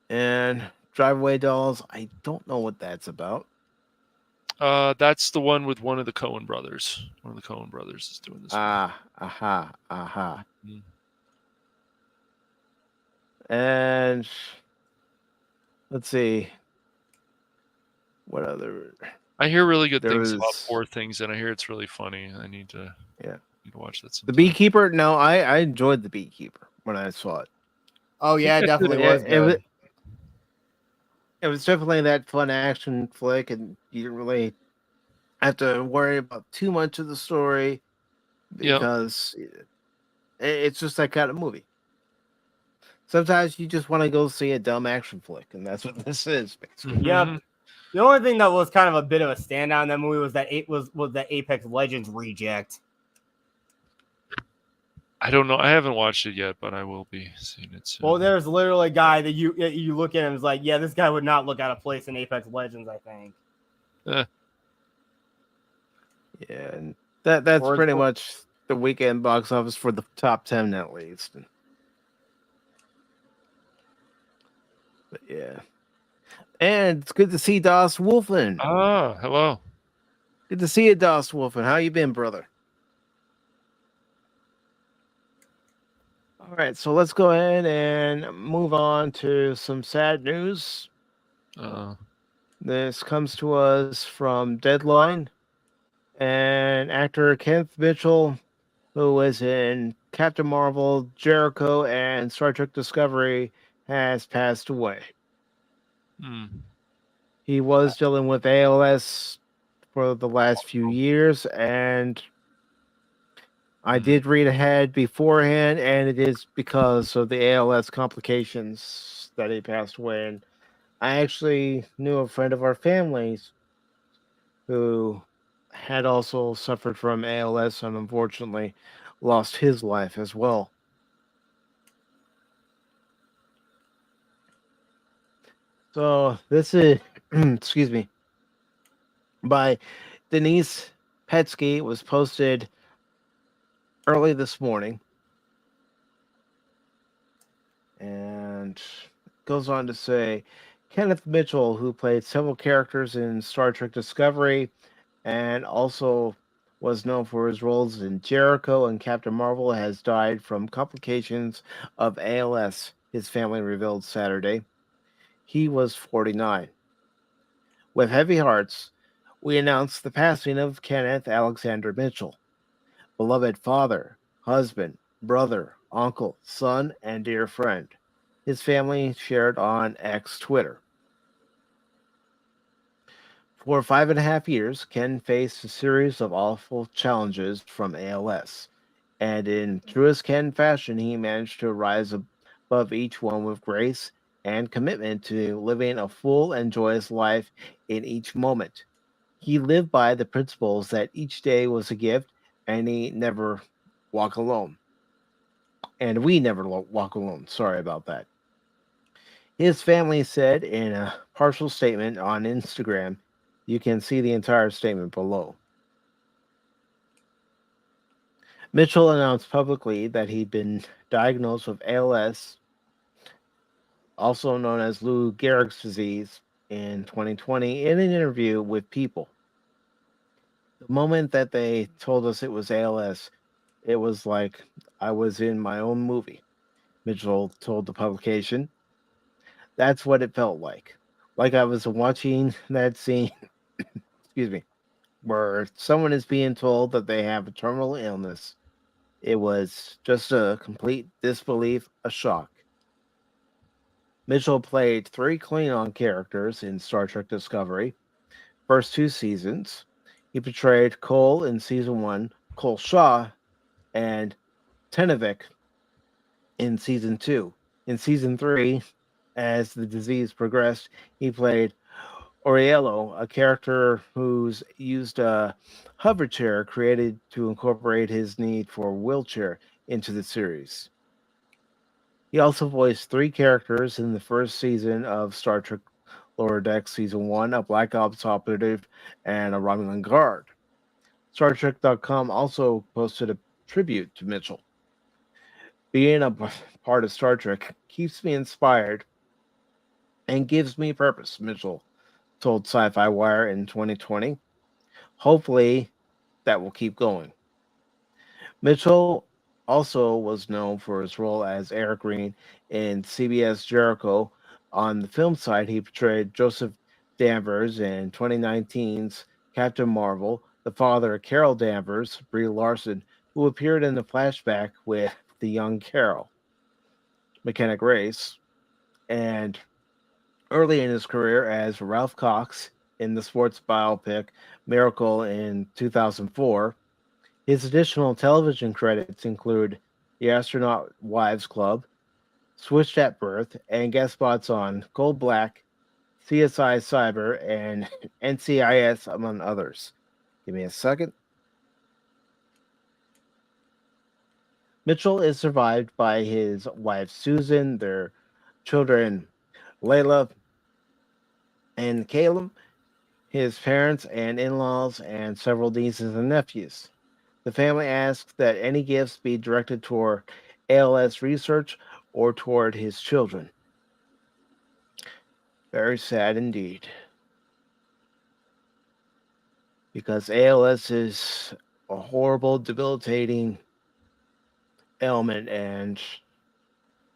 And Driveway Dolls. I don't know what that's about. That's the one with one of the Coen brothers. One of the Coen brothers is doing this. And let's see. What other? I hear really good things about Poor Things, and I hear it's really funny. I need to watch that sometime. The Beekeeper. No, I enjoyed The Beekeeper when I saw it. Oh yeah, it definitely was. It was definitely that fun action flick, and you didn't really have to worry about too much of the story because it's just that kind of movie. Sometimes you just want to go see a dumb action flick, and that's what this is, basically. Yeah. The only thing that was kind of a bit of a standout in that movie was that that Apex Legends reject. I don't know. I haven't watched it yet, but I will be seeing it soon. Well, there's literally a guy that you look at him and is like, yeah, this guy would not look out of place in Apex Legends, I think. Yeah, and that's pretty much the weekend box office for the top 10 at least. But yeah. And it's good to see Das Wolfen. Ah, hello. Good to see you, Das Wolfen. How you been, brother? All right, so let's go ahead and move on to some sad news. This comes to us from Deadline, and actor Kenneth Mitchell, who was in Captain Marvel, Jericho, and Star Trek Discovery, has passed away. He was dealing with ALS for the last few years, and I did read ahead beforehand, and it is because of the ALS complications that he passed away. And I actually knew a friend of our family's who had also suffered from ALS and unfortunately lost his life as well. So this is, excuse me, by Denise Petsky. It was posted early this morning, and goes on to say, Kenneth Mitchell, who played several characters in Star Trek Discovery and also was known for his roles in Jericho and Captain Marvel, has died from complications of ALS, his family revealed Saturday. He was 49. With heavy hearts, we announced the passing of Kenneth Alexander Mitchell, beloved father, husband, brother, uncle, son, and dear friend. His family shared on X Twitter. For 5.5 years, Ken faced a series of awful challenges from ALS, and in truest Ken fashion, he managed to rise above each one with grace and commitment to living a full and joyous life in each moment. He lived by the principles that each day was a gift, and he never walk alone. And we never walk alone. Sorry about that. His family said in a partial statement on Instagram. You can see the entire statement below. Mitchell announced publicly that he'd been diagnosed with ALS, also known as Lou Gehrig's disease, in 2020 in an interview with People. The moment that they told us it was ALS, it was like I was in my own movie, Mitchell told the publication. That's what it felt like. Like I was watching that scene, excuse me, where someone is being told that they have a terminal illness. It was just a complete disbelief, a shock. Mitchell played 3 Klingon characters in Star Trek Discovery. First 2 seasons, he portrayed Cole in season 1, Cole Shaw, and Tenevik in season 2. In season 3, as the disease progressed, he played Auriello, a character who's used a hover chair created to incorporate his need for a wheelchair into the series. He also voiced 3 characters in the first season of Star Trek Lower Decks Season 1, a Black Ops operative and a Romulan guard. StarTrek.com also posted a tribute to Mitchell. Being a part of Star Trek keeps me inspired and gives me purpose, Mitchell told Sci-Fi Wire in 2020. Hopefully, that will keep going. Mitchell also was known for his role as Eric Green in CBS Jericho. On the film side, he portrayed Joseph Danvers in 2019's Captain Marvel, the father of Carol Danvers, Brie Larson, who appeared in the flashback with the young Carol, McKenna Grace, and early in his career as Ralph Cox in the sports biopic Miracle in 2004. His additional television credits include The Astronaut Wives Club, Switched at Birth, and guest spots on Gold Black, CSI Cyber, and NCIS, among others. Give me a second. Mitchell is survived by his wife Susan, their children Layla and Caleb, his parents and in-laws, and several nieces and nephews. The family asks that any gifts be directed toward ALS research or toward his children. Very sad indeed. Because ALS is a horrible, debilitating ailment, and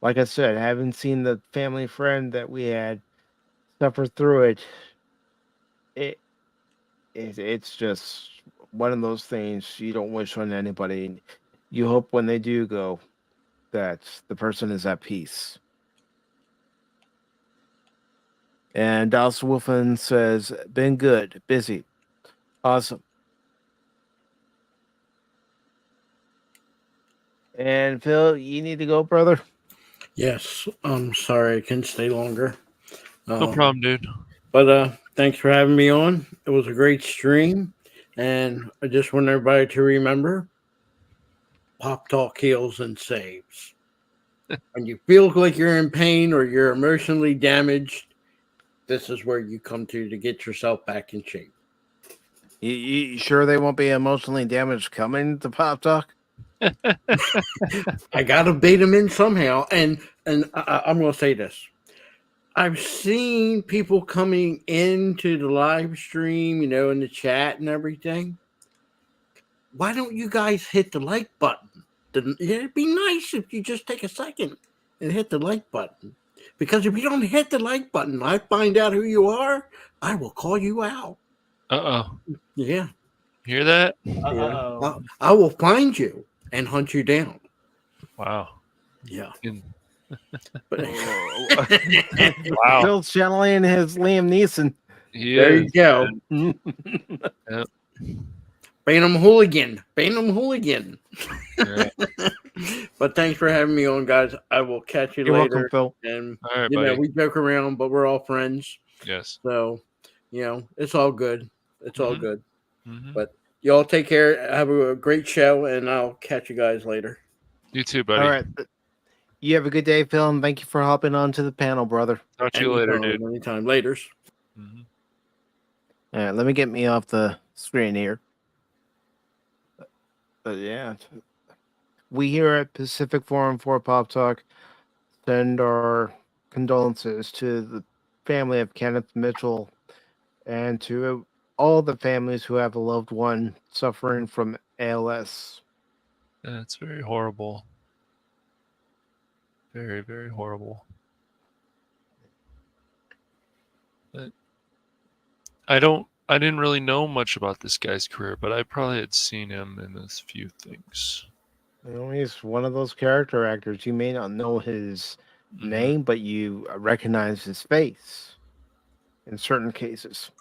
like I said, having seen the family friend that we had suffer through it's just one of those things you don't wish on anybody. You hope when they do go that the person is at peace. And Dallas Wolfen says, been good, busy. Awesome. And Phil, you need to go, brother? Yes. I'm sorry I couldn't stay longer. No problem, dude. But thanks for having me on. It was a great stream. And I just want everybody to remember, Pop Talk heals and saves. When you feel like you're in pain or you're emotionally damaged, this is where you come to get yourself back in shape. You sure they won't be emotionally damaged coming to Pop Talk? I got to bait them in somehow. And I'm going to say this. I've seen people coming into the live stream, in the chat and everything. Why don't you guys hit the like button? It'd be nice if you just take a second and hit the like button. Because if you don't hit the like button, I find out who you are, I will call you out. Uh-oh. Yeah. Hear that? Yeah. I will find you and hunt you down. Wow. Yeah. Wow. Phil's channeling his Liam Neeson. There you go. Yep. Bantam Hooligan. Bantam Hooligan. Yeah. But thanks for having me on, guys. I will catch you You're later. welcome, Phil. And all right, buddy. we joke around, but we're all friends. Yes. So, it's all good. It's all good. Mm-hmm. But y'all take care. Have a great show, and I'll catch you guys later. You too, buddy. All right. You have a good day, Phil, and thank you for hopping on to the panel, brother. Talk to you later, dude. Anytime. Laters. Mm-hmm. All right, let me get me off the screen here. But yeah, we here at PACIFIC414 Pop Talk send our condolences to the family of Kenneth Mitchell and to all the families who have a loved one suffering from ALS. That's very horrible. Very, very horrible. But I didn't really know much about this guy's career, but I probably had seen him in a few things. He's one of those character actors. You may not know his name, but you recognize his face in certain cases.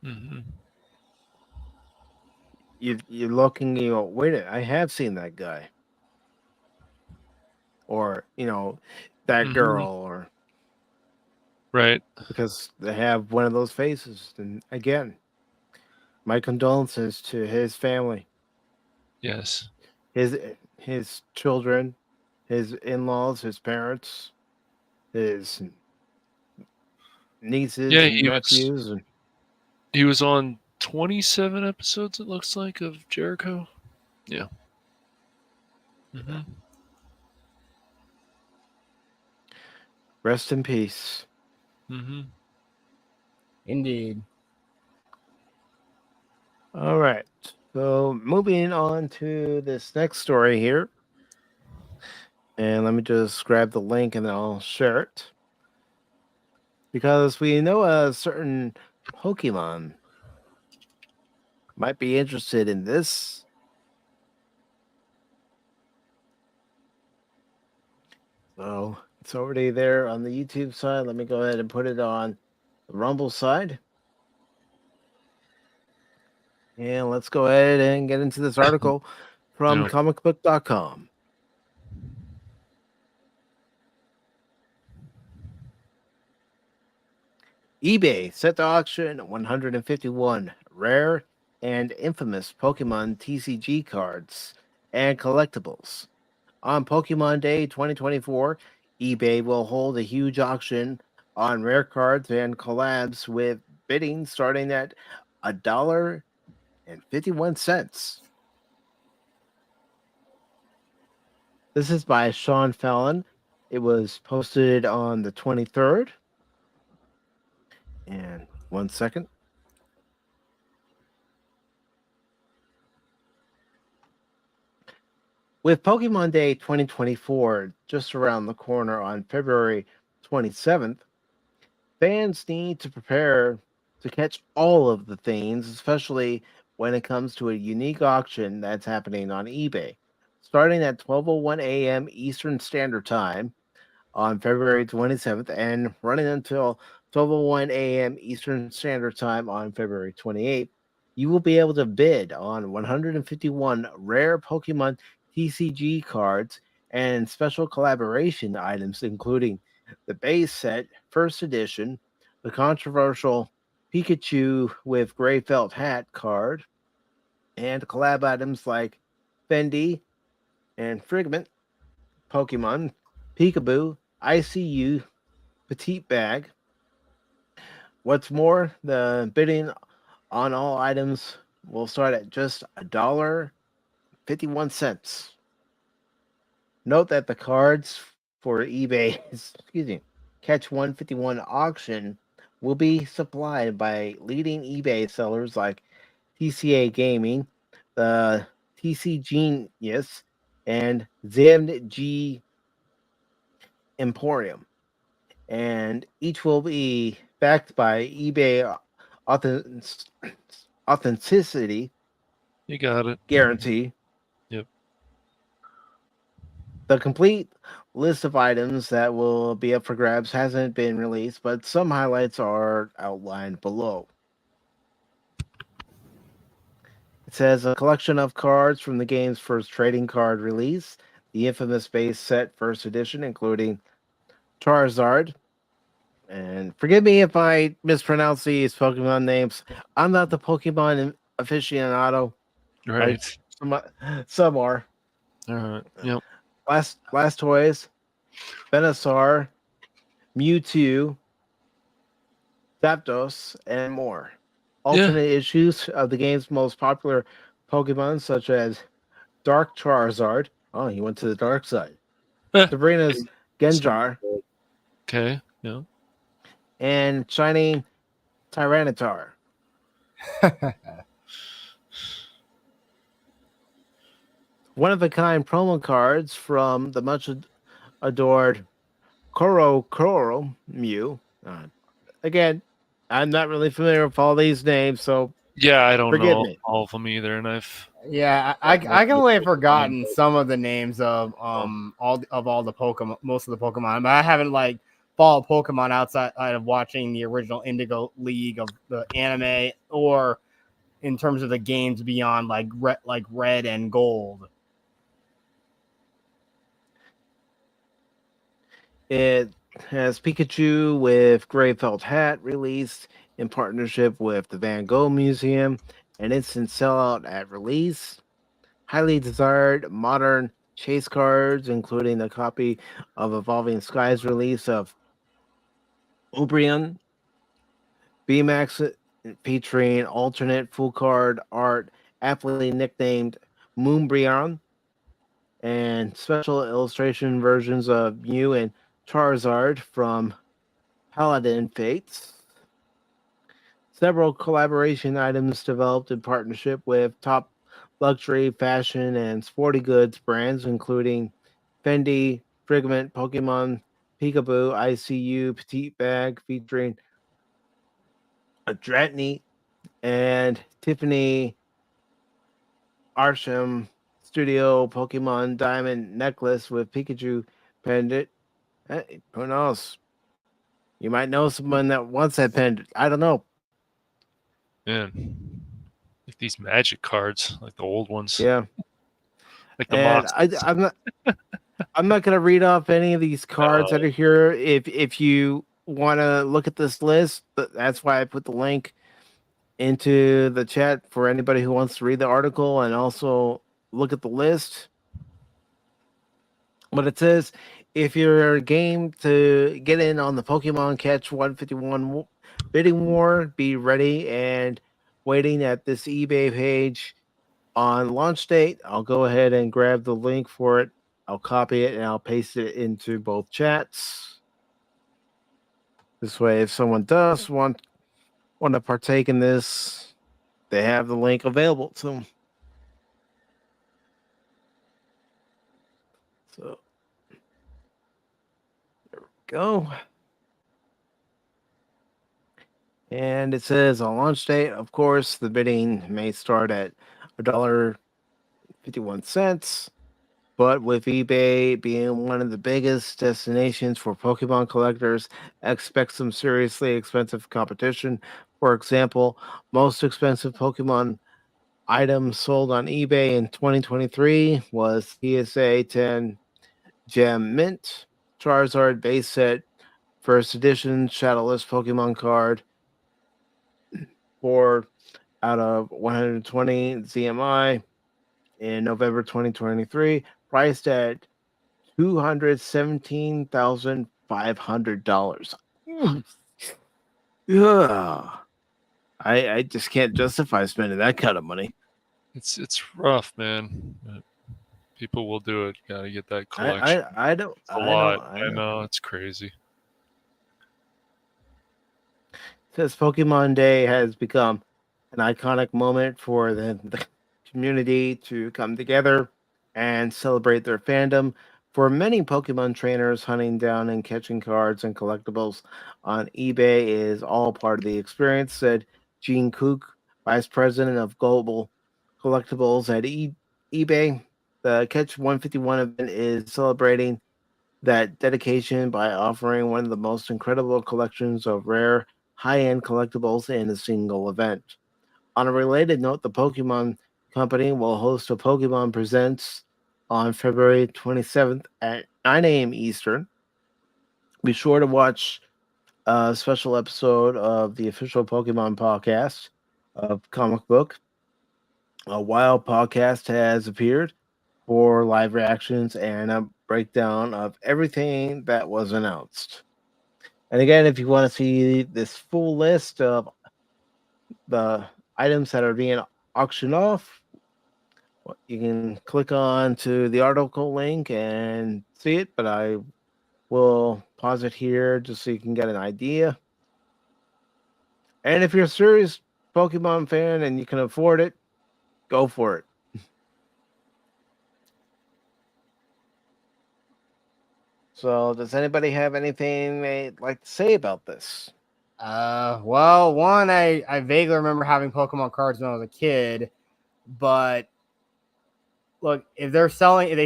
Mm-hmm. You look and you go, wait a minute, I have seen that guy. Or, that girl, or right, because they have one of those faces. And again, my condolences to his family. Yes. His children, his in-laws, his parents, his nieces and nephews. He was on 27 episodes, it looks like, of Jericho. Yeah. Mm-hmm. Rest in peace. Mm-hmm. Indeed. All right. So moving on to this next story here. And let me just grab the link and I'll share it. Because we know a certain Pokemon might be interested in this. So it's already there on the YouTube side. Let me go ahead and put it on the Rumble side. And let's go ahead and get into this article from comicbook.com. eBay set to auction 151 rare and infamous Pokemon TCG cards and collectibles. On Pokemon Day 2024, eBay will hold a huge auction on rare cards and collabs with bidding starting at $1.51. This is by Sean Fallon. It was posted on the 23rd. And 1 second. With Pokemon Day 2024 just around the corner on February 27th, fans need to prepare to catch all of the things, especially when it comes to a unique auction that's happening on eBay. Starting at 12:01 a.m. Eastern Standard Time on February 27th and running until 12:01 a.m. Eastern Standard Time on February 28th, you will be able to bid on 151 rare Pokemon TCG cards and special collaboration items, including the base set, first edition, the controversial Pikachu with gray felt hat card, and collab items like Fendi and Frigment, Pokemon, Peekaboo, ICU, Petite Bag. What's more, the bidding on all items will start at just $1.51. Note that the cards for eBay's Catch 151 auction will be supplied by leading eBay sellers like TCA Gaming, the TC Genius, and ZMG Emporium. And each will be backed by eBay authenticity. You got it. Guarantee. Yep. The complete list of items that will be up for grabs hasn't been released, but some highlights are outlined below. It says a collection of cards from the game's first trading card release, the infamous base set first edition, including Charizard. And forgive me if I mispronounce these Pokemon names. I'm not the Pokemon aficionado. Right. Some are. All right. Yep. Blastoise, Venusaur, Mewtwo, Zapdos, and more. Alternate issues of the game's most popular Pokemon, such as Dark Charizard. Oh, he went to the dark side. Sabrina's Genjar. Okay. Yeah. And Shining Tyranitar. One-of-a-kind promo cards from the much adored Koro Mew. Again, I'm not really familiar with all these names, so yeah, I don't know me. all of them either, and I completely have forgotten some of the names of all the Pokemon, most of the Pokemon, but I haven't followed Pokemon outside of watching the original Indigo League of the anime or in terms of the games beyond like Red and Gold. It has Pikachu with gray felt hat released in partnership with the Van Gogh Museum, an instant sellout at release. Highly desired modern chase cards, including a copy of Evolving Skies release of Umbreon, VMAX featuring alternate full card art, aptly nicknamed Moonbreon, and special illustration versions of Mew and Charizard from Paladin Fates. Several collaboration items developed in partnership with top luxury, fashion, and sporty goods brands, including Fendi, Frigment, Pokemon, Peekaboo, ICU, Petite Bag, featuring a Dratini, and Tiffany Arsham Studio Pokemon Diamond Necklace with Pikachu pendant. Hey, who knows? You might know someone that wants that pendant. I don't know. Man. Like these magic cards, like the old ones. Yeah. Like the And monsters. I'm not gonna read off any of these cards that No. are here. If you want to look at this list, that's why I put the link into the chat for anybody who wants to read the article and also look at the list. But it says if you're game to get in on the Pokemon Catch 151 bidding war, be ready and waiting at this eBay page on launch date. I'll go ahead and grab the link for it. I'll copy it and I'll paste it into both chats. This way, if someone does want to partake in this, they have the link available to them. So there we go. And it says on launch date, of course, the bidding may start at $1.51. But with eBay being one of the biggest destinations for Pokemon collectors, expect some seriously expensive competition. For example, most expensive Pokemon items sold on eBay in 2023 was PSA 10 Gem Mint, Charizard base set, first edition Shadowless Pokemon card, 4 out of 120 ZMI in November 2023, priced at $217,500. Yeah, I just can't justify spending that kind of money. It's rough, man. People will do it. You gotta get that collection. I don't. It's a lot. I know. It's crazy. Says Pokemon Day has become an iconic moment for the community to come together and celebrate their fandom. For many Pokemon trainers, hunting down and catching cards and collectibles on eBay is all part of the experience, said Gene Cook, Vice President of Global Collectibles at eBay. The Catch 151 event is celebrating that dedication by offering one of the most incredible collections of rare, high-end collectibles in a single event. On a related note, the Pokemon Company will host a Pokemon Presents on February 27th at 9 a.m. Eastern. Be sure to watch a special episode of the official Pokemon podcast of Comic Book. A Wild podcast has appeared for live reactions and a breakdown of everything that was announced. And again, if you want to see this full list of the items that are being auctioned off, you can click on to the article link and see it, but I will pause it here just so you can get an idea. And if you're a serious Pokemon fan and you can afford it, go for it. So, does anybody have anything they'd like to say about this? Well, one, I vaguely remember having Pokemon cards when I was a kid, but look, if they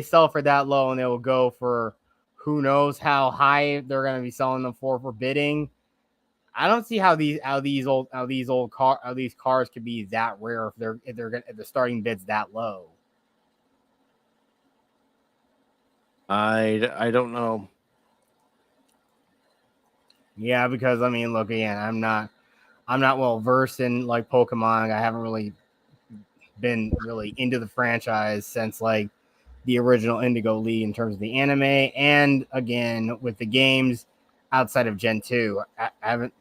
sell for that low and they will go for who knows how high they're going to be selling them for bidding. I don't see how these cards could be that rare if the starting bid's that low. I don't know. Yeah, because I mean, look, again, I'm not well versed in like Pokemon. I haven't really been really into the franchise since like the original Indigo League in terms of the anime, and again with the games outside of Gen 2. I haven't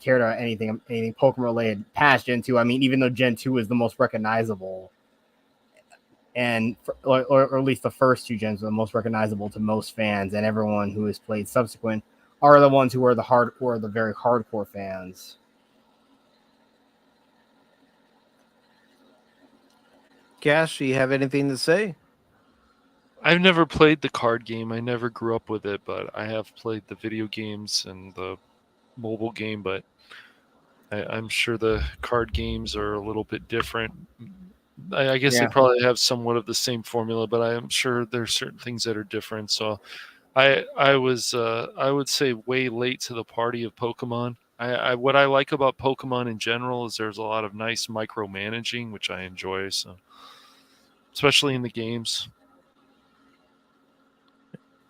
cared about anything Pokemon related past Gen 2. I mean, even though Gen 2 is the most recognizable, and or at least the first two gens are the most recognizable to most fans, and everyone who has played subsequent are the ones who are the very hardcore fans. Cash, do you have anything to say? I've never played the card game. I never grew up with it, but I have played the video games and the mobile game, but I'm sure the card games are a little bit different. I guess they probably have somewhat of the same formula, but I am sure there's certain things that are different. So I would say way late to the party of Pokemon. What I like about Pokemon in general is there's a lot of nice micromanaging, which I enjoy. So, especially in the games.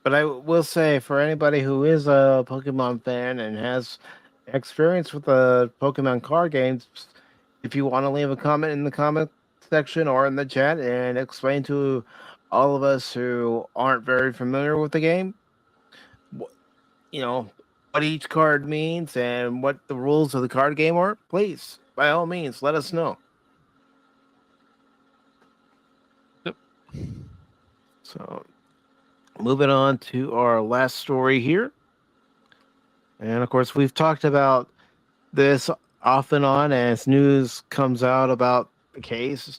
But I will say, for anybody who is a Pokemon fan and has experience with the Pokemon card games, if you want to leave a comment in the comment section or in the chat and explain to all of us who aren't very familiar with the game, what each card means and what the rules of the card game are, please, by all means, let us know. Yep. So, moving on to our last story here. And of course, we've talked about this off and on as news comes out about the case.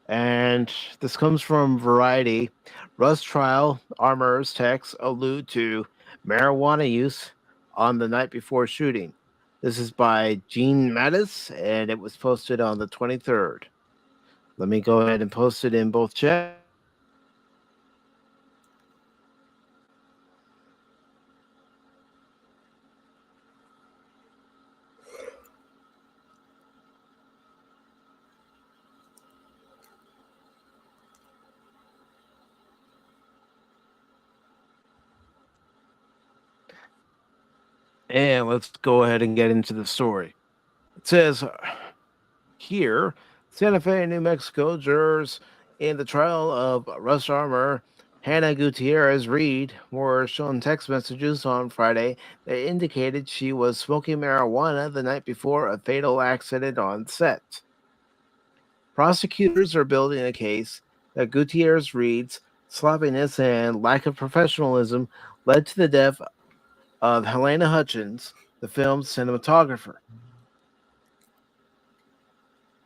And this comes from Variety. Rust trial armor's texts allude to marijuana use on the night before shooting. This is by Gene Mattis, and it was posted on the 23rd. Let me go ahead and post it in both chats. And let's go ahead and get into the story. It says here, Santa Fe, New Mexico jurors in the trial of Russ Armor, Hannah Gutierrez Reed, were shown text messages on Friday that indicated she was smoking marijuana the night before a fatal accident on set. Prosecutors are building a case that Gutierrez Reed's sloppiness and lack of professionalism led to the death of Helena Hutchins, the film's cinematographer.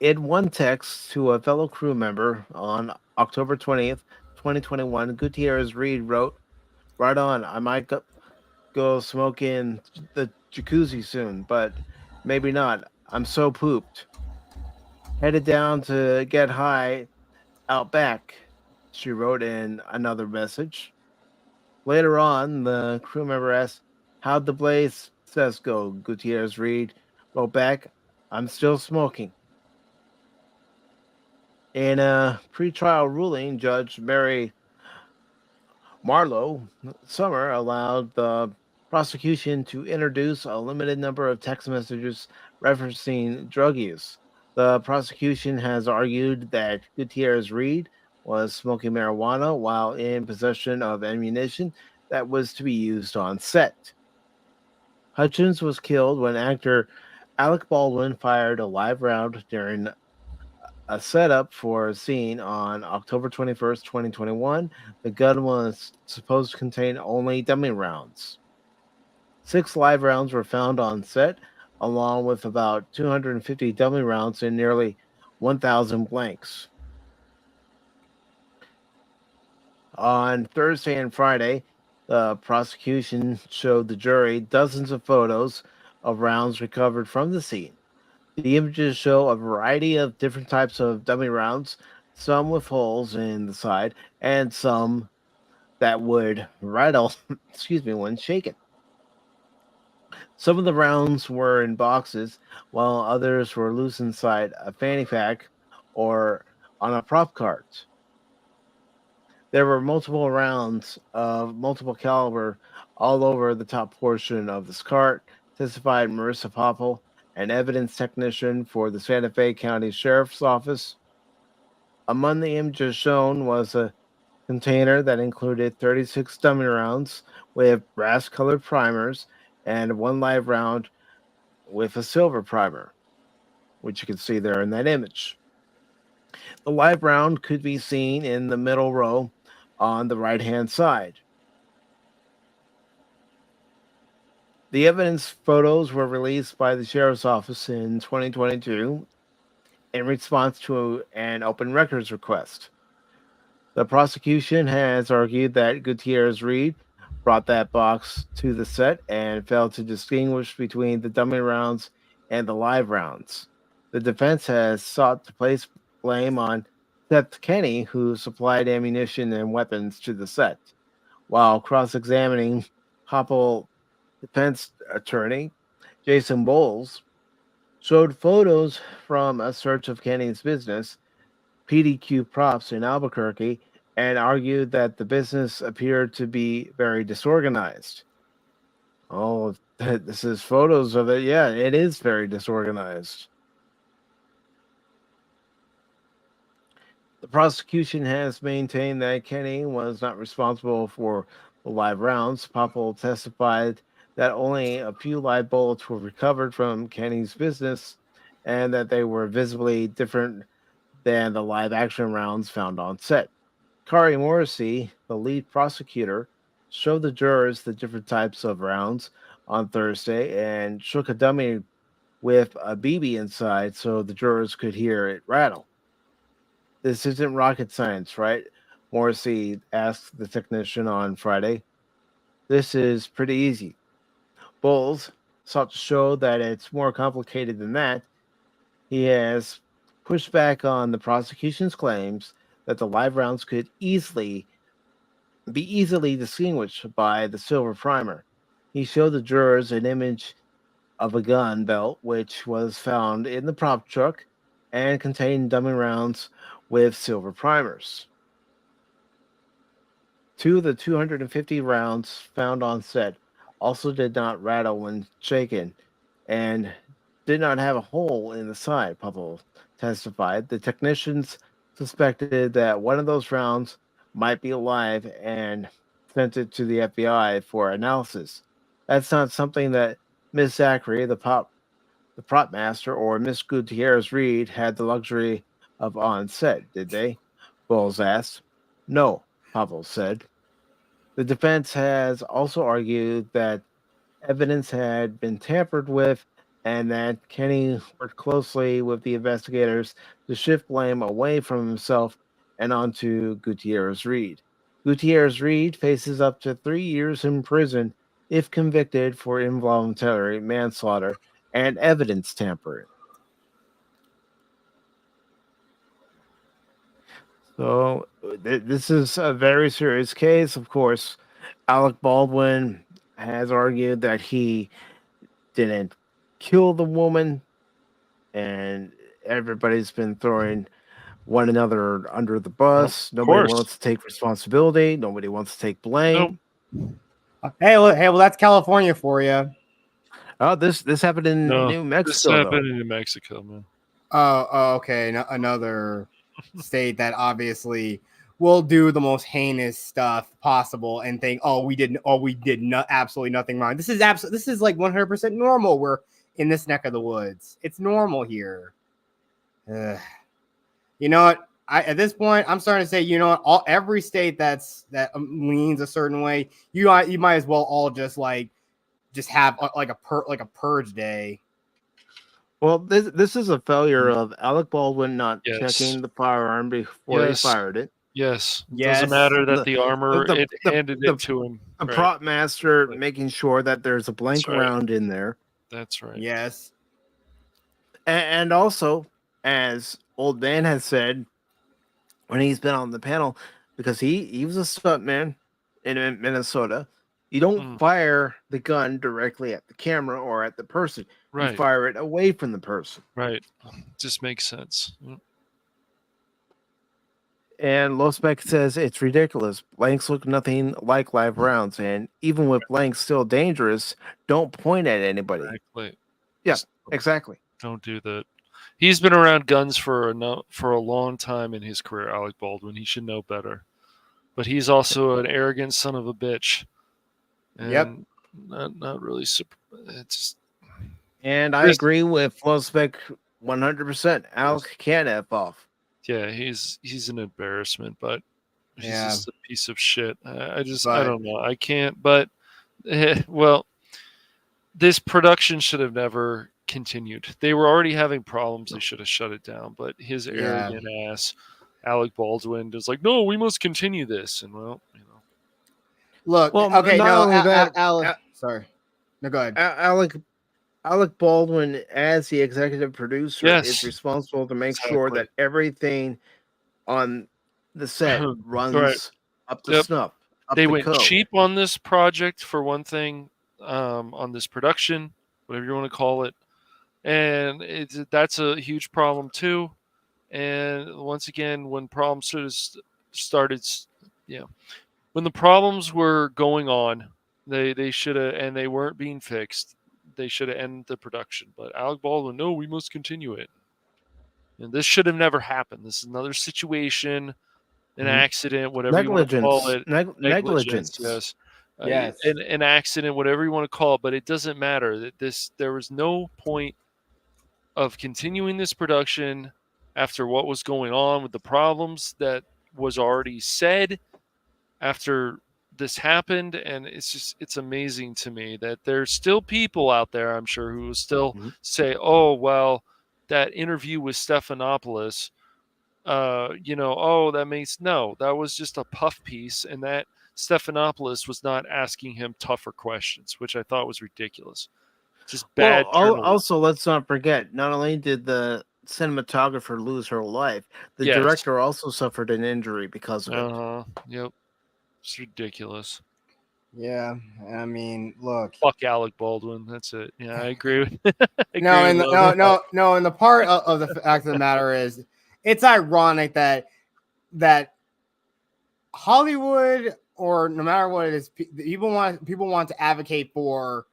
In one text to a fellow crew member on October 20th, 2021, Gutierrez Reed wrote, "Right on, I might go smoke in the jacuzzi soon, but maybe not. I'm so pooped. Headed down to get high out back," she wrote in another message. Later on, the crew member asked, "How'd the blaze cess go?" Gutierrez Reed wrote back, "I'm still smoking." In a pretrial ruling, Judge Mary Marlowe Summer allowed the prosecution to introduce a limited number of text messages referencing drug use. The prosecution has argued that Gutierrez Reed was smoking marijuana while in possession of ammunition that was to be used on set. Hutchins was killed when actor Alec Baldwin fired a live round during a setup for a scene on October 21st, 2021. The gun was supposed to contain only dummy rounds. 6 live rounds were found on set, along with about 250 dummy rounds and nearly 1,000 blanks. On Thursday and Friday, the prosecution showed the jury dozens of photos of rounds recovered from the scene. The images show a variety of different types of dummy rounds, some with holes in the side, and some that would rattle, when shaken. Some of the rounds were in boxes, while others were loose inside a fanny pack or on a prop cart. There were multiple rounds of multiple caliber all over the top portion of this cart, testified Marissa Popple, an evidence technician for the Santa Fe County Sheriff's Office. Among the images shown was a container that included 36 dummy rounds with brass-colored primers and 1 live round with a silver primer, which you can see there in that image. The live round could be seen in the middle row on the right-hand side. The evidence photos were released by the Sheriff's Office in 2022 in response to an open records request. The prosecution has argued that Gutierrez Reed brought that box to the set and failed to distinguish between the dummy rounds and the live rounds. The defense has sought to place blame on Seth Kenny, who supplied ammunition and weapons to the set. While cross-examining Popple defense attorney, Jason Bowles, showed photos from a search of Kenning's business, PDQ Props in Albuquerque, and argued that the business appeared to be very disorganized. Oh, this is photos of it. Yeah, it is very disorganized. The prosecution has maintained that Kenning was not responsible for the live rounds. Popple testified that only a few live bullets were recovered from Kenning's business and that they were visibly different than the live action rounds found on set. Kari Morrissey, the lead prosecutor, showed the jurors the different types of rounds on Thursday and shook a dummy with a BB inside so the jurors could hear it rattle. This isn't rocket science, right? Morrissey asked the technician on Friday. This is pretty easy. Bowles sought to show that it's more complicated than that. He has pushed back on the prosecution's claims that the live rounds could easily distinguished by the silver primer. He showed the jurors an image of a gun belt which was found in the prop truck and contained dummy rounds with silver primers. 2 of the 250 rounds found on set also did not rattle when shaken and did not have a hole in the side, Popple testified. The technicians suspected that one of those rounds might be alive and sent it to the FBI for analysis. That's not something that Miss Zachary, the prop master, or Miss Gutierrez Reed had the luxury of on set, did they? Bowles asked. No, Popple said. The defense has also argued that evidence had been tampered with and that Kenny worked closely with the investigators to shift blame away from himself and onto Gutierrez Reed. Gutierrez Reed faces up to 3 years in prison if convicted for involuntary manslaughter and evidence tampering. So this is a very serious case. Of course, Alec Baldwin has argued that he didn't kill the woman, and everybody's been throwing one another under the bus. Nobody wants to take responsibility. Nobody wants to take blame. Nope. Hey, well, that's California for you. Oh, this happened in New Mexico. This happened in New Mexico, man. Oh, okay. Another state that obviously will do the most heinous stuff possible and think, we did absolutely nothing wrong. This is like 100% normal. We're in this neck of the woods. It's normal here. You know what? At this point, I'm starting to say, you know what? Every state that leans a certain way, you might as well all just have like a purge day. Well, this is a failure of Alec Baldwin not checking the firearm before he fired it. Yes. Doesn't matter that the armor handed it to him. The prop master making sure that there's a blank round in there. That's right. Yes. And also, as Old Man has said when he's been on the panel, because he was a stuntman in Minnesota, you don't fire the gun directly at the camera or at the person. Right. You fire it away from the person. Right. Just makes sense. And Lospec says it's ridiculous. Blanks look nothing like live rounds, and even with blanks still dangerous, don't point at anybody. Exactly. Yeah, exactly. Don't do that. He's been around guns for a long time in his career, Alec Baldwin. He should know better. But he's also an arrogant son of a bitch. And not really super. And I agree with Lospec 100%. Alec can't F off. Yeah, he's an embarrassment, but he's just a piece of shit. I don't know. I can't. But well, this production should have never continued. They were already having problems. They should have shut it down. But his arrogant ass, Alec Baldwin, is like, no, we must continue this. And well, you know. Look, okay, no, sorry. No, go ahead. Alec Baldwin, as the executive producer, is responsible to make sure that everything on the set runs up to snuff. They went cheap on this project, for one thing, on this production, whatever you want to call it. And that's a huge problem too. And once again, when problems sort of started, when the problems were going on, they should have, and they weren't being fixed, they should have ended the production. But Alec Baldwin, no, we must continue it. And this should have never happened. This is another situation, an accident, whatever you want to call it. Negligence. Yes. Yes. An accident, whatever you want to call it, but it doesn't matter. There was no point of continuing this production after what was going on with the problems that was already said after this happened. And it's amazing to me that there's still people out there, I'm sure, who will still say, oh, well, that interview with Stephanopoulos, that was just a puff piece, and that Stephanopoulos was not asking him tougher questions, which I thought was ridiculous. Just bad. Well, also, let's not forget, not only did the cinematographer lose her life, the director also suffered an injury because of it. Yep. It's ridiculous. Yeah, I mean, look. Fuck Alec Baldwin. That's it. Yeah, I agree with. No. And the part of the fact of the matter is, it's ironic that Hollywood, or no matter what it is, people want to advocate for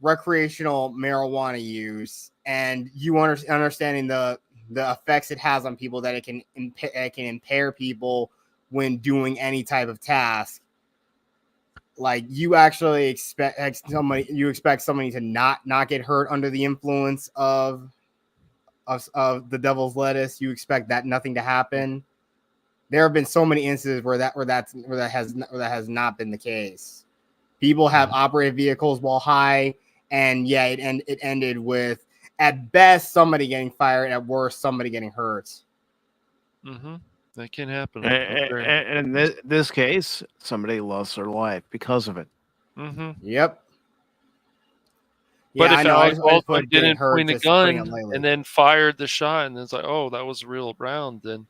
recreational marijuana use, and you understanding the effects it has on people, that it can impair people when doing any type of task. Like, you actually expect somebody to not get hurt under the influence of the devil's lettuce. You expect that nothing to happen. There have been so many instances where that has not been the case. People have operated vehicles while high, and it ended with, at best, somebody getting fired, at worst, somebody getting hurt. That can happen. And in this case, somebody lost their life because of it. Yep. But if Alec Baldwin didn't point a gun and then fired the shot, and it's like, oh, that was a real round, then,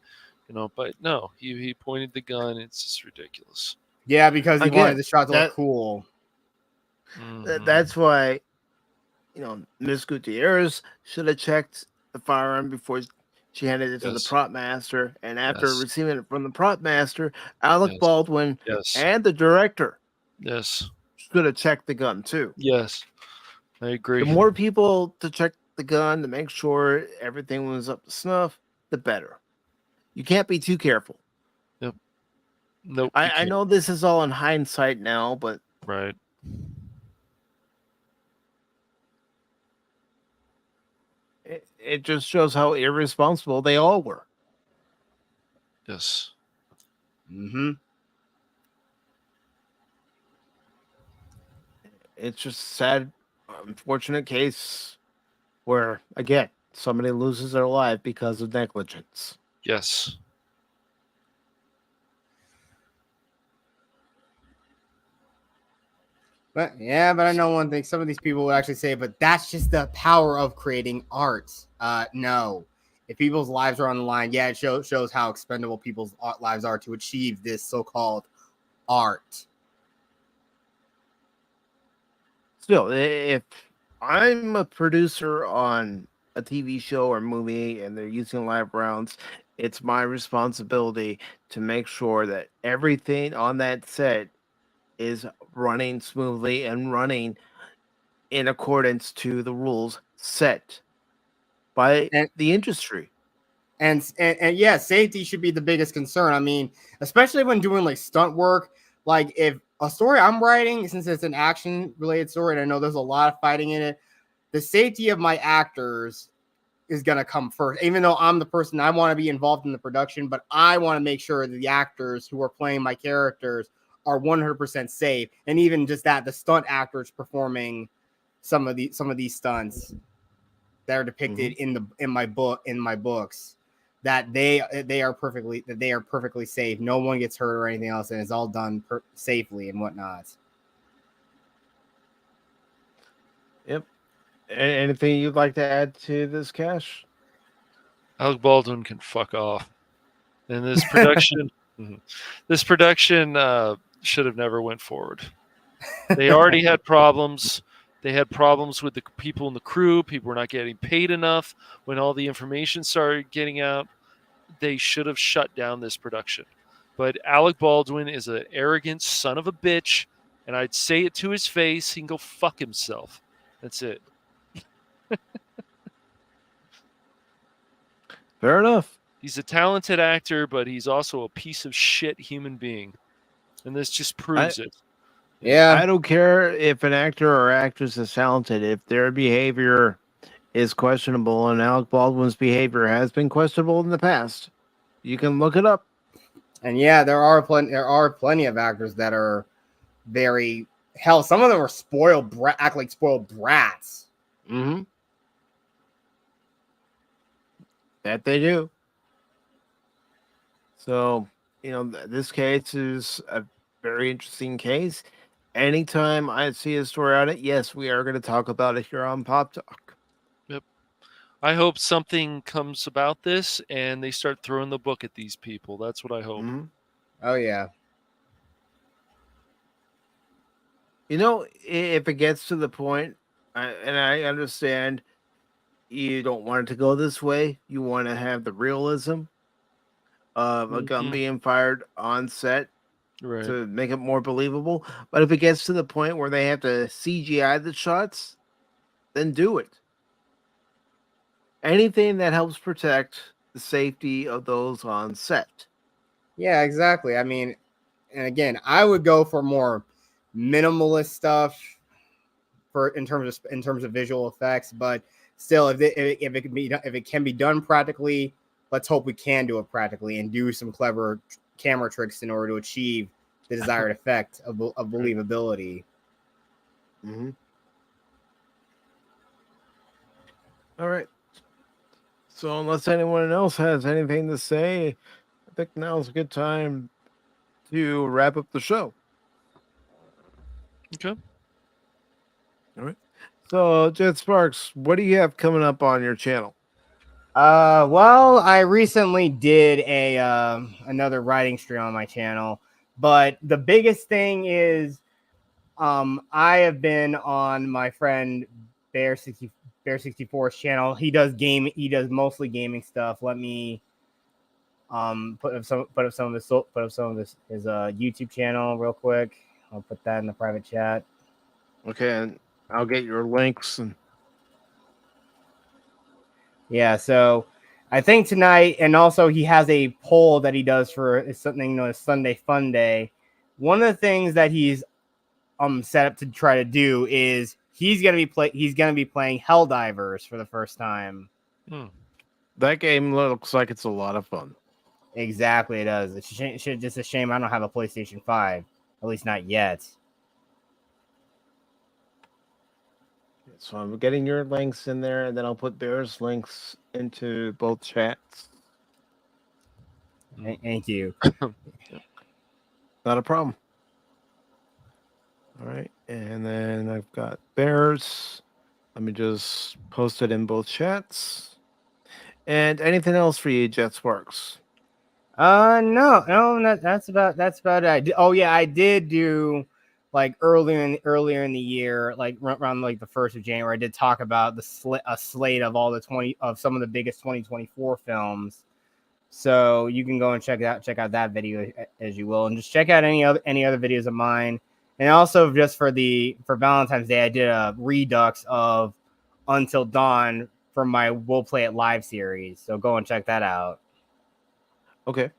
but no, he pointed the gun. It's just ridiculous. Yeah, because he wanted the shot to look cool. That's why, Ms. Gutierrez should have checked the firearm before she handed it to the prop master. And after receiving it from the prop master, Alec Baldwin and the director should have checked the gun too. Yes, I agree. The more people to check the gun to make sure everything was up to snuff, the better. You can't be too careful. Nope. I know this is all in hindsight now, but right. It just shows how irresponsible they all were. Yes. It's just sad, unfortunate case where, again, somebody loses their life because of negligence. Yes. But I know one thing. Some of these people would actually say, but that's just the power of creating art. No. If people's lives are on the line, it shows how expendable people's lives are to achieve this so-called art. Still, if I'm a producer on a TV show or movie and they're using live rounds, it's my responsibility to make sure that everything on that set is running smoothly and running in accordance to the rules set by the industry. And safety should be the biggest concern. I mean, especially when doing like stunt work. Like, if a story I'm writing, since it's an action related story, and I know there's a lot of fighting in it, the safety of my actors is going to come first. Even though I'm the person, I want to be involved in the production, but I want to make sure that the actors who are playing my characters are 100% safe. And even just that, the stunt actors performing some of these stunts that are depicted in my books, that they are perfectly safe. No one gets hurt or anything else, and it's all done safely and whatnot. Yep. Anything you'd like to add to this, Cash? Alec Baldwin can fuck off. And this production, should have never went forward. They already had problems. They had problems with the people in the crew. People were not getting paid enough. When all the information started getting out, they should have shut down this production. But Alec Baldwin is an arrogant son of a bitch, and I'd say it to his face. He can go fuck himself. That's it. Fair enough. He's a talented actor, but he's also a piece of shit human being. And this just proves it. Yeah. I don't care if an actor or actress is talented. If their behavior is questionable, and Alec Baldwin's behavior has been questionable in the past, you can look it up. And yeah, there are plenty of actors that are very hell. Some of them are act like spoiled brats. Mm-hmm. That they do. So, this case is a very interesting case. Anytime I see a story on it, yes, we are going to talk about it here on Pop Talk. Yep. I hope something comes about this and they start throwing the book at these people. That's what I hope. Mm-hmm. Oh, yeah. If it gets to the point, and I understand you don't want it to go this way, you want to have the realism of a gun being fired on set to make it more believable. But if it gets to the point where they have to CGI the shots, then do it. Anything that helps protect the safety of those on set. Yeah, exactly. I mean, and again, I would go for more minimalist stuff in terms of visual effects, but still, if it can be done practically, let's hope we can do it practically and do some clever camera tricks in order to achieve the desired effect of believability. Mm-hmm. All right. So unless anyone else has anything to say, I think now's a good time to wrap up the show. Okay. All right. So, Jet Sparks, what do you have coming up on your channel? Well, I recently did another writing stream on my channel, but the biggest thing is, I have been on my friend Bear 64's channel. He does mostly gaming stuff. Let me put up some of his YouTube channel real quick. I'll put that in the private chat. Okay, and I'll get your links. Yeah, so I think tonight, and also he has a poll that he does for something known as Sunday Fun Day. One of the things that he's set up to try to do is he's gonna be playing Helldivers for the first time. That game looks like it's a lot of fun. Exactly, it does. It's just a shame I don't have a PlayStation 5, at least not yet. So I'm getting your links in there, and then I'll put Bear's links into both chats. Thank you. Not a problem. All right, and then I've got Bear's. Let me just post it in both chats. And anything else for you, Jet Sparks? No, that's about it. I did do like earlier in the year, like around like the 1st of January, I did talk about a slate of all some of the biggest 2024 films. So you can go and check out that video as you will, and just check out any other videos of mine. And also just for Valentine's Day, I did a redux of Until Dawn from my We'll Play It Live series. So go and check that out. Okay.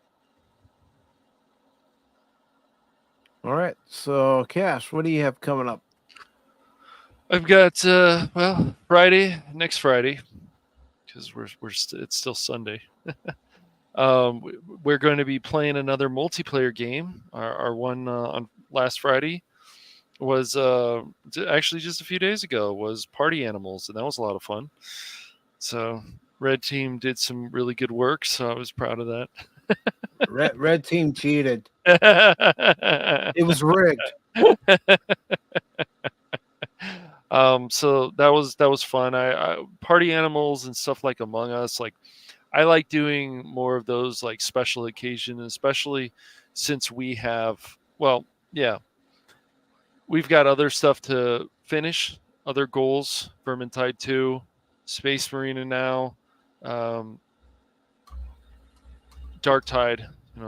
All right. So, Cash, what do you have coming up? I've got next Friday, because it's still Sunday. We're going to be playing another multiplayer game. Our one on last Friday was actually just a few days ago was Party Animals, and that was a lot of fun. So Red Team did some really good work, so I was proud of that. Red Team cheated. It was rigged. So that was fun. I Party Animals and stuff like Among Us, like I like doing more of those like special occasion, especially since we've got other stuff to finish other goals: Vermintide 2, Space Marina now, Dark Tide,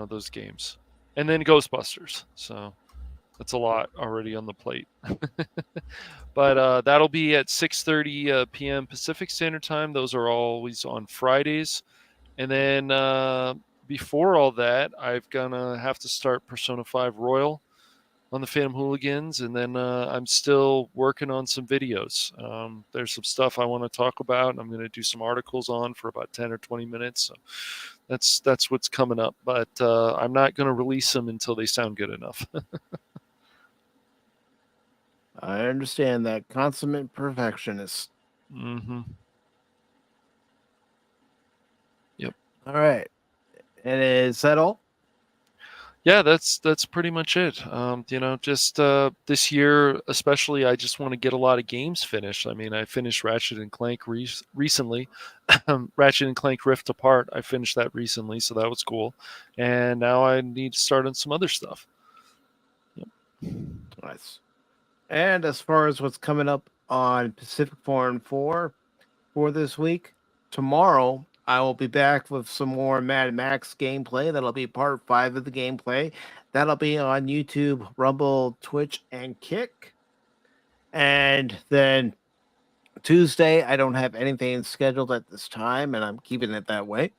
those games, and then Ghostbusters. So that's a lot already on the plate. But that'll be at 6:30 p.m. Pacific Standard Time. Those are always on Fridays. And then before all that, I'm gonna have to start Persona 5 Royal on the Phantom Hooligans, and then I'm still working on some videos. There's some stuff I want to talk about, and I'm going to do some articles on for about 10 or 20 minutes. So that's what's coming up, but I'm not going to release them until they sound good enough. I understand that. Consummate perfectionist. Mm-hmm. Yep. All right. And is that all? Yeah, that's pretty much it. Just this year, especially, I just want to get a lot of games finished. I mean, I finished Ratchet and Clank recently. Ratchet and Clank Rift Apart, I finished that recently, so that was cool. And now I need to start on some other stuff. Yep. Nice. And as far as what's coming up on PACIFIC414 for this week, tomorrow I will be back with some more Mad Max gameplay. That'll be part 5 of the gameplay. That'll be on YouTube, Rumble, Twitch, and Kick. And then Tuesday, I don't have anything scheduled at this time, and I'm keeping it that way.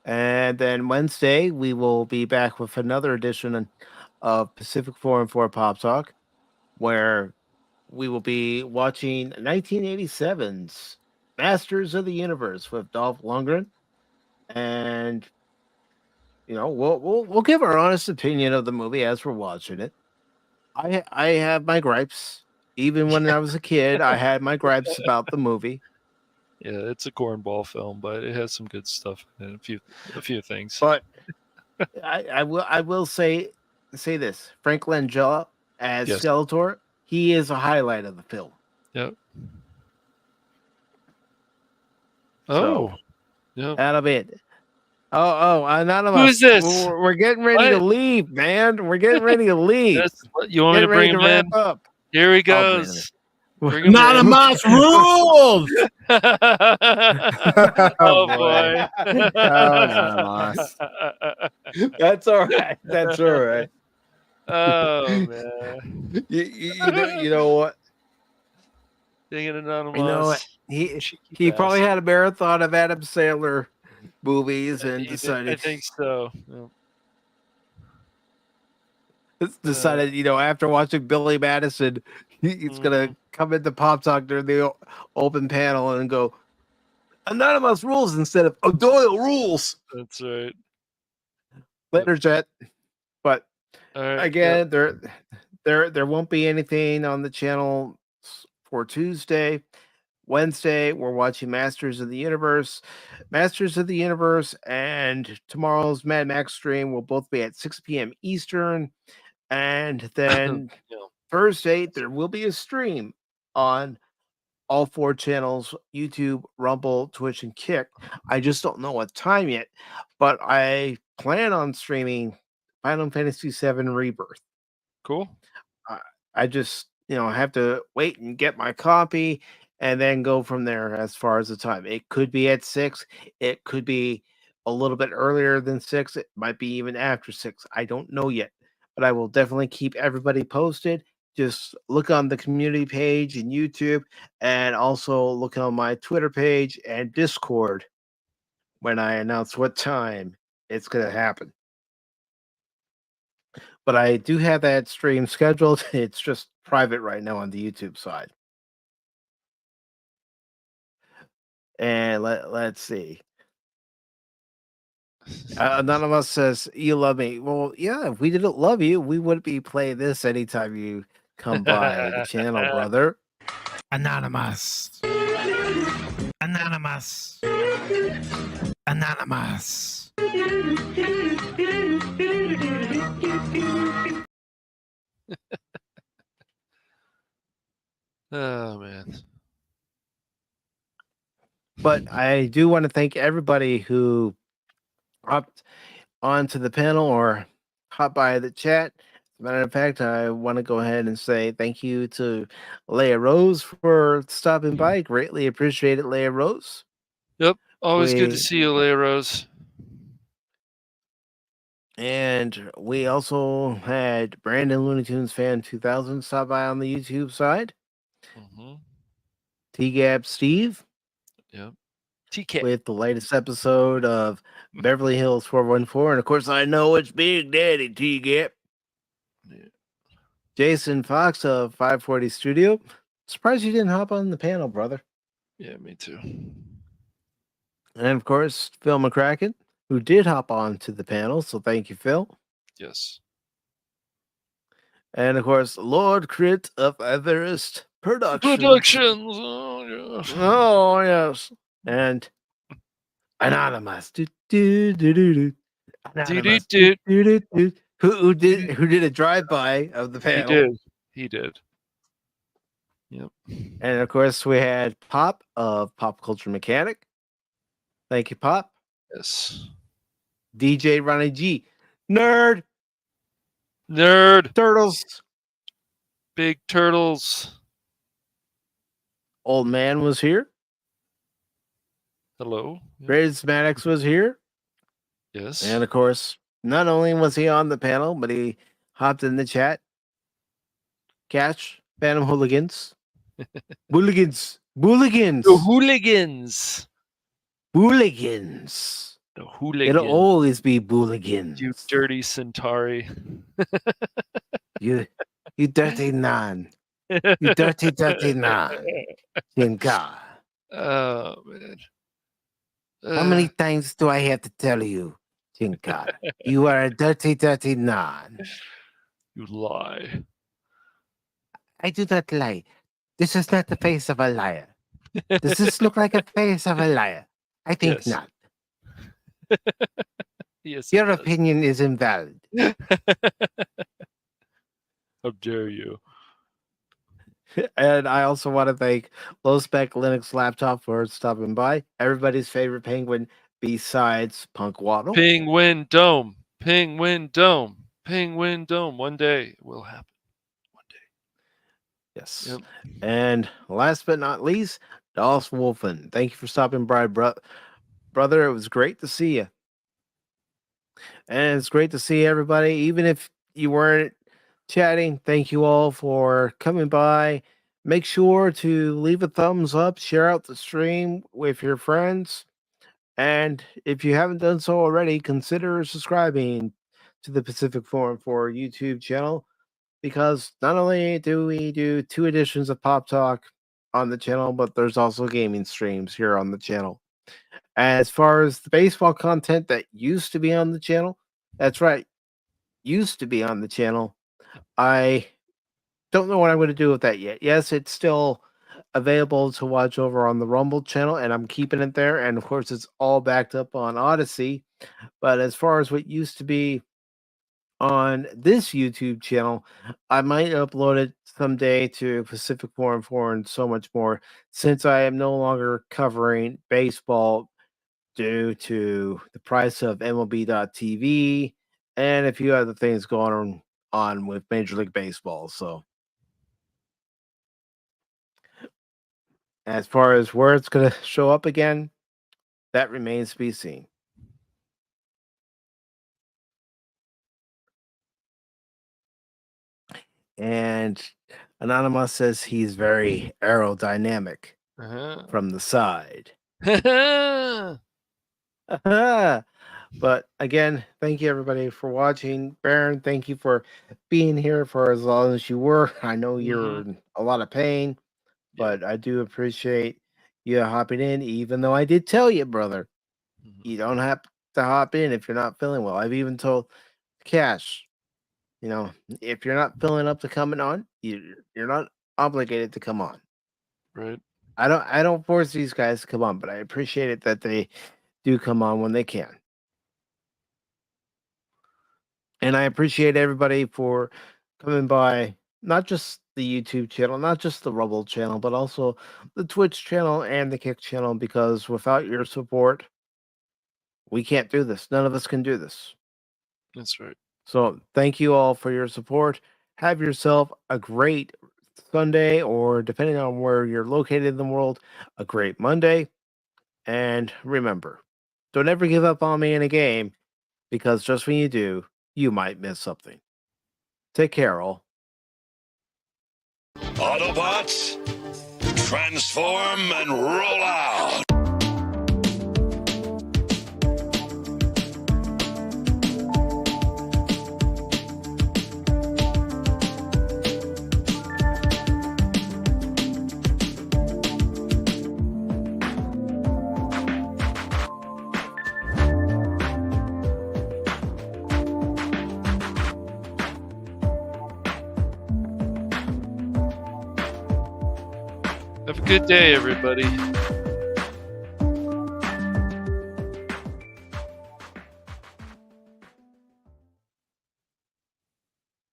And then Wednesday, we will be back with another edition of PACIFIC414 Pop Talk, where we will be watching 1987's Masters of the Universe with Dolph Lundgren, and we'll give our honest opinion of the movie as we're watching it. I have my gripes. Even when I was a kid, I had my gripes about the movie. Yeah, it's a cornball film, but it has some good stuff and a few things. But I will say this: Frank Langella as Skeletor, he is a highlight of the film. Yep. So, yeah. That'll be it. Oh, Anonymous. Who is this? We're getting ready to leave, man. We're getting ready to leave. You want me to bring him in? Up. Here he goes. Anonymous rules. Oh boy. Anonymous. That's all right. That's all right. Oh man. You know what? Dang it, Anonymous. You know what? He probably had a marathon of Adam Sandler movies and decided. I think so. Yeah. Decided, after watching Billy Madison, he's gonna come into Pop Talk during the open panel and go, Anonymous rules instead of O'Doyle rules. That's right. Later, Jet. But right, again, there won't be anything on the channel for Tuesday. Wednesday, we're watching Masters of the Universe. Masters of the Universe and tomorrow's Mad Max stream will both be at 6 p.m. Eastern. And then Thursday, there will be a stream on all 4 channels: YouTube, Rumble, Twitch, and Kick. I just don't know what time yet, but I plan on streaming Final Fantasy VII Rebirth. Cool. I just, have to wait and get my copy and then go from there as far as the time. It could be at 6. It could be a little bit earlier than 6. It might be even after 6. I don't know yet, but I will definitely keep everybody posted. Just look on the community page and YouTube, and also look on my Twitter page and Discord when I announce what time it's going to happen. But I do have that stream scheduled. It's just private right now on the YouTube side. And let's see. Anonymous says, you love me. Well, yeah, if we didn't love you, we wouldn't be playing this anytime you come by the channel, brother. Anonymous. Anonymous. Anonymous. Oh man. But I do want to thank everybody who hopped onto the panel or hopped by the chat. matter of fact, I want to go ahead and say thank you to Leia Rose for stopping by. Greatly appreciate it, Leia Rose. Yep. Always good to see you, Leia Rose. And we also had Brandon Looney Tunes Fan 2000 stop by on the YouTube side. Mm-hmm. T-Gab Steve. Yep. TK. With the latest episode of Beverly Hills 414. And of course, I know it's Big Daddy T-Gab. Yeah. Jason Fox of 540 Studio. Surprised you didn't hop on the panel, brother. Yeah, me too. And of course, Phil McCracken, who did hop on to the panel. So thank you, Phil. Yes. And of course, Lord Crit of Everest Productions. Oh, yes. Oh, yes. And Anonymous. Anonymous. Who did a drive-by of the panel. He did. Yep. And of course, we had Pop of Pop Culture Mechanic. Thank you, Pop. Yes. DJ Ronnie G. Nerd. Turtles. Big turtles. Old Man was here. Hello. Greatest Maddox was here. Yes. And of course, not only was he on the panel, but he hopped in the chat. Catch Phantom Hooligans. Hooligans. Hooligans. The hooligans. Hooligans. The hooligans. It'll always be hooligans. You dirty Centauri. You dirty non. You dirty, dirty non. Jinka. Oh, man. How many times do I have to tell you, Jinka? You are a dirty, dirty non. You lie. I do not lie. This is not the face of a liar. Does this look like a face of a liar? I think not. Yes. Your opinion is invalid. How dare you? And I also want to thank Low Spec Linux Laptop for stopping by. Everybody's favorite penguin besides Punk Waddle. Penguin Dome. Penguin Dome. Penguin Dome. One day it will happen. One day. Yes. Yep. And last but not least, Dallas Wolfen. Thank you for stopping by, brother. It was great to see you. And it's great to see everybody. Even if you weren't chatting, thank you all for coming by. Make sure to leave a thumbs up, share out the stream with your friends. And if you haven't done so already, consider subscribing to the PACIFIC414 YouTube channel, because not only do we do 2 editions of Pop Talk on the channel, but there's also gaming streams here on the channel. As far as the baseball content that used to be on the channel, that's right, used to be on the channel, I don't know what I'm going to do with that yet. Yes, it's still available to watch over on the Rumble channel, and I'm keeping it there. And of course, it's all backed up on Odyssey. But as far as what used to be on this YouTube channel, I might upload it someday to PACIFIC414 and so much more, since I am no longer covering baseball due to the price of MLB.TV and a few other things going on with Major League Baseball. So as far as where it's going to show up again, that remains to be seen. And Anonymous says he's very aerodynamic from the side. But again, thank you everybody for watching. Baron, thank you for being here for as long as you were. I know you're in a lot of pain, but I do appreciate you hopping in, even though I did tell you, brother, you don't have to hop in if you're not feeling well. I've even told Cash, you know, if you're not feeling up to coming on, you're not obligated to come on. Right. I don't force these guys to come on, but I appreciate it that they do come on when they can. And I appreciate everybody for coming by, not just the YouTube channel, not just the Rumble channel, but also the Twitch channel and the Kick channel, because without your support, we can't do this. None of us can do this. That's right. So thank you all for your support. Have yourself a great Sunday, or depending on where you're located in the world, a great Monday. And remember, don't ever give up on me in a game, because just when you do, you might miss something. Take care, all. Autobots, transform and roll out! Have a good day, everybody.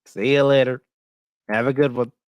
See you later. Have a good one.